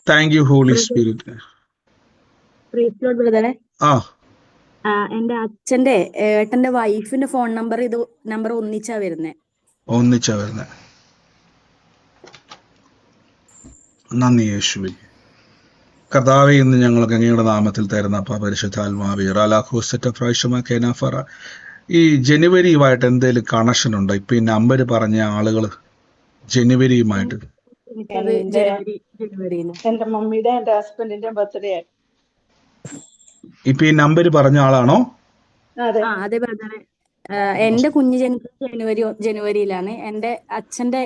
താങ്ക് യു ഹോളി സ്പിരിറ്റ്. ബ്രദറെ, ആ എന്റെ അച്ഛന്റെ ഏട്ടന്റെ വൈഫിന്റെ ഫോൺ നമ്പർ നമ്പർ ഒന്നിച്ചാ വരുന്നേ. നന്ദി യേശുവേ. കർത്താവേ, ഇന്ന് ഞങ്ങൾക്ക് അങ്ങയുടെ നാമത്തിൽ തരുന്ന പരിശുദ്ധാത്മാവേ റാലാഖോസറ്റഫറ ഈ ജനുവരിയുമായിട്ട് എന്തെങ്കിലും കണക്ഷൻ ഉണ്ടോ? ഇപ്പൊ ഈ നമ്പർ പറഞ്ഞ ആളുകള് ജനുവരിയുമായിട്ട്? എന്റെ മമ്മിയുടെ എന്റെ ഹസ്ബൻഡിന്റെ ബർത്ത്ഡേ ആയിരുന്നു. ഇപ്പൊ ഈ നമ്പർ പറഞ്ഞ ആളാണോ? അതെ ബ്രദറെ, എന്റെ കുഞ്ഞ് ജനിച്ചത് ജനുവരിയിലാണ്. എന്റെ അച്ഛന്റെ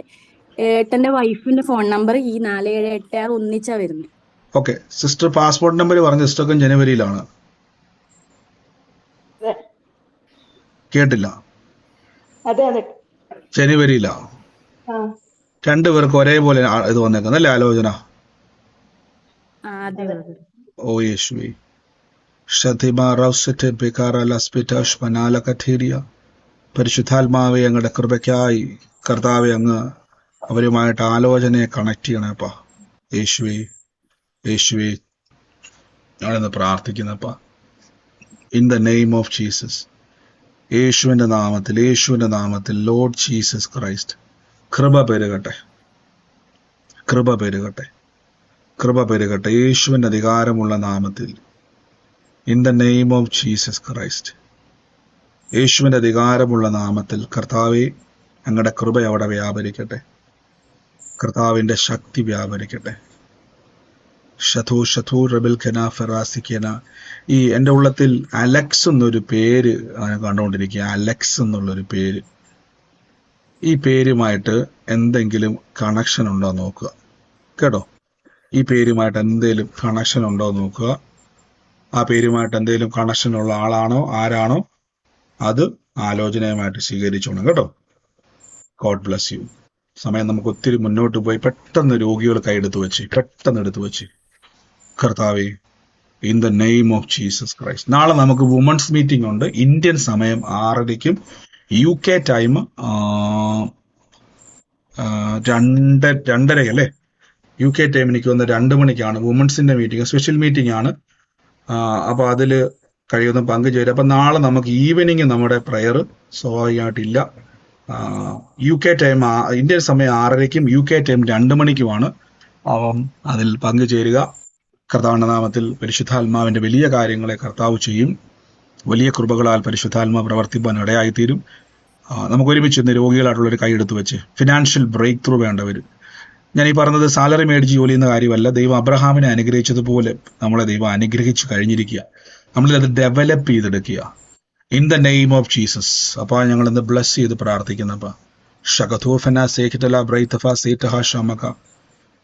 ഏട്ടന്റെ വൈഫിന്റെ ഫോൺ നമ്പർ ഈ 4786 ഒന്നിച്ചാ വരുന്നത്. ഓക്കെ സിസ്റ്റർ, പാസ്പോർട്ട് നമ്പർ പറഞ്ഞ സിസ്റ്റർക്കും ജനുവരിയിലാണ്. കേട്ടില്ല? ജനുവരിയിലാ. രണ്ടുപേർക്ക് ഒരേപോലെ ഇത് വന്നേക്കുന്നല്ലേ ആലോചന? ഓ യേശുവേ. പരിശുദ്ധാത്മാവെ, അങ്ങയുടെ കൃപയ്ക്കായി കർത്താവെ അങ്ങ് അവരുമായിട്ട് ആലോചനയെ കണക്ട് ചെയ്യണേപ്പാ. യേശുവേ യേശുവേ, ഞാനിന്ന് പ്രാർത്ഥിക്കുന്നപ്പാ in the name of Jesus. യേശുവിന്റെ നാമത്തിൽ ലോർഡ് ജീസസ് ക്രൈസ്റ്റ്, കൃപ പെരുകട്ടെ. യേശുവിന്റെ അധികാരമുള്ള നാമത്തിൽ in the name of Jesus Christ, യേശുവിന്റെ അധികാരമുള്ള നാമത്തിൽ കർത്താവെ, അങ്ങയുടെ കൃപ അവിടെ വ്യാപരിക്കട്ടെ. കർത്താവിന്റെ ശക്തി വ്യാപരിക്കട്ടെ. ഈ എൻ്റെ ഉള്ളത്തിൽ അലക്സ് എന്നൊരു പേര് കണ്ടുകൊണ്ടിരിക്കുക. അലക്സ് എന്നുള്ളൊരു പേര്, ഈ പേരുമായിട്ട് എന്തെങ്കിലും കണക്ഷൻ ഉണ്ടോ നോക്കുക കേട്ടോ. ഈ പേരുമായിട്ട് എന്തെങ്കിലും കണക്ഷൻ ഉണ്ടോ നോക്കുക. ആ പേരുമായിട്ട് എന്തെങ്കിലും കണക്ഷൻ ഉള്ള ആളാണോ ആരാണോ അത് ആലോചനയുമായിട്ട് സ്വീകരിച്ചോണം കേട്ടോ. God bless U. സമയം നമുക്ക് ഒത്തിരി മുന്നോട്ട് പോയി പെട്ടെന്ന് രോഗികൾ പെട്ടെന്ന് എടുത്തു വെച്ച് കർത്താവേ, in the name of Jesus Christ. നാളെ നമുക്ക് വുമൺസ് മീറ്റിംഗ് ഉണ്ട്. ഇന്ത്യൻ സമയം 6:30 UK ടൈം 2:30 അല്ലേ? UK ടൈം എനിക്ക് വന്ന് 2 മണിക്കാണ് വുമൺസിന്റെ മീറ്റിംഗ്, സ്പെഷ്യൽ മീറ്റിംഗ് ആണ്. അപ്പൊ അതിൽ കഴിയുന്ന പങ്കുചേരും. അപ്പൊ നാളെ നമുക്ക് ഈവനിങ് നമ്മുടെ പ്രയർ സ്വാഭാവികമായിട്ടില്ല. UK ടൈം ഇന്ത്യൻ സമയം 6:30 UK ടൈം 2 മണിക്കുമാണ്. അതിൽ പങ്കുചേരുക. കർത്താവിന്റെ നാമത്തിൽ പരിശുദ്ധാത്മാവിന്റെ വലിയ കാര്യങ്ങളെ കർത്താവ് ചെയ്യും. വലിയ കൃപകളാൽ പരിശുദ്ധാത്മാവ് പ്രവർത്തിപ്പാൻ ഇടയായിത്തീരും. നമുക്ക് ഒരുമിച്ച് ഇന്ന് രോഗികളായിട്ടുള്ളൊരു കൈയെടുത്ത് വെച്ച് ഫിനാൻഷ്യൽ ബ്രേക്ക് ത്രൂ വേണ്ടവർ, ഞാൻ ഈ പറഞ്ഞത് സാലറി മേടിച്ച് ജോലി ചെയ്യുന്ന കാര്യമല്ല. ദൈവം അബ്രഹാമിനെ അനുഗ്രഹിച്ചതുപോലെ നമ്മളെ ദൈവം അനുഗ്രഹിച്ചു കഴിഞ്ഞിരിക്കുക. നമ്മളിത് ഡെവലപ്പ് ചെയ്തെടുക്കുക in the name of Jesus. അപ്പോൾ ഞങ്ങൾ ഇന്ന് ബ്ലസ് ചെയ്ത് പ്രാർത്ഥിക്കുന്നപ്പ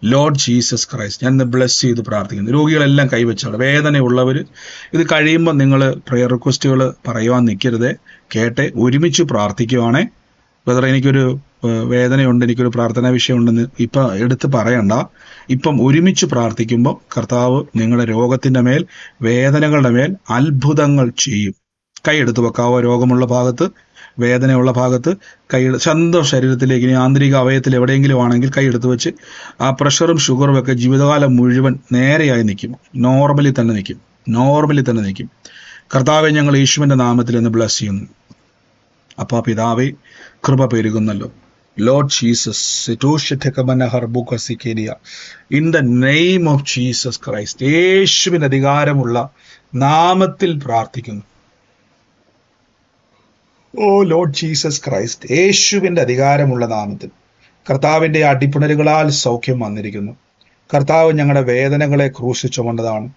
ലോർഡ് ജീസസ് ക്രൈസ്റ്റ്, ഞാൻ ഇന്ന് ബ്ലസ് ചെയ്ത് പ്രാർത്ഥിക്കുന്നു. രോഗികളെല്ലാം കൈവച്ചാണ്. വേദനയുള്ളവർ ഇത് കഴിയുമ്പോൾ നിങ്ങൾ പ്രെയർ റിക്വസ്റ്റുകൾ പറയുവാൻ നിൽക്കരുത്. കേട്ടെ ഒരുമിച്ച് പ്രാർത്ഥിക്കുവാണേ. ബ്രദർ, എനിക്കൊരു വേദനയുണ്ട്, എനിക്കൊരു പ്രാർത്ഥനാ വിഷയമുണ്ടെന്ന് ഇപ്പം എടുത്ത് പറയണ്ട. ഇപ്പം ഒരുമിച്ച് പ്രാർത്ഥിക്കുമ്പോൾ കർത്താവ് നിങ്ങളുടെ രോഗത്തിൻ്റെ മേൽ, വേദനകളുടെ മേൽ അത്ഭുതങ്ങൾ ചെയ്യും. കൈയെടുത്ത് വെക്കാവോ? രോഗമുള്ള ഭാഗത്ത്, വേദനയുള്ള ഭാഗത്ത് സ്വന്തം ശരീരത്തിലേക്ക്, ഇനി ആന്തരിക അവയവത്തിൽ എവിടെയെങ്കിലും ആണെങ്കിൽ കൈയെടുത്ത് വെച്ച് ആ പ്രഷറും ഷുഗറും ഒക്കെ ജീവിതകാലം മുഴുവൻ നേരെയായി നിൽക്കും. നോർമലി തന്നെ നിൽക്കും. കർത്താവെ, ഞങ്ങൾ യേശുവിന്റെ നാമത്തിൽ എന്ന് ബ്ലസ് ചെയ്യുന്നു. അപ്പാ പിതാവേ, കൃപ പെരുകുന്നല്ലോ. Lord Jesus, in the name of Jesus Christ, യേശുവിന്റെ അധികാരമുള്ള നാമത്തിൽ പ്രാർത്ഥിക്കുന്നു. ഓ ലോർഡ് ജീസസ് ക്രൈസ്റ്റ്, യേശുവിന്റെ അധികാരമുള്ള നാമത്തിൽ കർത്താവിന്റെ അടിപ്പിണരുകളാൽ സൗഖ്യം വന്നിരിക്കുന്നു. കർത്താവ് ഞങ്ങളുടെ വേദനകളെ ക്രൂശിൽ ചുമന്നതാണ്.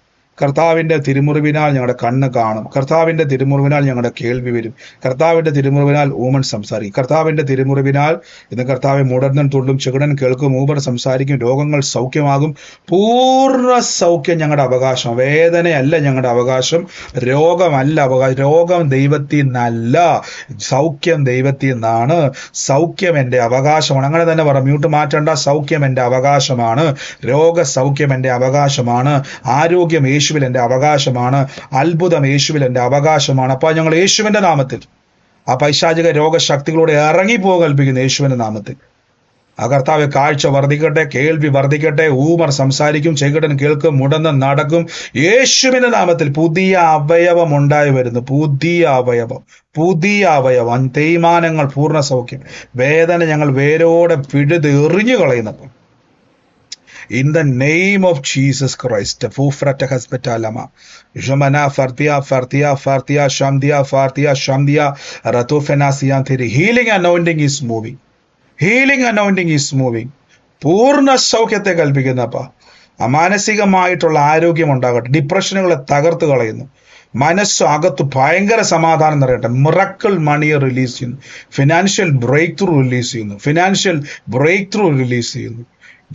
കർത്താവിന്റെ തിരുമുറിവിനാൽ ഞങ്ങളുടെ കണ്ണ് കാണും. കർത്താവിന്റെ തിരുമുറിവിനാൽ ഞങ്ങളുടെ കേൾവി വരും. കർത്താവിന്റെ തിരുമുറിവിനാൽ ഊമൻ സംസാരിക്കും. കർത്താവിന്റെ തിരുമുറിവിനാൽ ഇന്ന് കർത്താവ് മുടന്തൻ തുള്ളും, ചെകിടൻ കേൾക്കും, ഊമർ സംസാരിക്കും, രോഗങ്ങൾ സൗഖ്യമാകും. പൂർണ്ണ സൗഖ്യം ഞങ്ങളുടെ അവകാശം. വേദനയല്ല ഞങ്ങളുടെ അവകാശം, രോഗമല്ല അവകാശം. രോഗം ദൈവത്തിൽ നിന്നല്ല, സൗഖ്യം ദൈവത്തിൽ നിന്നാണ്. സൗഖ്യം എൻ്റെ അവകാശമാണ്. അങ്ങനെ തന്നെ പറ, മ്യൂട്ട് മാറ്റേണ്ട. സൗഖ്യം എൻ്റെ അവകാശമാണ്. രോഗസൗഖ്യം എൻ്റെ അവകാശമാണ്. ആരോഗ്യം യേശുവിൽ എൻ്റെ അവകാശമാണ്. അത്ഭുതം യേശുവിൽ എൻ്റെ അവകാശമാണ്. അപ്പോൾ ഞങ്ങൾ യേശുവിന്റെ നാമത്തിൽ ആ പൈശാചിക രോഗശക്തികളോട് ഇറങ്ങിപ്പോകാൻ കൽപ്പിക്കുന്നു. യേശുവിന്റെ നാമത്തിൽ ആ കർത്താവ് കാഴ്ച വർദ്ധിക്കട്ടെ, കേൾവി വർദ്ധിക്കട്ടെ, ഊമർ സംസാരിക്കും, ചെകിടൻ കേൾക്കും, മുടന്തൻ നടക്കും. യേശുവിന്റെ നാമത്തിൽ പുതിയ അവയവം ഉണ്ടായി വരുന്നു. പുതിയ അവയവം, തേയ്മാനങ്ങൾ പൂർണ്ണ സൗഖ്യം. വേദന ഞങ്ങൾ വേരോടെ പിഴുത് എറിഞ്ഞു കളയുന്നപ്പോൾ in the name of Jesus Christ, Fufrata Hospitalama, Jomana Fartia, Shamdia, Ratofenasianthiri. Healing anointing is moving. പൂർണ്ണ സൗഖ്യത്തെ കൽപ്പിക്കുന്നപ്പ. മാനസികമായിട്ടുള്ള ആരോഗ്യം ഉണ്ടാകട്ടെ. ഡിപ്രഷനുകളെ തകർത്ത് കളയുന്നു. മനസ്സ് അകത്ത് ഭയങ്കര സമാധാനം നിറയട്ടെ. മിറക്കിൾ മണിയെ റിലീസ് ചെയ്യുന്നു. ഫിനാൻഷ്യൽ ബ്രേക്ക് ത്രൂ റിലീസ് ചെയ്യുന്നു.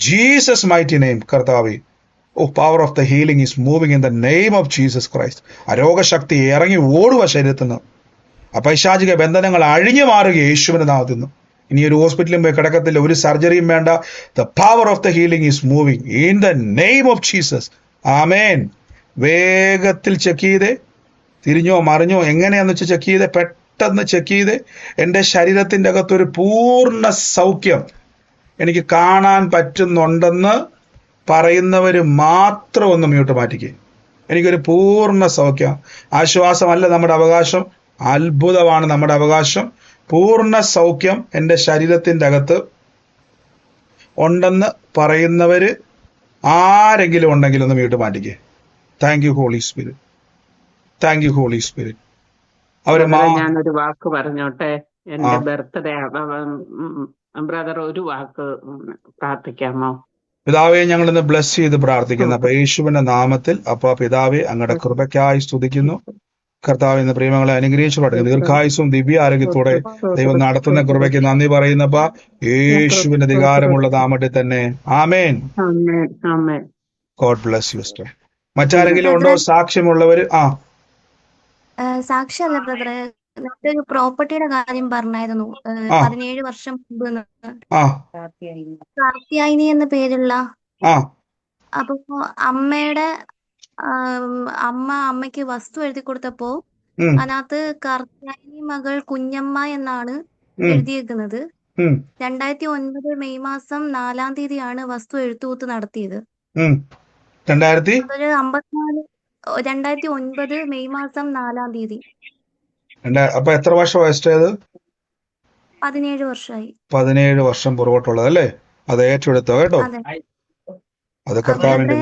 ജീസസ് മൈറ്റി നെയിം കർത്താവേ. Power of the healing is moving in the name of Jesus Christ. അരോഗശക്തി ഇറങ്ങി ഓടുക ശരീരത്തിൽ നിന്ന്. പൈശാചിക ബന്ധനങ്ങൾ അഴിഞ്ഞു മാറുക യേശുവിന്റെ നാമത്തിൽ നിന്ന്. ഇനി ഒരു ഹോസ്പിറ്റലും പോയി കിടക്കത്തില്ല, ഒരു സർജറിയും വേണ്ട. The power of the healing is moving in the name of Jesus. ആമേൻ. വേഗത്തിൽ ചെക്ക് ചെയ്തേ, തിരിഞ്ഞോ മറിഞ്ഞോ എങ്ങനെയാന്ന് വെച്ച് ചെക്ക് ചെയ്തേ, പെട്ടെന്ന് ചെക്ക് ചെയ്തേ. എൻ്റെ ശരീരത്തിൻ്റെ അകത്തൊരു പൂർണ്ണ സൗഖ്യം എനിക്ക് കാണാൻ പറ്റുന്നുണ്ടെന്ന് പറയുന്നവർ മാത്രം ഒന്ന് മ്യൂട്ട് മാറ്റിക്കേ. എനിക്കൊരു പൂർണ്ണ സൗഖ്യം. ആശ്വാസമല്ല നമ്മുടെ അവകാശം, അത്ഭുതമാണ് നമ്മുടെ അവകാശം. പൂർണ്ണ സൗഖ്യം എൻ്റെ ശരീരത്തിൻ്റെ അകത്ത് ഉണ്ടെന്ന് പറയുന്നവര് ആരെങ്കിലും ഉണ്ടെങ്കിൽ ഒന്ന് മ്യൂട്ട് മാറ്റിക്കേ. Thank you holy Spirit. അവരെ ഞാനൊരു വാക്ക് പറഞ്ഞോട്ടെ. എന്റെ ബർത്ത്ഡേ ബ്രദർ, ഒരു വാക്ക് പ്രാർത്ഥിക്കാമോ? പിതാവെ, ഞങ്ങൾ ഇന്ന് ബ്ലസ് ചെയ്ത് പ്രാർത്ഥിക്കുന്നു. അപ്പൊ യേശുവിന്റെ നാമത്തിൽ അപ്പൊ പിതാവെ അങ്ങയുടെ കൃപയ്ക്കായി സ്തുതിക്കുന്നു. കർത്താവ് ഇന്ന് പ്രിയമങ്ങളെ അനുഗ്രഹിച്ചു പഠിക്കുന്നു. ദീർഘായുസും ദിവ്യ ആരോഗ്യത്തോടെ ദൈവം നടത്തുന്ന കൃപയ്ക്ക് നന്ദി പറയുന്നപ്പ യേശുവിന്റെ അധികാരമുള്ള നാമത്തിൽ തന്നെ. ആമേൻ. God bless you sister. മറ്റാരെങ്കിലും ഉണ്ടോ സാക്ഷ്യമുള്ളവര്? സാക്ഷ്യല്ല ബ്രദറെ, ഒരു പ്രോപ്പർട്ടിയുടെ കാര്യം പറഞ്ഞായിരുന്നു. 17 വർഷം മുമ്പ് കാർത്തിയായിനി എന്ന പേരുള്ള. അപ്പൊ അമ്മയ്ക്ക് വസ്തു എഴുതി കൊടുത്തപ്പോ അതിനകത്ത് കാർത്തിയായിനി മകൾ കുഞ്ഞമ്മ എന്നാണ് എഴുതിയേക്കുന്നത്. 2009 മെയ് മാസം 4-ാം തീയതിയാണ് വസ്തു എഴുത്തുകൂത്ത് നടത്തിയത്. 2009 മെയ് മാസം 4-ാം തീയതി. അപ്പൊ എത്ര വർഷം വയസ്സായത്? 17 വർഷമായി. 17 വർഷം പുറകോട്ടുള്ളത് അല്ലേ? അത് ഏറ്റെടുത്തോ കേട്ടോ. അത് കർത്താവിന്റെ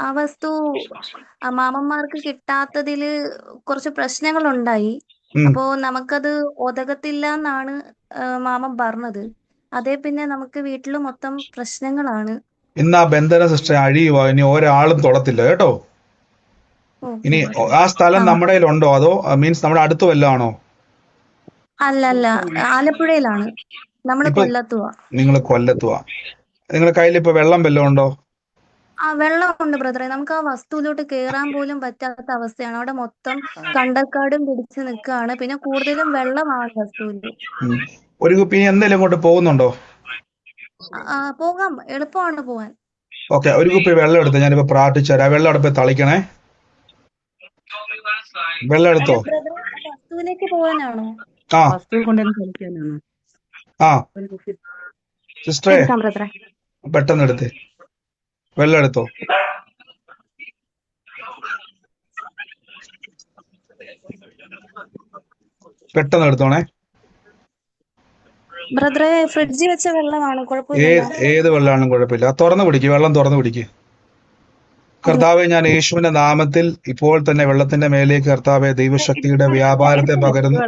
ആ വസ്തു മാമന്മാർക്ക് കിട്ടാത്തതില് കുറച്ച് പ്രശ്നങ്ങളുണ്ടായി. അപ്പോ നമുക്കത് ഒതകത്തില്ല എന്നാണ് മാമൻ പറഞ്ഞത്. അതേ പിന്നെ നമുക്ക് വീട്ടില് മൊത്തം പ്രശ്നങ്ങളാണ്. ഇന്ന് ആ ബന്ധന സിസ്റ്റർ അഴിയുക. ഇനി ഒരാളും തൊടത്തില്ല കേട്ടോ. ഇനി ആ സ്ഥലം നമ്മുടെ ഉണ്ടോ, അതോ മീൻസ് നമ്മുടെ അടുത്ത് വല്ലതാണോ? അല്ലല്ല, ആലപ്പുഴയിലാണ്. നമ്മള് കൊല്ലത്തുവാ. നിങ്ങള് കൊല്ലത്തുവാ. നിങ്ങളുടെ കയ്യിൽ ഇപ്പൊ വെള്ളം വല്ലതും ഉണ്ടോ? വെള്ളമുണ്ട് ബ്രദറെ. നമുക്ക് ആ വസ്തുവിലോട്ട് കേറാൻ പോലും പറ്റാത്ത അവസ്ഥയാണ്. അവിടെ മൊത്തം കണ്ടൽക്കാടും പിടിച്ച് നിൽക്കുകയാണ്. പിന്നെ കൂടുതലും വെള്ളമാണ് വസ്തുവില്. ഒരു കുപ്പി എന്തെങ്കിലും ഇങ്ങോട്ട് പോകുന്നുണ്ടോ? പോകാം, എളുപ്പമാണ് പോവാൻ. ഓക്കെ, ഒരു കുപ്പി വെള്ളം എടുത്ത് ഞാനിപ്പോ പ്രാർത്ഥിച്ചു തരാം. വെള്ളം അടുപ്പ് തളിക്കണേ. വെള്ളം എടുത്തോ. വസ്തുവിലേക്ക് പോകാനാണോ? സിസ്റ്ററെ പെട്ടെന്ന് എടുത്തേ. വെള്ളം എടുത്തോ. പെട്ടെന്ന് എടുത്തോണേ. ബ്രദറെ, ഫ്രിഡ്ജിൽ വെച്ച വെള്ളമാണ്, കുഴപ്പമില്ല. ഏത് വെള്ളമാണെങ്കിലും കുഴപ്പമില്ല. തുറന്നു പിടിക്കുക, വെള്ളം തുറന്നു പിടിക്കുക. കർത്താവെ, ഞാൻ യേശുവിന്റെ നാമത്തിൽ ഇപ്പോൾ തന്നെ വെള്ളത്തിന്റെ മേലേക്ക് കർത്താവെ ദൈവശക്തിയുടെ വ്യാപാരത്തെ പകരുന്നു.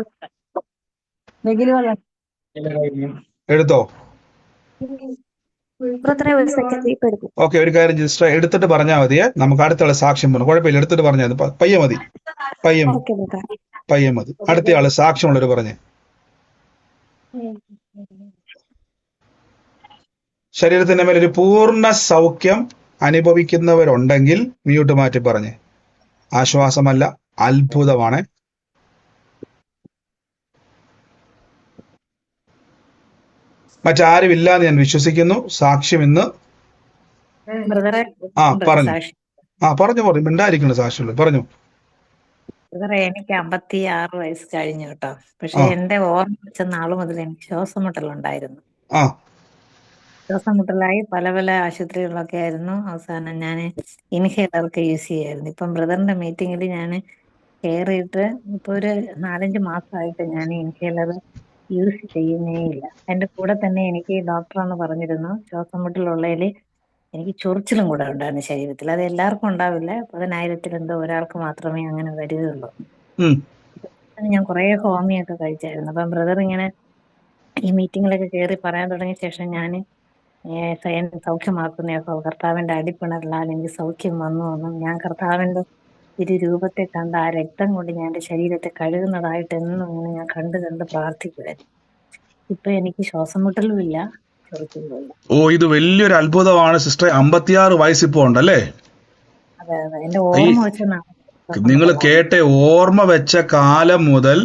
എടുത്തോ. ബ്രദറെ ഒരു സെക്കൻഡ് ഇപ്പൊ എടുക്കും. ഓക്കെ, ഒരു കാര്യം സിസ്റ്റർ എടുത്തിട്ട് പറഞ്ഞാൽ മതിയേ, നമുക്ക് അടുത്തുള്ള സാക്ഷ്യം പറഞ്ഞു. കുഴപ്പമില്ല, എടുത്തിട്ട് പറഞ്ഞാൽ മതി. പയ്യെ മതി, പയ്യെ മതി, ഓക്കെ ബ്രദർ. പയ്യെ മതി. അടുത്തയാള് സാക്ഷ്യമുള്ളവർ പറഞ്ഞേ. ശരീരത്തിന്റെ മേലെ ഒരു പൂർണ്ണ സൗഖ്യം അനുഭവിക്കുന്നവരുണ്ടെങ്കിൽ മ്യൂട്ട് മാറ്റി പറഞ്ഞേ. ആശ്വാസമല്ല, അത്ഭുതമാണ്. മറ്റാരും ഇല്ലാന്ന് ഞാൻ വിശ്വസിക്കുന്നു. സാക്ഷ്യം ഇന്ന് ബ്രദറെ പറഞ്ഞു. സാക്ഷി പറഞ്ഞു മിണ്ടായിരിക്കണം. സാക്ഷ്യമുള്ളൂ പറഞ്ഞു. ബ്രദറെ എനിക്ക് 56 വയസ്സ് കഴിഞ്ഞു കേട്ടോ. പക്ഷെ എന്റെ ഓർമ്മ വെച്ച നാള് മുതൽ എനിക്ക് ശ്വാസം മുട്ടലുണ്ടായിരുന്നു. ശ്വാസം മുട്ടലായി പല പല ആശുപത്രികളിലൊക്കെ ആയിരുന്നു. അവസാനം ഞാൻ ഇൻഹേലറൊക്കെ യൂസ് ചെയ്യായിരുന്നു. ഇപ്പം ബ്രദറിന്റെ മീറ്റിങ്ങിൽ ഞാൻ കയറിയിട്ട് ഇപ്പൊ ഒരു 4-5 മാസമായിട്ട് ഞാൻ ഇൻഹേലർ യൂസ് ചെയ്യുന്നേ ഇല്ല. എന്റെ കൂടെ തന്നെ എനിക്ക് ഡോക്ടറാണ് പറഞ്ഞിരുന്നു, ശ്വാസം മുട്ടലുള്ളതിൽ എനിക്ക് ചൊറിച്ചിലും കൂടെ ഉണ്ടായിരുന്നു ശരീരത്തിൽ. അത് എല്ലാവർക്കും ഉണ്ടാവില്ല, 10,000-ൽ എന്തോ ഒരാൾക്ക് മാത്രമേ അങ്ങനെ വരികയുള്ളൂ. ഞാൻ കുറെ ഹോമിയൊക്കെ കഴിച്ചായിരുന്നു. അപ്പം ബ്രദർ ഇങ്ങനെ ഈ മീറ്റിങ്ങിലൊക്കെ കയറി പറയാൻ തുടങ്ങിയ ശേഷം ഞാൻ സൗഖ്യമാക്കുന്ന കർത്താവിന്റെ അടിപ്പിണറിലാൽ എനിക്ക് സൗഖ്യം വന്നു എന്നും ഞാൻ കർത്താവിന്റെ ഒരു രൂപത്തെ കണ്ട് ആ രക്തം കൊണ്ട് ഞാൻ എന്റെ ശരീരത്തെ കഴുകുന്നതായിട്ട് എന്നും ഇങ്ങനെ ഞാൻ കണ്ട് പ്രാർത്ഥിക്കുമായിരുന്നു. ഇപ്പൊ എനിക്ക് ശ്വാസം മുട്ടലും ഇല്ല, ചൊറിച്ചിലും ഇല്ല. ഇത് വലിയൊരു അത്ഭുതമാണ് സിസ്റ്റർ. 56 വയസ്സിപ്പോ ഉണ്ടല്ലേ? അതെ അതെ, എന്റെ ഓർമ്മ വെച്ച നിങ്ങൾ കേട്ടെ, ഓർമ്മ വെച്ച കാലം മുതൽ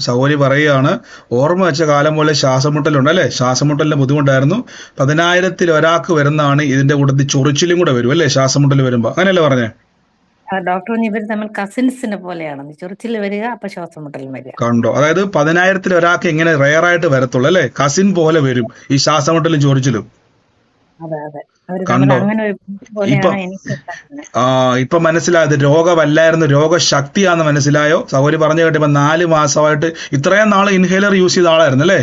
സഹോദരി പറയുകയാണ്, ഓർമ്മ വെച്ച കാലം പോലെ ശ്വാസമുട്ടലുണ്ട് അല്ലേ? ശ്വാസമുട്ടലിന്റെ ബുദ്ധിമുട്ടായിരുന്നു. 10,000-ൽ ഒരാൾക്ക് വരുന്നതാണ്. ഇതിന്റെ കൂട്ടത്തിൽ ചൊറിച്ചിലും കൂടെ വരും അല്ലേ ശ്വാസമുട്ടൽ വരുമ്പോ? അങ്ങനെയല്ലേ പറഞ്ഞേ? ഡോക്ടർ ഇവർ തമ്മിൽ കസിൻസിനെ പോലെയാണ്, ചൊറിച്ചിൽ വരിക അപ്പൊ ശ്വാസം മുട്ടലും വരിക. കണ്ടോ? അതായത് 10,000-ൽ ഒരാൾക്ക് ഇങ്ങനെ റെയർ ആയിട്ട് വരത്തുള്ളൂ അല്ലേ? കസിൻ പോലെ വരും ഈ ശ്വാസമുട്ടലും ചൊറിച്ചിലും. അതെ അതെ, കണ്ടോ? ഇപ്പൊ മനസ്സിലായത് രോഗമല്ലായിരുന്നു, രോഗശക്തിയാന്ന് മനസ്സിലായോ? സൗകര്യം പറഞ്ഞു കേട്ട്. ഇപ്പൊ 4 മാസമായിട്ട് ഇത്രയും നാള് ഇൻഹേലർ യൂസ് ചെയ്ത ആളായിരുന്നു അല്ലേ?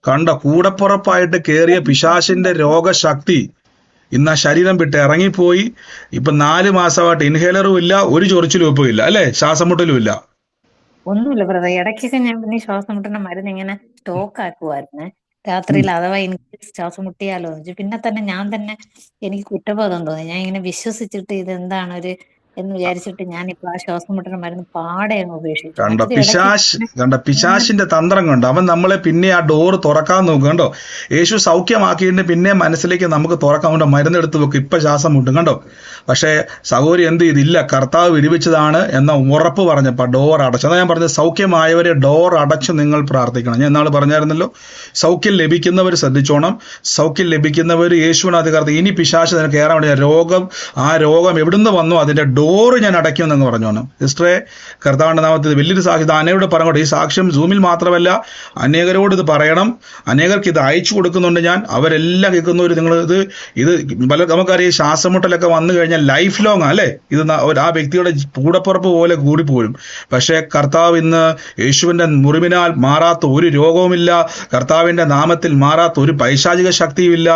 കണ്ടോ? കൂടപ്പുറപ്പായിട്ട് കേറിയ പിശാചിന്റെ രോഗശക്തി ഇന്ന് ആ ശരീരം വിട്ട് ഇറങ്ങിപ്പോയി. ഇപ്പൊ 4 മാസമായിട്ട് ഇൻഹേലറും ഇല്ല, ഒരു ചൊറിച്ചിലും ഇപ്പൊ ഇല്ല അല്ലെ? ശ്വാസം മുട്ടലും ഇല്ല, ഒന്നുമില്ല ബ്രദർ. ഇടയ്ക്കൊക്കെ ഞാൻ പിന്നെ ശ്വാസം മുട്ടുന്ന മരുന്ന് ഇങ്ങനെ സ്റ്റോക്ക് ആക്കുമായിരുന്നേ രാത്രിയിൽ, അഥവാ എനിക്ക് ശ്വാസം മുട്ടിയാലോ എന്ന് വെച്ചു. പിന്നെ തന്നെ ഞാൻ തന്നെ എനിക്ക് കുറ്റബോധം തോന്നി. ഞാൻ ഇങ്ങനെ വിശ്വസിച്ചിട്ട് ഇതെന്താണ് എന്ന് വിചാരിച്ചിട്ട് ഞാൻ ഇപ്പൊ ആ ശ്വാസം മുട്ടുന്ന മരുന്ന് പാടെ അങ്ങ് ഉപേക്ഷിച്ചു. കണ്ട പിശാശിന്റെ തന്ത്രം കൊണ്ട് അവൻ നമ്മളെ പിന്നെ ആ ഡോറ് തുറക്കാൻ നോക്കും. കണ്ടോ? യേശു സൗഖ്യമാക്കിയിട്ട് പിന്നെ മനസ്സിലേക്ക് നമുക്ക് തുറക്കാൻ കൊണ്ട് മരുന്നെടുത്ത് വെക്കും. ഇപ്പൊ ശ്വാസം മുട്ടും. കണ്ടോ? പക്ഷേ സഹോദരി എന്ത് ചെയ്തില്ല? കർത്താവ് വിടുവിച്ചതാണ് എന്ന ഉറപ്പ് പറഞ്ഞപ്പോ ഡോർ അടച്ചു. അതാ ഞാൻ പറഞ്ഞത്, സൗഖ്യമായവരെ ഡോർ അടച്ച് നിങ്ങൾ പ്രാർത്ഥിക്കണം. ഞാൻ ഇന്നാൾ പറഞ്ഞായിരുന്നല്ലോ, സൗഖ്യം ലഭിക്കുന്നവർ ശ്രദ്ധിച്ചോണം. സൗഖ്യം ലഭിക്കുന്നവർ യേശുവിനകത്ത് കർത്താവ് ഇനി പിശാച് നിനക്ക് കയറാൻ വേണ്ടി ആ രോഗം എവിടുന്ന് വന്നോ അതിന്റെ ഡോറ് ഞാൻ അടയ്ക്കുമെന്ന് പറഞ്ഞോണം. സിസ്റ്ററെ, കർത്താവിന്റെ നാമത്തിൽ വലിയൊരു സാക്ഷ്യം അനേകരോട് പറഞ്ഞോട്ടെ. ഈ സാക്ഷ്യം സൂമിൽ മാത്രമല്ല, അനേകരോട് ഇത് പറയണം. അനേകർക്ക് ഇത് അയച്ചു കൊടുക്കുന്നുണ്ട് ഞാൻ. അവരെല്ലാം കേൾക്കുന്നവർ നിങ്ങൾ ഇത് നമുക്കറിയാം, ശ്വാസമുട്ടലൊക്കെ വന്നു കഴിഞ്ഞാൽ ലൈഫ് ലോങ് അല്ലേ? ഇത് ആ വ്യക്തിയുടെ കൂടപ്പുറപ്പ് പോലെ കൂടിപ്പോരും. പക്ഷേ കർത്താവ് ഇന്ന് യേശുവിന്റെ മുറിവിനാൽ മാറാത്ത ഒരു രോഗവുമില്ല, കർത്താവിന്റെ നാമത്തിൽ മാറാത്ത ഒരു പൈശാചിക ശക്തിയുമില്ല.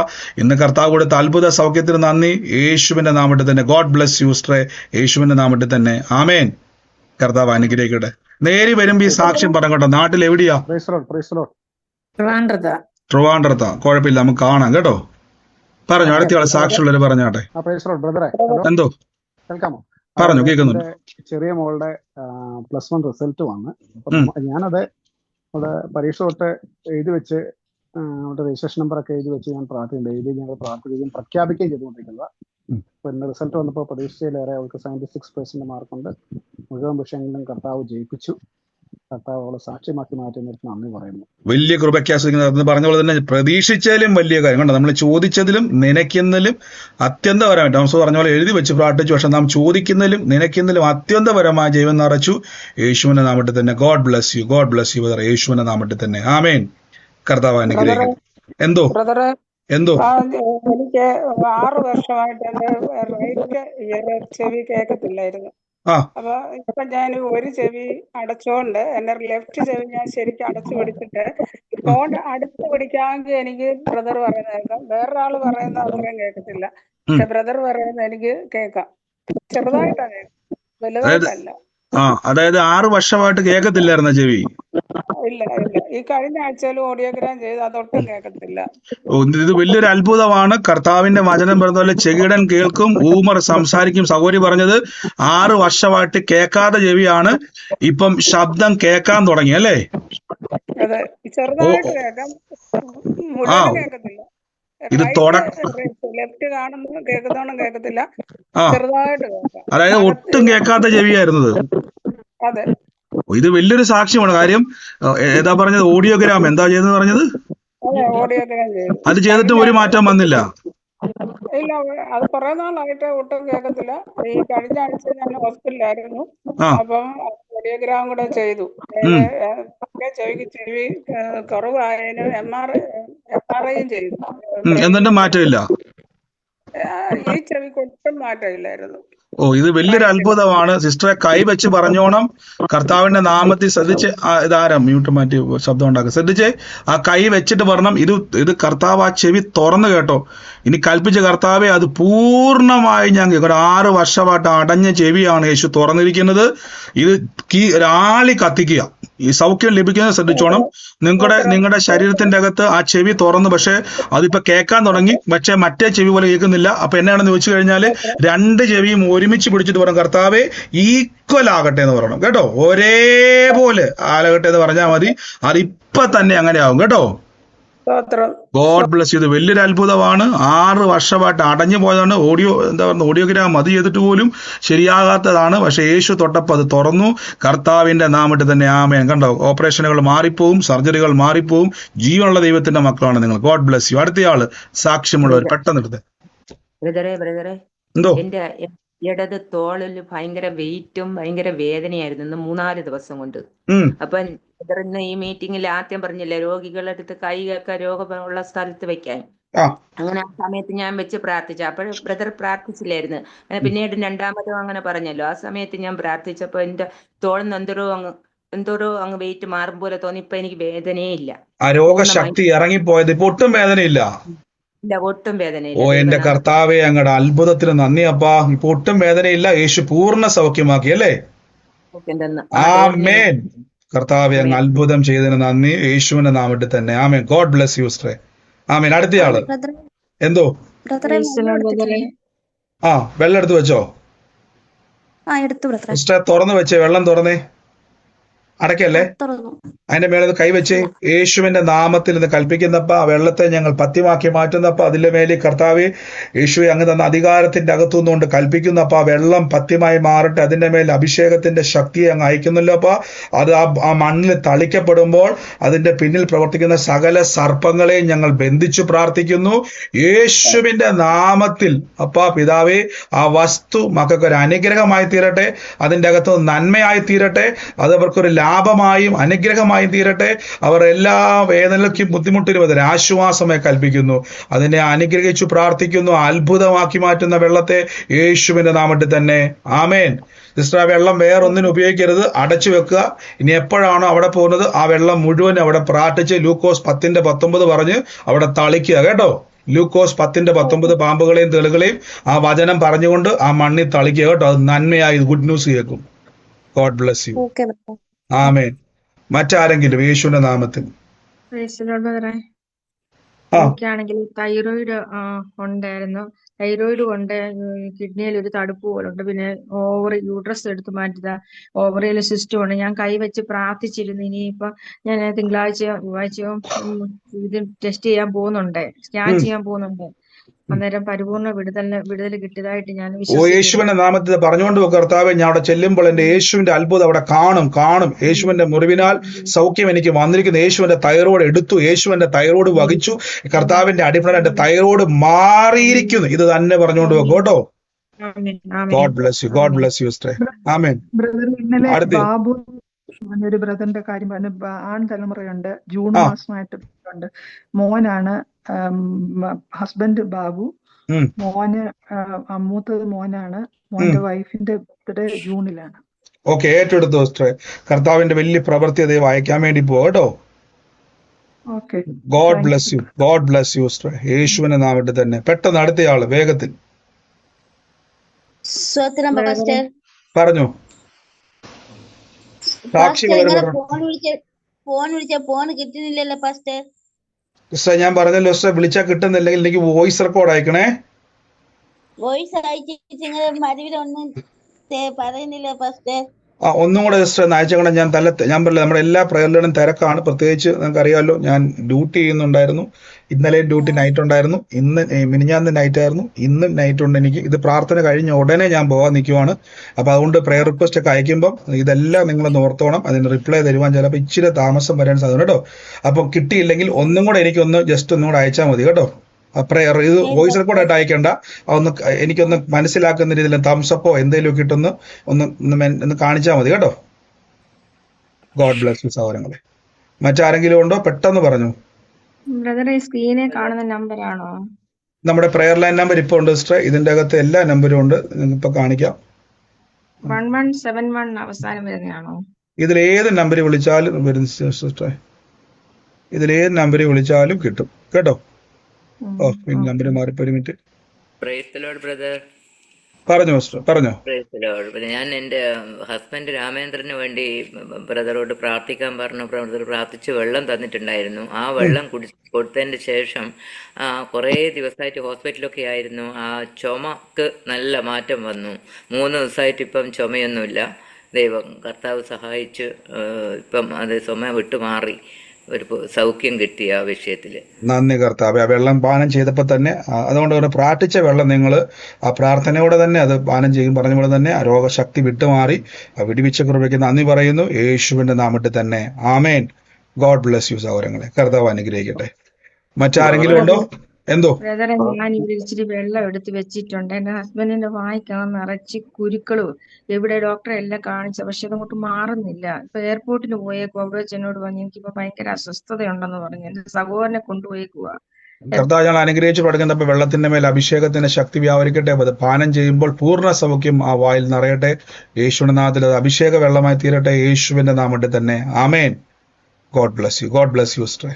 ഇന്ന് കർത്താവ് കൊടുത്ത അത്ഭുത സൗഖ്യത്തിന് നന്ദി. യേശുവിന്റെ നാമത്തിൽ തന്നെ. ഗോഡ് ബ്ലെസ് യു സിസ്റ്ററെ, യേശുവിന്റെ നാമത്തിൽ തന്നെ. ആമേൻ. കർത്താവ് അനുഗ്രഹിക്കട്ടെ. നേരി വരുമ്പോ ഈ സാക്ഷ്യം പറഞ്ഞോട്ടെ. നാട്ടിൽ എവിടെയാ? ട്രിവാൻഡ്രത്താ. കുഴപ്പമില്ല, നമുക്ക് കാണാം കേട്ടോ. പറഞ്ഞു. അടുത്തയാളെ സാക്ഷിയുള്ളവര് പറഞ്ഞാട്ടെ. എന്തോ കേൾക്കാമോ? പറഞ്ഞു, കേൾക്കുന്നുണ്ട്. ചെറിയ മോളുടെ +1 റിസൾട്ട് വന്ന് ഞാനത് അവിടെ പരീക്ഷ തൊട്ട് എഴുതി വെച്ച് അവിടെ രജിസ്ട്രേഷൻ നമ്പറൊക്കെ എഴുതി വെച്ച് ഞാൻ പ്രാർത്ഥിക്കും. ഡെയിലി ഞങ്ങൾ പ്രാർത്ഥിക്കുകയും പ്രഖ്യാപിക്കുകയും ചെയ്തുകൊണ്ടിരിക്കുന്നത്. പിന്നെ റിസൾട്ട് വന്നപ്പോൾ പ്രതീക്ഷയിലേറെ അവൾക്ക് 76% മാർക്കുണ്ട്. മുഴുവൻ വിഷയങ്ങളിലും കർത്താവ് ജയിപ്പിച്ചു. കർത്താവ് അവളെ സാക്ഷ്യമാക്കി മാറ്റുന്നതിന് നന്ദി പറയുന്നു. വലിയ കൃപയ്ക്കാസ്വദിക്കുന്നത് പറഞ്ഞ പോലെ തന്നെ പ്രതീക്ഷിച്ചാലും വലിയ കാര്യം കണ്ടോ. നമ്മൾ ചോദിച്ചതിലും നനയ്ക്കുന്നതിലും അത്യന്തപരമായിട്ട് നമുക്ക് പറഞ്ഞ പോലെ എഴുതി വെച്ച് പ്രാർത്ഥിച്ചു. പക്ഷെ നാം ചോദിക്കുന്നതിലും നനയ്ക്കുന്നതിലും അത്യന്തപരമായ ജൈവം നിറച്ചു. യേശുവിന്റെ നാമത്തിൽ തന്നെ. God bless you, God bless you brother. യേശുവിന്റെ നാമത്തിൽ തന്നെ. ആമേൻ. കർത്താവ് അനുഗ്രഹിക്കട്ടെ. എന്തോ എനിക്ക് 6 വർഷമായിട്ട് എന്റെ റൈറ്റ് ഇയർ ചെവി കേൾക്കത്തില്ലായിരുന്നു. അപ്പൊ ഇപ്പൊ ഞാൻ ഒരു ചെവി അടച്ചോണ്ട് എന്റെ ലെഫ്റ്റ് ചെവി ഞാൻ ശരിക്കും അടച്ചു പിടിച്ചിട്ട് ഫോൺ അടുത്ത് പിടിക്കാമെങ്കിൽ എനിക്ക് ബ്രദർ പറയുന്നത് കേൾക്കാം, വേറൊരാള് പറയുന്നത് അത്രയും കേൾക്കത്തില്ല. പക്ഷെ ബ്രദർ പറയുന്നത് എനിക്ക് കേൾക്കാം. ചെറുതായിട്ടാണ് കേൾക്കാം, വലുതായിട്ടല്ല. അതായത് 6 വർഷമായിട്ട് കേൾക്കത്തില്ലായിരുന്ന ചെവി. ഇല്ല ഇല്ല, ഈ കഴിഞ്ഞ ആഴ്ചയിൽ ഓഡിയോഗ്രാം ചെയ്ത് അതൊട്ടും കേൾക്കത്തില്ല. ഇത് വലിയൊരു അത്ഭുതമാണ്. കർത്താവിന്റെ വചനം പറഞ്ഞ പോലെ ചെകിടൻ കേൾക്കും, ഊമർ സംസാരിക്കും. സഹോദരി പറഞ്ഞത് 6 വർഷമായിട്ട് കേൾക്കാത്ത ചെവിയാണ്, ഇപ്പം ശബ്ദം കേൾക്കാൻ തുടങ്ങി അല്ലേ? അതെ, ചെറുതായിട്ട് കേൾക്കാം, മുഴുവൻ കേൾക്കത്തില്ല. ഇത് ലെഫ്റ്റ് കാണുന്നു കേൾക്കുന്നോണം കേൾക്കത്തില്ല, ചെറുതായിട്ട് കേൾക്കാം. അതായത് ഒട്ടും കേൾക്കാത്ത ചെവിയായിരുന്നത്. അതെ, ഇത് വലിയൊരു സാക്ഷ്യമാണ്. കാര്യം ഏതാ പറഞ്ഞത്? ഓഡിയോഗ്രാം എന്താ ചെയ്തെന്ന് പറഞ്ഞത്? ഓഡിയോഗ്രാം ചെയ്തു. അത് ചെയ്തിട്ടും ഒരു മാറ്റം വന്നില്ല. ഇല്ല, അത് കുറെ നാളായിട്ട് ഒട്ടും കേൾക്കത്തില്ല. ഈ കഴിഞ്ഞ ആഴ്ച ഞാൻ ഹോസ്പിറ്റലിലായിരുന്നു, അപ്പം ഓഡിയോഗ്രാം കൂടെ ചെയ്തു. ചെവി കുറവായതിന് MRIയും ചെയ്തു. എന്നിട്ടും മാറ്റമില്ല. ഈ ചെവിക്ക് ഒട്ടും മാറ്റമില്ലായിരുന്നു. ഇത് വലിയൊരു അത്ഭുതമാണ്. സിസ്റ്ററെ കൈവച്ച് പറഞ്ഞോണം, കർത്താവിന്റെ നാമത്തിൽ ശ്രദ്ധിച്ച്. ഇതാരാ മ്യൂട്ട് മാറ്റി ശബ്ദം ഉണ്ടാക്കുക? ശ്രദ്ധിച്ച് ആ കൈ വെച്ചിട്ട് പറഞ്ഞണം, ഇത് കർത്താവ് ആ ചെവി തുറന്നു കേട്ടോ. ഇനി കൽപ്പിച്ച കർത്താവെ അത് പൂർണ്ണമായി ഞാൻ കേൾക്കും. 6 വർഷമായിട്ട് അടഞ്ഞ ചെവിയാണ് യേശു തുറന്നിരിക്കുന്നത്. ഇത് ഒരാളി കത്തിക്കുക. ഈ സൗഖ്യം ലഭിക്കുന്നത് ശ്രദ്ധിച്ചോണം. നിങ്ങളുടെ ശരീരത്തിന്റെ അകത്ത് ആ ചെവി തുറന്നു, പക്ഷെ അതിപ്പോ കേൾക്കാൻ തുടങ്ങി, പക്ഷെ മറ്റേ ചെവി പോലെ കേൾക്കുന്നില്ല. അപ്പൊ എന്നാണെന്ന് ചോദിച്ചു കഴിഞ്ഞാല് 2 ചെവിയും ഒരുമിച്ച് പിടിച്ചിട്ട് പറയണം, കർത്താവെ ഈക്വൽ ആകട്ടെ എന്ന് പറയണം കേട്ടോ. ഒരേപോലെ ആകട്ടെ എന്ന് പറഞ്ഞാൽ മതി. അതിപ്പോ തന്നെ അങ്ങനെ ആവും കേട്ടോ. God bless U. ഇത് വലിയൊരു അത്ഭുതമാണ്. 6 വർഷമായിട്ട് അടഞ്ഞു പോയതാണ്. ഓഡിയോഗ്രാം അത് ചെയ്തിട്ട് പോലും ശരിയാകാത്തതാണ്. പക്ഷെ യേശു തൊട്ടപ്പോൾ അത് തുറന്നു. കർത്താവിന്റെ നാമത്തിൽ തന്നെ ആമേൻ. കണ്ടോ, ഓപ്പറേഷനുകൾ മാറിപ്പോവും, സർജറികൾ മാറിപ്പോവും. ജീവനുള്ള ദൈവത്തിന്റെ മക്കളാണ് നിങ്ങൾ. God bless you. അടുത്തയാള് സാക്ഷ്യമുള്ളവർ പെട്ടെന്ന് എടുത്ത്. എന്തോ? എന്റെ ഇടത് തോളിൽ ഭയങ്കര വെയിറ്റും ഭയങ്കര വേദനയായിരുന്നു 3-4 ദിവസം കൊണ്ട്. അപ്പൊ ഇന്ന് ഈ മീറ്റിംഗിൽ ആദ്യം പറഞ്ഞില്ലേ രോഗികളുടെ അടുത്ത് കൈയൊക്കെ രോഗമുള്ള സ്ഥലത്ത് വെക്കാൻ. അങ്ങനെ ആ സമയത്ത് ഞാൻ വെച്ച് പ്രാർത്ഥിച്ചു. അപ്പോൾ ബ്രദർ പ്രാർത്ഥിച്ചില്ലായിരുന്നു. പിന്നീട് 2ാമതും അങ്ങനെ പറഞ്ഞല്ലോ. ആ സമയത്ത് ഞാൻ പ്രാർത്ഥിച്ചപ്പോ എന്റെ തോളിന്ന് എന്തോരോ അങ്ങ് വെയിറ്റ് മാറും പോലെ തോന്നി. ഇപ്പൊ എനിക്ക് വേദനയേ ഇല്ല. ആ രോഗശക്തി ഇറങ്ങിപ്പോയത്. ഇപ്പൊ ഒട്ടും വേദനയില്ല. ഒട്ടും വേദനയില്ല. എന്റെ കർത്താവെ, അങ്ങയുടെ അത്ഭുതത്തിന് നന്ദി അപ്പാ. ഇപ്പൊ ഒട്ടും വേദനയില്ല. യേശു പൂർണ്ണ സൗഖ്യമാക്കി അല്ലേ? ആമേൻ. കർത്താവെ, അങ്ങ് അത്ഭുതം ചെയ്തതിന് നന്ദി, യേശുവിന്റെ നാമത്തിൽ തന്നെ ആമേൻ. ഗോഡ് ബ്ലസ് യു സിസ്റ്ററെ. ആമേൻ. അടുത്തയാള് എന്തോ? വെള്ളം എടുത്തു വെച്ചോ സിസ്റ്റർ? തുറന്നു വെച്ചേ, വെള്ളം തുറന്നേ, അടയ്ക്കല്ലേ. അതിന്റെ മേലെ കൈവച്ച് യേശുവിന്റെ നാമത്തിൽ നിന്ന് കൽപ്പിക്കുന്നപ്പ ആ വെള്ളത്തെ ഞങ്ങൾ പത്യമാക്കി മാറ്റുന്നപ്പ അതിന്റെ മേലെ കർത്താവെ യേശുവെ അങ്ങ് തന്ന അധികാരത്തിന്റെ അകത്തുനിന്നുകൊണ്ട് കൽപ്പിക്കുന്നപ്പ ആ വെള്ളം പത്യമായി മാറട്ടെ. അതിന്റെ മേൽ അഭിഷേകത്തിന്റെ ശക്തിയെ അങ്ങ് അയക്കുന്നല്ലോ അപ്പ. അത് ആ മണ്ണിൽ തളിക്കപ്പെടുമ്പോൾ അതിന്റെ പിന്നിൽ പ്രവർത്തിക്കുന്ന സകല സർപ്പങ്ങളെയും ഞങ്ങൾ ബന്ധിച്ചു പ്രാർത്ഥിക്കുന്നു യേശുവിന്റെ നാമത്തിൽ. അപ്പ പിതാവേ, ആ വസ്തു മക്കൾക്ക് ഒരു അനുഗ്രഹമായി തീരട്ടെ, അതിന്റെ അകത്ത് നന്മയായി തീരട്ടെ, അത് അവർക്കൊരു ലാഭമായും അനുഗ്രഹമായും തീരട്ടെ. അവർ എല്ലാ വേദനയ്ക്കും ബുദ്ധിമുട്ടിരുവതിന് ആശ്വാസമായി കൽപ്പിക്കുന്നു. അതിനെ അനുഗ്രഹിച്ചു പ്രാർത്ഥിക്കുന്നു. അത്ഭുതമാക്കി മാറ്റുന്ന വെള്ളത്തെ യേശുവിന്റെ നാമത്തിൽ തന്നെ ആമേൻ. സിസ്റ്റർ, ആ വെള്ളം വേറൊന്നിനും ഉപയോഗിക്കരുത്, അടച്ചു വെക്കുക. ഇനി എപ്പോഴാണോ അവിടെ പോകുന്നത് ആ വെള്ളം മുഴുവൻ അവിടെ പ്രാർത്ഥിച്ച് ലൂക്കോസ് 10:19 പറഞ്ഞ് അവിടെ തളിക്കുക കേട്ടോ. ലൂക്കോസ് 10:19 പാമ്പുകളെയും തെളുകളെയും ആ വചനം പറഞ്ഞുകൊണ്ട് ആ മണ്ണിൽ തളിക്കുക കേട്ടോ. അത് നന്മയായി ഗുഡ് ന്യൂസ് കേൾക്കും. God bless you. ആമേൻ. മറ്റാരെങ്കിലും യേശുവിന്റെ നാമത്തിൽ? എനിക്കാണെങ്കിൽ തൈറോയിഡ് ഉണ്ടായിരുന്നു. തൈറോയിഡ് കൊണ്ട് കിഡ്നിയിൽ ഒരു തടുപ്പ് പോലെ ഉണ്ട്. പിന്നെ ഓവറി യൂട്രസ് എടുത്ത് മാറ്റിയതാ. ഓവറിയിൽ സിസ്റ്റം ഉണ്ട്. ഞാൻ കൈവച്ച് പ്രാർത്ഥിച്ചിരുന്നു. ഇനിയിപ്പൊ ഞാൻ ചൊവ്വാഴ്ചയോ ഇത് ടെസ്റ്റ് ചെയ്യാൻ പോകുന്നുണ്ട്, സ്കാൻ ചെയ്യാൻ പോകുന്നുണ്ട്. അന്നേരം പരിപൂർണ്ണ വിടുതൽ കിട്ടിയതായിട്ട് ഞാൻ യേശുവിന്റെ നാമത്തിൽ പറഞ്ഞുകൊണ്ട് കർത്താവെ, ഞാൻ അവിടെ ചെല്ലുമ്പോൾ എന്റെ യേശുവിന്റെ അത്ഭുതം അവിടെ കാണും. യേശുവിന്റെ മുറിവിനാൽ സൗഖ്യം എനിക്ക് വന്നിരിക്കുന്നു. യേശുവിന്റെ തൈറോയ്ഡ് എടുത്തു, യേശുവിന്റെ തൈറോയ്ഡ് വഹിച്ചു. കർത്താവിന്റെ അടിപ്പണ എന്റെ തൈറോയ്ഡ് മാറിയിരിക്കുന്നു. ഇത് തന്നെ പറഞ്ഞുകൊണ്ട് വെക്കും കേട്ടോ. God bless you. God bless you sister. ആമേൻ. ബാബു ഒരു ബ്രദറിന്റെ കാര്യം പറഞ്ഞു. ആൺ തലമുറയുണ്ട്, ജൂൺ മാസമായിട്ട് ഉണ്ട്. മോനാണ്, ഹസ്ബൻഡ് ബാബു. മോന് മൂത്തത് മോനാണ്. മോന്റെ വൈഫിന്റെ ബർത്ത്ഡേ ജൂണിലാണ്. ഓക്കെ, ഏറ്റെടുത്തു സിസ്റ്റർ. കർത്താവിന്റെ വലിയ പ്രവൃത്തി ദൈവം അയക്കാൻ വേണ്ടി പോകട്ടോ. God bless you. God bless you sister. യേശുവിന്റെ നാമത്തിൽ തന്നെ. പെട്ടെന്ന് അടുത്തയാള് വേഗത്തിൽ പറഞ്ഞു. സാക്ഷികളുടെ ഇങ്ങനെ ഫോൺ വിളിച്ച ഫോൺ കിട്ടുന്നില്ലല്ലോ ഫസ്റ്റ്. സിസ്റ്റർ ഞാൻ പറഞ്ഞല്ലോ സിസ്റ്റർ, വിളിച്ചാൽ കിട്ടുന്നില്ലെങ്കിൽ എനിക്ക് വോയിസ് റെക്കോർഡ് അയക്കണേ. വോയിസ് അയച്ചിട്ട് നിങ്ങൾ മരുവിലൊന്നും പറയുന്നില്ല ഫസ്റ്റ്. ഒന്നും കൂടെ സിസ്റ്റർ ഒന്ന് അയച്ചേക്കണം. ഞാൻ പറഞ്ഞില്ല, നമ്മുടെ എല്ലാ പ്രയറിലും തിരക്കാണ്. പ്രത്യേകിച്ച് നിങ്ങൾക്ക് അറിയാമല്ലോ, ഞാൻ ഡ്യൂട്ടി ചെയ്യുന്നുണ്ടായിരുന്നു. ഇന്നലെ ഡ്യൂട്ടി നൈറ്റ് ഉണ്ടായിരുന്നു, ഇന്ന് മിനിഞ്ഞാന്ന് നൈറ്റ് ആയിരുന്നു, ഇന്നും നൈറ്റ് ഉണ്ട് എനിക്ക്. ഇത് പ്രാർത്ഥന കഴിഞ്ഞ ഉടനെ ഞാൻ പോകാൻ നിൽക്കുവാണ്. അപ്പൊ അതുകൊണ്ട് പ്രയർ റിക്വസ്റ്റ് ഒക്കെ അയക്കുമ്പോൾ ഇതെല്ലാം നിങ്ങൾ ഓർത്തോണം. അതിന് റിപ്ലൈ തരുവാൻ ചിലപ്പോൾ ഇച്ചിരി താമസം വരാൻ സാധ്യത കേട്ടോ. അപ്പൊ കിട്ടിയില്ലെങ്കിൽ ഒന്നും കൂടെ എനിക്കൊന്ന് ജസ്റ്റ് ഒന്നും കൂടെ അയച്ചാൽ മതി കേട്ടോ. പ്രയർ ഇത് വോയിസ് റെക്കോർഡായിട്ട് അയക്കേണ്ട, ഒന്ന് എനിക്കൊന്ന് മനസ്സിലാക്കുന്ന രീതിയിൽ തംസപ്പോ എന്തെങ്കിലും ഇട്ടൊന്ന് ഒന്ന് കാണിച്ചാൽ മതി കേട്ടോ. ഗോഡ് ബ്ലെസ് യു സഹോദരങ്ങളെ. മറ്റാരെങ്കിലും ഉണ്ടോ? പെട്ടെന്ന് പറഞ്ഞു. ബ്രദറെ സ്ക്രീനിൽ കാണുന്ന നമ്പറാണോ? നമ്മുടെ പ്രയർ ലൈൻ നമ്പർ ഇപ്പൊ ഉണ്ട് സിസ്റ്റർ. ഇതിന്റെ അകത്ത് എല്ലാ നമ്പരും ഉണ്ട്, ഇപ്പൊ കാണിക്കാം. 1171 അവസാനം വരുന്നതാണോ? ഇതിലേത് നമ്പർ വിളിച്ചാലും വരുന്ന സിസ്റ്റർ, ഇതിലേത് നമ്പർ വിളിച്ചാലും കിട്ടും കേട്ടോ. നമ്പർ മാറിപ്പോ ഒരു minute. Praise the Lord brother. പറഞ്ഞോ സിസ്റ്റർ, പറഞ്ഞോ. Praise the Lord. ഞാൻ എൻ്റെ ഹസ്ബൻഡ് രാമേന്ദ്രന് വേണ്ടി ബ്രദറോട് പ്രാർത്ഥിക്കാൻ പറഞ്ഞു. ബ്രദർ പ്രാർത്ഥിച്ച് വെള്ളം തന്നിട്ടുണ്ടായിരുന്നു. ആ വെള്ളം കൊടുത്തതിന് ശേഷം കുറേ ദിവസമായിട്ട് ഹോസ്പിറ്റലൊക്കെ ആയിരുന്നു. ആ ചുമക്ക് നല്ല മാറ്റം വന്നു. 3 ദിവസമായിട്ട് ഇപ്പം ചുമയൊന്നുമില്ല. ദൈവം കർത്താവ് സഹായിച്ച് ഇപ്പം അത് ചുമ വിട്ടു മാറി, ഒരു സൗഖ്യം കിട്ടി ആ വിഷയത്തില്. നന്ദി കർത്താവേ. ആ വെള്ളം പാനം ചെയ്തപ്പോൾ തന്നെ, അതുകൊണ്ട് പ്രാർത്ഥിച്ച വെള്ളം നിങ്ങൾ ആ പ്രാർത്ഥനയോടെ തന്നെ അത് പാനം ചെയ്യും പറഞ്ഞ പോലെ തന്നെ ആ രോഗശക്തി വിട്ടുമാറി വിടുവിച്ച കൃപയ്ക്ക് നന്ദി പറയുന്നു, യേശുവിന്റെ നാമത്തിൽ തന്നെ. ആമേൻ. ഗോഡ് ബ്ലെസ് യു സഹോദരങ്ങളെ. കർത്താവ് അനുഗ്രഹിക്കട്ടെ. മറ്റാരെങ്കിലും ഉണ്ടോ? എന്തോ ബ്രദറെ, ഞാൻ ഇവിടെ ഇച്ചിരി വെള്ളം എടുത്ത് വെച്ചിട്ടുണ്ട്. എന്റെ ഹസ്ബൻഡിന്റെ വായിക്കാൻ നിറച്ച് കുരുക്കളും. എവിടെ ഡോക്ടറെ എല്ലാം കാണിച്ച, പക്ഷെ അതങ്ങോട്ട് മാറുന്നില്ല. ഇപ്പൊ എയർപോർട്ടിന് പോയേക്കും. അവിടെ വെച്ച് എന്നോട് പറഞ്ഞു എനിക്കിപ്പോ ഭയങ്കര അസ്വസ്ഥതയുണ്ടെന്ന് പറഞ്ഞു. എന്റെ സഹോദരനെ കൊണ്ടുപോയേക്കുക. കർത്താവ് ഞങ്ങൾ അനുഗ്രഹിച്ച് പഠിക്കുന്നപ്പോൾ വെള്ളത്തിന്റെ മേൽ അഭിഷേകത്തിന്റെ ശക്തി വ്യാപരിക്കട്ടെ. അത് പാനം ചെയ്യുമ്പോൾ പൂർണ്ണ സൗഖ്യം ആ വായിൽ നിറയട്ടെ. യേശുവിന്റെ നാമത്തിൽ അത് അഭിഷേക വെള്ളമായി തീരട്ടെ, യേശുവിന്റെ നാമത്തിൽ തന്നെ. ആമേൻ. God bless you. God bless you sister.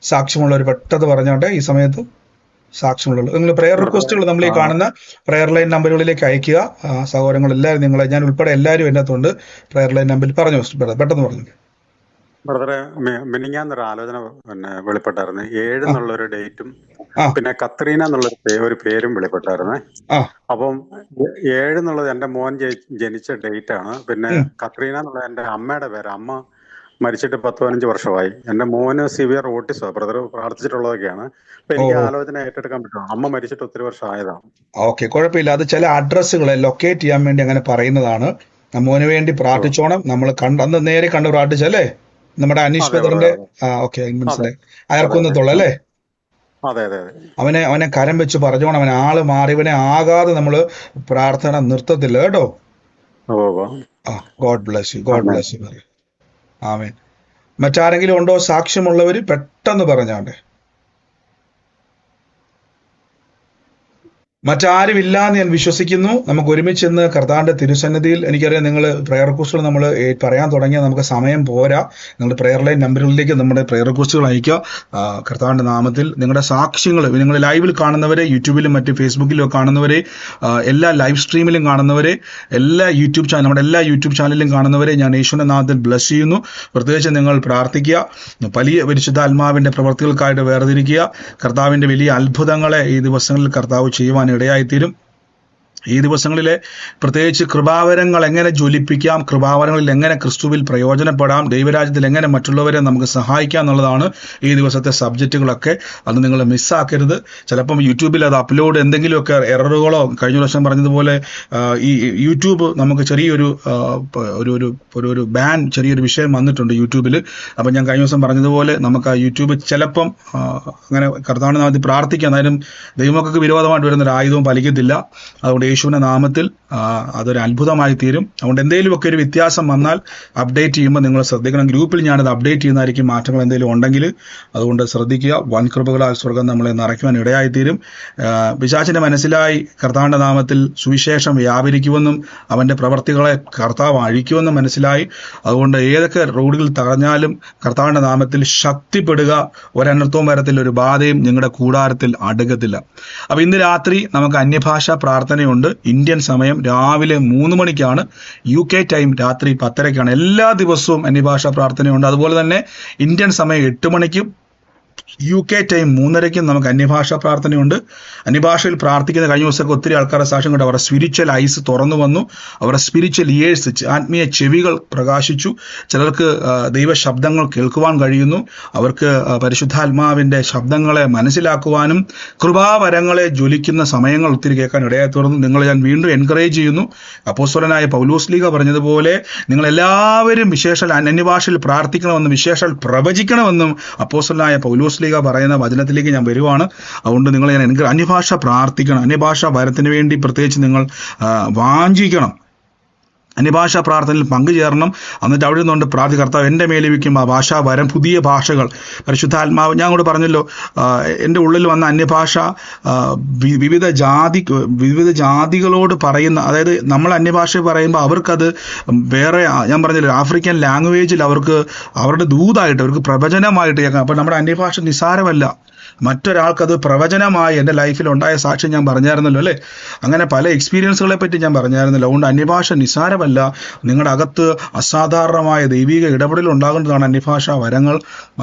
സാക്ഷ്യമുള്ളവർ പെട്ടെന്ന് പറഞ്ഞോട്ടെ ഈ സമയത്ത്. സാക്ഷ്യമുള്ളൂ. നിങ്ങൾ പ്രയർ റിക്വസ്റ്റുകൾ നമ്മൾ ഈ കാണുന്ന പ്രയർ ലൈൻ നമ്പറുകളിലേക്ക് അയക്കുക. സഹോദരങ്ങൾ എല്ലാവരും, നിങ്ങളെ ഞാൻ ഉൾപ്പെടെ എല്ലാവരും എൻ്റെ അകത്തുണ്ട്. പ്രയർ ലൈൻ നമ്പറിൽ പറഞ്ഞു പെട്ടെന്ന് പറഞ്ഞു. ബ്രദറെ, മിനിഞ്ഞാന്നൊരു ആലോചന വെളിപ്പെട്ടായിരുന്നു. 7 എന്നുള്ളൊരു ഡേറ്റും പിന്നെ കത്രീന എന്നുള്ള ഒരു പേരും വെളിപ്പെട്ടായിരുന്നേ. അപ്പം 7 എന്നുള്ളത് എന്റെ മോൻ ജനിച്ച ഡേറ്റ് ആണ്. പിന്നെ കത്രീന എന്നുള്ളത് എന്റെ അമ്മയുടെ പേര്. അമ്മ മരിച്ചിട്ട് 10-15 വർഷമായി. എന്റെ മോന് സിവിയർ ഓട്ടിസോ. ബ്രദർ പ്രാർത്ഥിച്ചിട്ടുള്ളതൊക്കെയാണ്. അപ്പൊ എനിക്ക് ആലോചന ഏറ്റെടുക്കാൻ പറ്റുമോ? അമ്മ മരിച്ചിട്ട് ഒത്തിരി വർഷം ആയതാണ്. ഓക്കെ, കുഴപ്പമില്ല. അത് ചില അഡ്രസ്സുകളെ ലൊക്കേറ്റ് ചെയ്യാൻ വേണ്ടി അങ്ങനെ പറയുന്നതാണ്. മോന് വേണ്ടി പ്രാർത്ഥിച്ചോണം. നമ്മൾ അന്ന് നേരെ കണ്ട് പ്രാർത്ഥിച്ചല്ലേ, നമ്മുടെ അനീഷ് ബ്രദറിന്റെ. ഓക്കെ, മനസ്സിലായി. അയർക്കുന്നത്തുള്ള അല്ലേ? അവനെ കരം വെച്ച് പറഞ്ഞോണം. അവനെ ആള് മാറിയവനെ ആകാതെ നമ്മള് പ്രാർത്ഥന നിർത്തത്തില്ല കേട്ടോ. God bless you. God bless you. ആമേൻ. മറ്റാരെങ്കിലും ഉണ്ടോ സാക്ഷ്യമുള്ളവർ? പെട്ടെന്ന് പറഞ്ഞാണ്ടേ. മറ്റാരും ഇല്ലാന്ന് ഞാൻ വിശ്വസിക്കുന്നു. നമുക്ക് ഒരുമിച്ച് ഇന്ന് കർത്താവിന്റെ തിരുസന്നിധിയിൽ, എനിക്കറിയാം നിങ്ങൾ പ്രയർ റിക്വസ്റ്റുകൾ നമ്മൾ പറയാൻ തുടങ്ങിയാൽ നമുക്ക് സമയം പോരാ. നിങ്ങളുടെ പ്രയർ ലൈൻ നമ്പറുകളിലേക്ക് നമ്മുടെ പ്രയർ റിക്വസ്റ്റുകൾ അയക്കുക. കർത്താവിന്റെ നാമത്തിൽ നിങ്ങളുടെ സാക്ഷ്യങ്ങൾ, നിങ്ങൾ ലൈവിൽ കാണുന്നവരെ, യൂട്യൂബിലും മറ്റ് ഫേസ്ബുക്കിലും കാണുന്നവരെ, എല്ലാ ലൈവ് സ്ട്രീമിലും കാണുന്നവരെ, എല്ലാ യൂട്യൂബ് ചാനൽ, നമ്മുടെ എല്ലാ യൂട്യൂബ് ചാനലിലും കാണുന്നവരെ ഞാൻ യേശുവിന്റെ നാമത്തിൽ ബ്ലസ് ചെയ്യുന്നു. പ്രത്യേകിച്ച് നിങ്ങൾ പ്രാർത്ഥിക്കുക. വലിയ പരിശുദ്ധാത്മാവിന്റെ പ്രവൃത്തികൾക്കായിട്ട് വേർതിരിക്കുക. കർത്താവിന്റെ വലിയ അത്ഭുതങ്ങളെ ഈ ദിവസങ്ങളിൽ കർത്താവ് ചെയ്യുവാൻ ഇടയായിത്തീരും. ഈ ദിവസങ്ങളിലെ പ്രത്യേകിച്ച് കൃപാവരങ്ങൾ എങ്ങനെ ജ്വലിപ്പിക്കാം, കൃപാവരങ്ങളിൽ എങ്ങനെ ക്രിസ്തുവിൽ പ്രയോജനപ്പെടാം, ദൈവരാജ്യത്തിൽ എങ്ങനെ മറ്റുള്ളവരെ നമുക്ക് സഹായിക്കാം എന്നുള്ളതാണ് ഈ ദിവസത്തെ സബ്ജക്റ്റുകളൊക്കെ. അത് നിങ്ങൾ മിസ്സാക്കരുത്. ചിലപ്പം യൂട്യൂബിൽ അത് അപ്ലോഡ് എന്തെങ്കിലുമൊക്കെ എററുകളോ, കഴിഞ്ഞ വർഷം പറഞ്ഞതുപോലെ ഈ യൂട്യൂബ് നമുക്ക് ചെറിയൊരു ഒരു ബാൻ, ചെറിയൊരു വിഷയം വന്നിട്ടുണ്ട് യൂട്യൂബിൽ. അപ്പം ഞാൻ കഴിഞ്ഞ ദിവസം പറഞ്ഞതുപോലെ നമുക്ക് ആ യൂട്യൂബ് ചിലപ്പം അങ്ങനെ കർത്താവിന്റെ നാമത്തിൽ പ്രാർത്ഥിക്കാം. എന്നാലും ദൈവമക്കൾക്ക് വിരോധമായിട്ട് വരുന്നൊരു ആയുധവും ഫലിക്കത്തില്ല. അതുകൊണ്ട് യേശുവിന്റെ നാമത്തിൽ അതൊരു അത്ഭുതമായി തീരും. അതുകൊണ്ട് എന്തെങ്കിലുമൊക്കെ ഒരു വ്യത്യാസം വന്നാൽ അപ്ഡേറ്റ് ചെയ്യുമ്പോൾ നിങ്ങൾ ശ്രദ്ധിക്കണം. ഗ്രൂപ്പിൽ ഞാനത് അപ്ഡേറ്റ് ചെയ്യുന്നതായിരിക്കും, മാറ്റങ്ങൾ എന്തെങ്കിലും ഉണ്ടെങ്കിൽ. അതുകൊണ്ട് ശ്രദ്ധിക്കുക. വൻകൃപകളാൽ സ്വർഗം നമ്മളെ നിറയ്ക്കുവാൻ ഇടയായിത്തീരും. പിശാചിന്റെ മനസ്സിലായി കർത്താവിന്റെ നാമത്തിൽ സുവിശേഷം വ്യാപരിക്കുമെന്നും അവന്റെ പ്രവർത്തികളെ കർത്താവ് അഴിക്കുമെന്നും മനസ്സിലായി. അതുകൊണ്ട് ഏതൊക്കെ റോഡുകൾ തടഞ്ഞാലും കർത്താവിന്റെ നാമത്തിൽ ശക്തിപ്പെടുക. ഒരനർത്ഥവും വരത്തില്ല, ഒരു ബാധയും നിങ്ങളുടെ കൂടാരത്തിൽ അടുക്കത്തില്ല. അപ്പൊ ഇന്ന് രാത്രി നമുക്ക് അന്യഭാഷ പ്രാർത്ഥനയുണ്ട്. ഇന്ത്യൻ സമയം സമയം രാവിലെ 3 മണിക്കാണ്. UK ടൈം രാത്രി 10:30-ക്കാണ്. എല്ലാ ദിവസവും അന്യഭാഷാ പ്രാർത്ഥനയുണ്ട്. അതുപോലെ തന്നെ ഇന്ത്യൻ സമയം 8 മണിക്കും UK ടൈം 3:30-ക്കും നമുക്ക് അന്യഭാഷാ പ്രാർത്ഥനയുണ്ട്. അന്യഭാഷയിൽ പ്രാർത്ഥിക്കുന്ന കഴിഞ്ഞ ദിവസമൊക്കെ ഒത്തിരി ആൾക്കാരുടെ സാക്ഷ്യം കൊണ്ട് അവരുടെ സ്പിരിച്വൽ ഐസ് തുറന്നു വന്നു, അവരുടെ സ്പിരിച്വൽ ഇയേഴ്സ്, ആത്മീയ ചെവികൾ പ്രകാശിച്ചു. ചിലർക്ക് ദൈവ ശബ്ദങ്ങൾ കേൾക്കുവാൻ കഴിയുന്നു. അവർക്ക് പരിശുദ്ധാത്മാവിന്റെ ശബ്ദങ്ങളെ മനസ്സിലാക്കുവാനും കൃപാവരങ്ങളെ ജ്വലിക്കുന്ന സമയങ്ങൾ ഒത്തിരി കേൾക്കാൻ ഇടയായി തീർന്നു. നിങ്ങളെ ഞാൻ വീണ്ടും എൻകറേജ് ചെയ്യുന്നു. അപ്പോസ്തലനായ പൗലോസ് ലീഗ പറഞ്ഞതുപോലെ നിങ്ങളെല്ലാവരും വിശേഷാൽ അന്യഭാഷയിൽ പ്രാർത്ഥിക്കണമെന്നും വിശേഷാൽ പ്രവചിക്കണമെന്നും അപ്പോസ്തലനായ പൗലോസ് ലീഗ പറയുന്ന വചനത്തിലേക്ക് ഞാൻ വരുവാണ്. അതുകൊണ്ട് നിങ്ങൾ ഞാൻ അന്യഭാഷ പ്രാർത്ഥിക്കണം. അന്യഭാഷ വരത്തിന് വേണ്ടി പ്രത്യേകിച്ച് നിങ്ങൾ വാഞ്ചിക്കണം. അന്യഭാഷാ പ്രാർത്ഥനയിൽ പങ്കുചേരണം. എന്നിട്ട് അവിടെ നിന്നുകൊണ്ട് പ്രാർത്ഥി, കർത്താവ് എൻ്റെ മേലെ വയ്ക്കും ആ ഭാഷാ വരം, പുതിയ ഭാഷകൾ, പരിശുദ്ധാത്മാവ്. ഞാൻ അങ്ങോട്ട് പറഞ്ഞല്ലോ, എൻ്റെ ഉള്ളിൽ വന്ന അന്യഭാഷ വിവിധ ജാതികളോട് പറയുന്ന, അതായത് നമ്മൾ അന്യഭാഷ പറയുമ്പോൾ അവർക്കത് വേറെ, ഞാൻ പറഞ്ഞല്ലോ ആഫ്രിക്കൻ ലാംഗ്വേജിൽ അവർക്ക് അവരുടെ ദൂതായിട്ട്, അവർക്ക് പ്രവചനമായിട്ട് കേൾക്കാം. അപ്പം നമ്മുടെ അന്യഭാഷ നിസ്സാരമല്ല. മറ്റൊരാൾക്കത് പ്രവചനമായി എൻ്റെ ലൈഫിൽ ഉണ്ടായ സാക്ഷ്യം ഞാൻ പറഞ്ഞായിരുന്നല്ലോ അല്ലേ. അങ്ങനെ പല എക്സ്പീരിയൻസുകളെ പറ്റി ഞാൻ പറഞ്ഞായിരുന്നല്ലോ. അതുകൊണ്ട് അന്യഭാഷ നിസ്സാരമല്ല. നിങ്ങളുടെ അകത്ത് അസാധാരണമായ ദൈവിക ഇടപെടൽ ഉണ്ടാകേണ്ടതാണ് അന്യഭാഷ വരങ്ങൾ.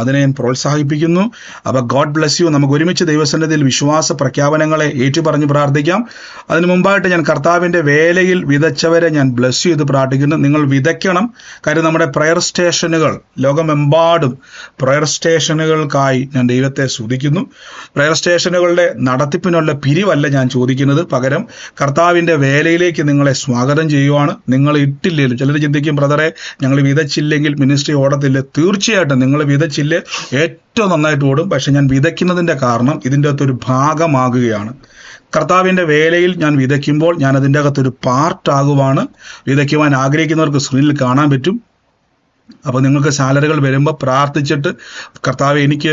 അതിനെ ഞാൻ പ്രോത്സാഹിപ്പിക്കുന്നു. അപ്പോൾ ഗോഡ് ബ്ലെസ് യു. നമുക്ക് ഒരുമിച്ച് ദൈവസന്നിധിയിൽ വിശ്വാസ പ്രഖ്യാപനങ്ങളെ ഏറ്റുപറഞ്ഞ് പ്രാർത്ഥിക്കാം. അതിനു മുമ്പായിട്ട് ഞാൻ കർത്താവിൻ്റെ വേലയിൽ വിതച്ചവരെ ഞാൻ ബ്ലെസ് ചെയ്ത് പ്രാർത്ഥിക്കുന്നു. നിങ്ങൾ വിതയ്ക്കണം. കാര്യം നമ്മുടെ പ്രയർ സ്റ്റേഷനുകൾ, ലോകമെമ്പാടും പ്രയർ സ്റ്റേഷനുകൾക്കായി ഞാൻ ദൈവത്തെ സ്തുതിക്കുന്നു. പ്രയർ സ്റ്റേഷനുകളുടെ നടത്തിപ്പിനുള്ള പിരിവല്ല ഞാൻ ചോദിക്കുന്നത്, പകരം കർത്താവിൻ്റെ വേലയിലേക്ക് നിങ്ങളെ സ്വാഗതം ചെയ്യുവാണ്. നിങ്ങൾ ഇട്ടില്ലേലും, ചിലർ ചിന്തിക്കും ബ്രദറെ ഞങ്ങൾ വിതച്ചില്ലെങ്കിൽ മിനിസ്ട്രി ഓടത്തില്ല. തീർച്ചയായിട്ടും നിങ്ങൾ വിതച്ചില്ലേ ഏറ്റവും നന്നായിട്ട് ഓടും. പക്ഷെ ഞാൻ വിതയ്ക്കുന്നതിൻ്റെ കാരണം ഇതിൻ്റെ അകത്തൊരു ഭാഗമാകുകയാണ്. കർത്താവിൻ്റെ വേലയിൽ ഞാൻ വിതയ്ക്കുമ്പോൾ ഞാൻ അതിൻ്റെ അകത്തൊരു പാർട്ടാകുവാണ്. വിതയ്ക്കുവാൻ ആഗ്രഹിക്കുന്നവർക്ക് സ്ക്രീനിൽ കാണാൻ പറ്റും. അപ്പോൾ നിങ്ങൾക്ക് സാലറികൾ വരുമ്പോൾ പ്രാർത്ഥിച്ചിട്ട്, കർത്താവ് എനിക്ക്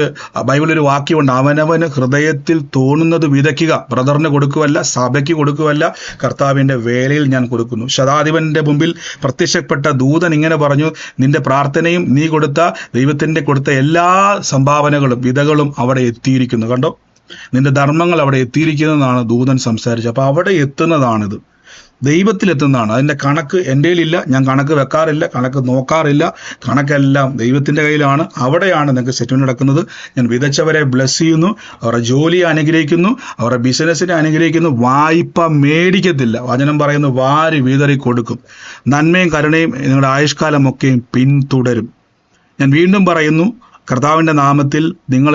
ബൈബിളൊരു വാക്യമുണ്ട്, അവനവന് ഹൃദയത്തിൽ തോന്നുന്നത് വിതയ്ക്കുക. ബ്രദറിന് കൊടുക്കുവല്ല, സഭയ്ക്ക് കൊടുക്കുവല്ല, കർത്താവിൻ്റെ വേലയിൽ ഞാൻ കൊടുക്കുന്നു. ശതാധിപന്റെ മുമ്പിൽ പ്രത്യക്ഷപ്പെട്ട ദൂതൻ ഇങ്ങനെ പറഞ്ഞു, നിന്റെ പ്രാർത്ഥനയും നീ കൊടുത്ത ദൈവത്തിൻ്റെ കൊടുത്ത എല്ലാ സംഭാവനകളും വിതകളും അവിടെ എത്തിയിരിക്കുന്നു. കണ്ടോ, നിന്റെ ധർമ്മങ്ങൾ അവിടെ എത്തിയിരിക്കുന്നതെന്നാണ് ദൂതൻ സംസാരിച്ചത്. അപ്പോൾ അവിടെ എത്തുന്നതാണിത്, ദൈവത്തിലെത്തുന്നതാണ്. അതിൻ്റെ കണക്ക് എൻ്റെ കയ്യിലില്ല, ഞാൻ കണക്ക് വെക്കാറില്ല, കണക്ക് നോക്കാറില്ല. കണക്കെല്ലാം ദൈവത്തിൻ്റെ കയ്യിലാണ്. അവിടെയാണ് നിങ്ങൾക്ക് സെറ്റിൽമെന്റ് നടക്കുന്നത്. ഞാൻ വിതച്ചവരെ ബ്ലെസ് ചെയ്യുന്നു, അവരുടെ ജോലിയെ അനുഗ്രഹിക്കുന്നു, അവരുടെ ബിസിനസ്സിനെ അനുഗ്രഹിക്കുന്നു. വായ്പ മേടിക്കത്തില്ല. വചനം പറയുന്നു വാരി വിതറി കൊടുക്കും. നന്മയും കരുണയും നിങ്ങളുടെ ആയുഷ്കാലമൊക്കെയും പിന്തുടരും. ഞാൻ വീണ്ടും പറയുന്നു, കർത്താവിൻ്റെ നാമത്തിൽ നിങ്ങൾ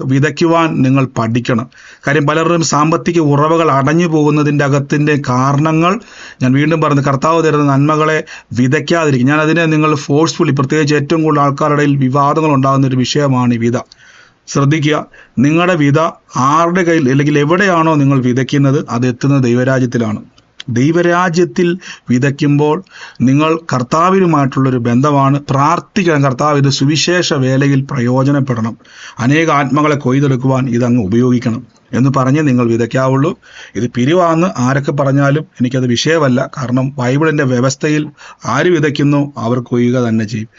വിതയ്ക്കുവാൻ നിങ്ങൾ പഠിക്കണം. കാര്യം പലരുടെയും സാമ്പത്തിക ഉറവകൾ അടഞ്ഞു പോകുന്നതിൻ്റെ അകത്തിൻ്റെ കാരണങ്ങൾ ഞാൻ വീണ്ടും പറഞ്ഞു, കർത്താവ് തരുന്ന നന്മകളെ വിതയ്ക്കാതിരിക്കും. ഞാൻ അതിനെ നിങ്ങൾ ഫോഴ്സ്ഫുള്ളി, പ്രത്യേകിച്ച് ഏറ്റവും കൂടുതൽ ആൾക്കാരുടെ ഇടയിൽ വിവാദങ്ങൾ ഉണ്ടാകുന്ന ഒരു വിഷയമാണ് ഈ വിത. ശ്രദ്ധിക്കുക, നിങ്ങളുടെ വിത ആരുടെ കയ്യിൽ അല്ലെങ്കിൽ എവിടെയാണോ നിങ്ങൾ വിതയ്ക്കുന്നത് അത് എത്തുന്നത് ദൈവരാജ്യത്തിലാണ്. ദൈവരാജ്യത്തിൽ വിതയ്ക്കുമ്പോൾ നിങ്ങൾ കർത്താവിനുമായിട്ടുള്ളൊരു ബന്ധമാണ്. പ്രാർത്ഥിക്കണം, കർത്താവ് ഇത് സുവിശേഷ വേലയിൽ പ്രയോജനപ്പെടണം, അനേക ആത്മകളെ കൊയ്തെടുക്കുവാൻ ഇതങ്ങ് ഉപയോഗിക്കണം എന്ന് പറഞ്ഞ് നിങ്ങൾ വിതയ്ക്കാവുള്ളൂ. ഇത് പിരിവാന്ന് ആരൊക്കെ പറഞ്ഞാലും എനിക്കത് വിഷയമല്ല. കാരണം ബൈബിളിൻ്റെ വ്യവസ്ഥയിൽ ആര് വിതയ്ക്കുന്നു അവർ കൊയ്യുക തന്നെ ചെയ്യും.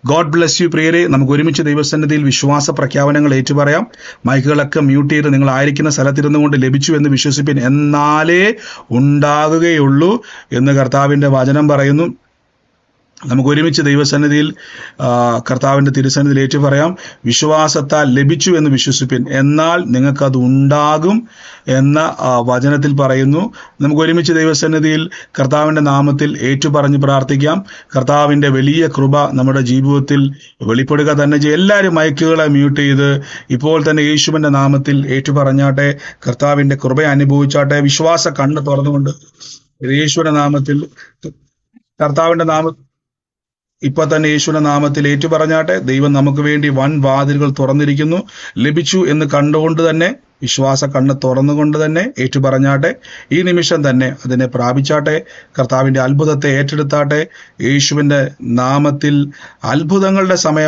ഗോഡ് ബ്ലെസ് യു പ്രിയരെ. നമുക്ക് ഒരുമിച്ച് ദൈവസന്നിധിയിൽ വിശ്വാസ പ്രഖ്യാപനങ്ങൾ ഏറ്റുപറയാം. മൈക്കുകളൊക്കെ മ്യൂട്ട് ചെയ്ത് നിങ്ങൾ ആയിരിക്കുന്ന സ്ഥലത്തിരുന്നു കൊണ്ട് ലഭിച്ചു എന്ന് വിശ്വസിപ്പിൻ, എന്നാലേ ഉണ്ടാകുകയുള്ളൂ എന്ന് കർത്താവിൻ്റെ വചനം പറയുന്നു. നമുക്ക് ഒരുമിച്ച് ദൈവസന്നിധിയിൽ കർത്താവിൻ്റെ തിരുസന്നിധിയിൽ ഏറ്റു പറയാം, വിശ്വാസത്താൽ ലഭിച്ചു എന്ന് വിശ്വസിപ്പിൻ, എന്നാൽ നിങ്ങൾക്കത് ഉണ്ടാകും എന്ന വചനത്തിൽ പറയുന്നു. നമുക്ക് ഒരുമിച്ച് ദൈവസന്നിധിയിൽ കർത്താവിൻ്റെ നാമത്തിൽ ഏറ്റുപറഞ്ഞ് പ്രാർത്ഥിക്കാം. കർത്താവിൻ്റെ വലിയ കൃപ നമ്മുടെ ജീവിതത്തിൽ വെളിപ്പെടുക തന്നെ ചെയ്യും. എല്ലാവരും മൈക്കുകളെ മ്യൂട്ട് ചെയ്ത് ഇപ്പോൾ തന്നെ യേശുവിൻ്റെ നാമത്തിൽ ഏറ്റുപറഞ്ഞാട്ടെ, കർത്താവിൻ്റെ കൃപ അനുഭവിച്ചാട്ടെ. വിശ്വാസ കണ്ണ് തുറന്നുകൊണ്ട് യേശുവിൻ്റെ നാമത്തിൽ, കർത്താവിൻ്റെ നാമത്തിൽ ഇപ്പൊ തന്നെ യേശുവിന്റെ നാമത്തിൽ ഏറ്റുപറഞ്ഞാട്ടെ. ദൈവം നമുക്ക് വേണ്ടി വൻ വാതിലുകൾ തുറന്നിരിക്കുന്നു. ലഭിച്ചു എന്ന് കണ്ടുകൊണ്ട് തന്നെ, വിശ്വാസ കണ്ണ് തുറന്നുകൊണ്ട് തന്നെ ഏറ്റുപറഞ്ഞാട്ടെ. ഈ നിമിഷം തന്നെ അതിനെ പ്രാപിച്ചാട്ടെ. കർത്താവിൻ്റെ അത്ഭുതത്തെ ഏറ്റെടുത്താട്ടെ. യേശുവിൻ്റെ നാമത്തിൽ അത്ഭുതങ്ങളുടെ സമയം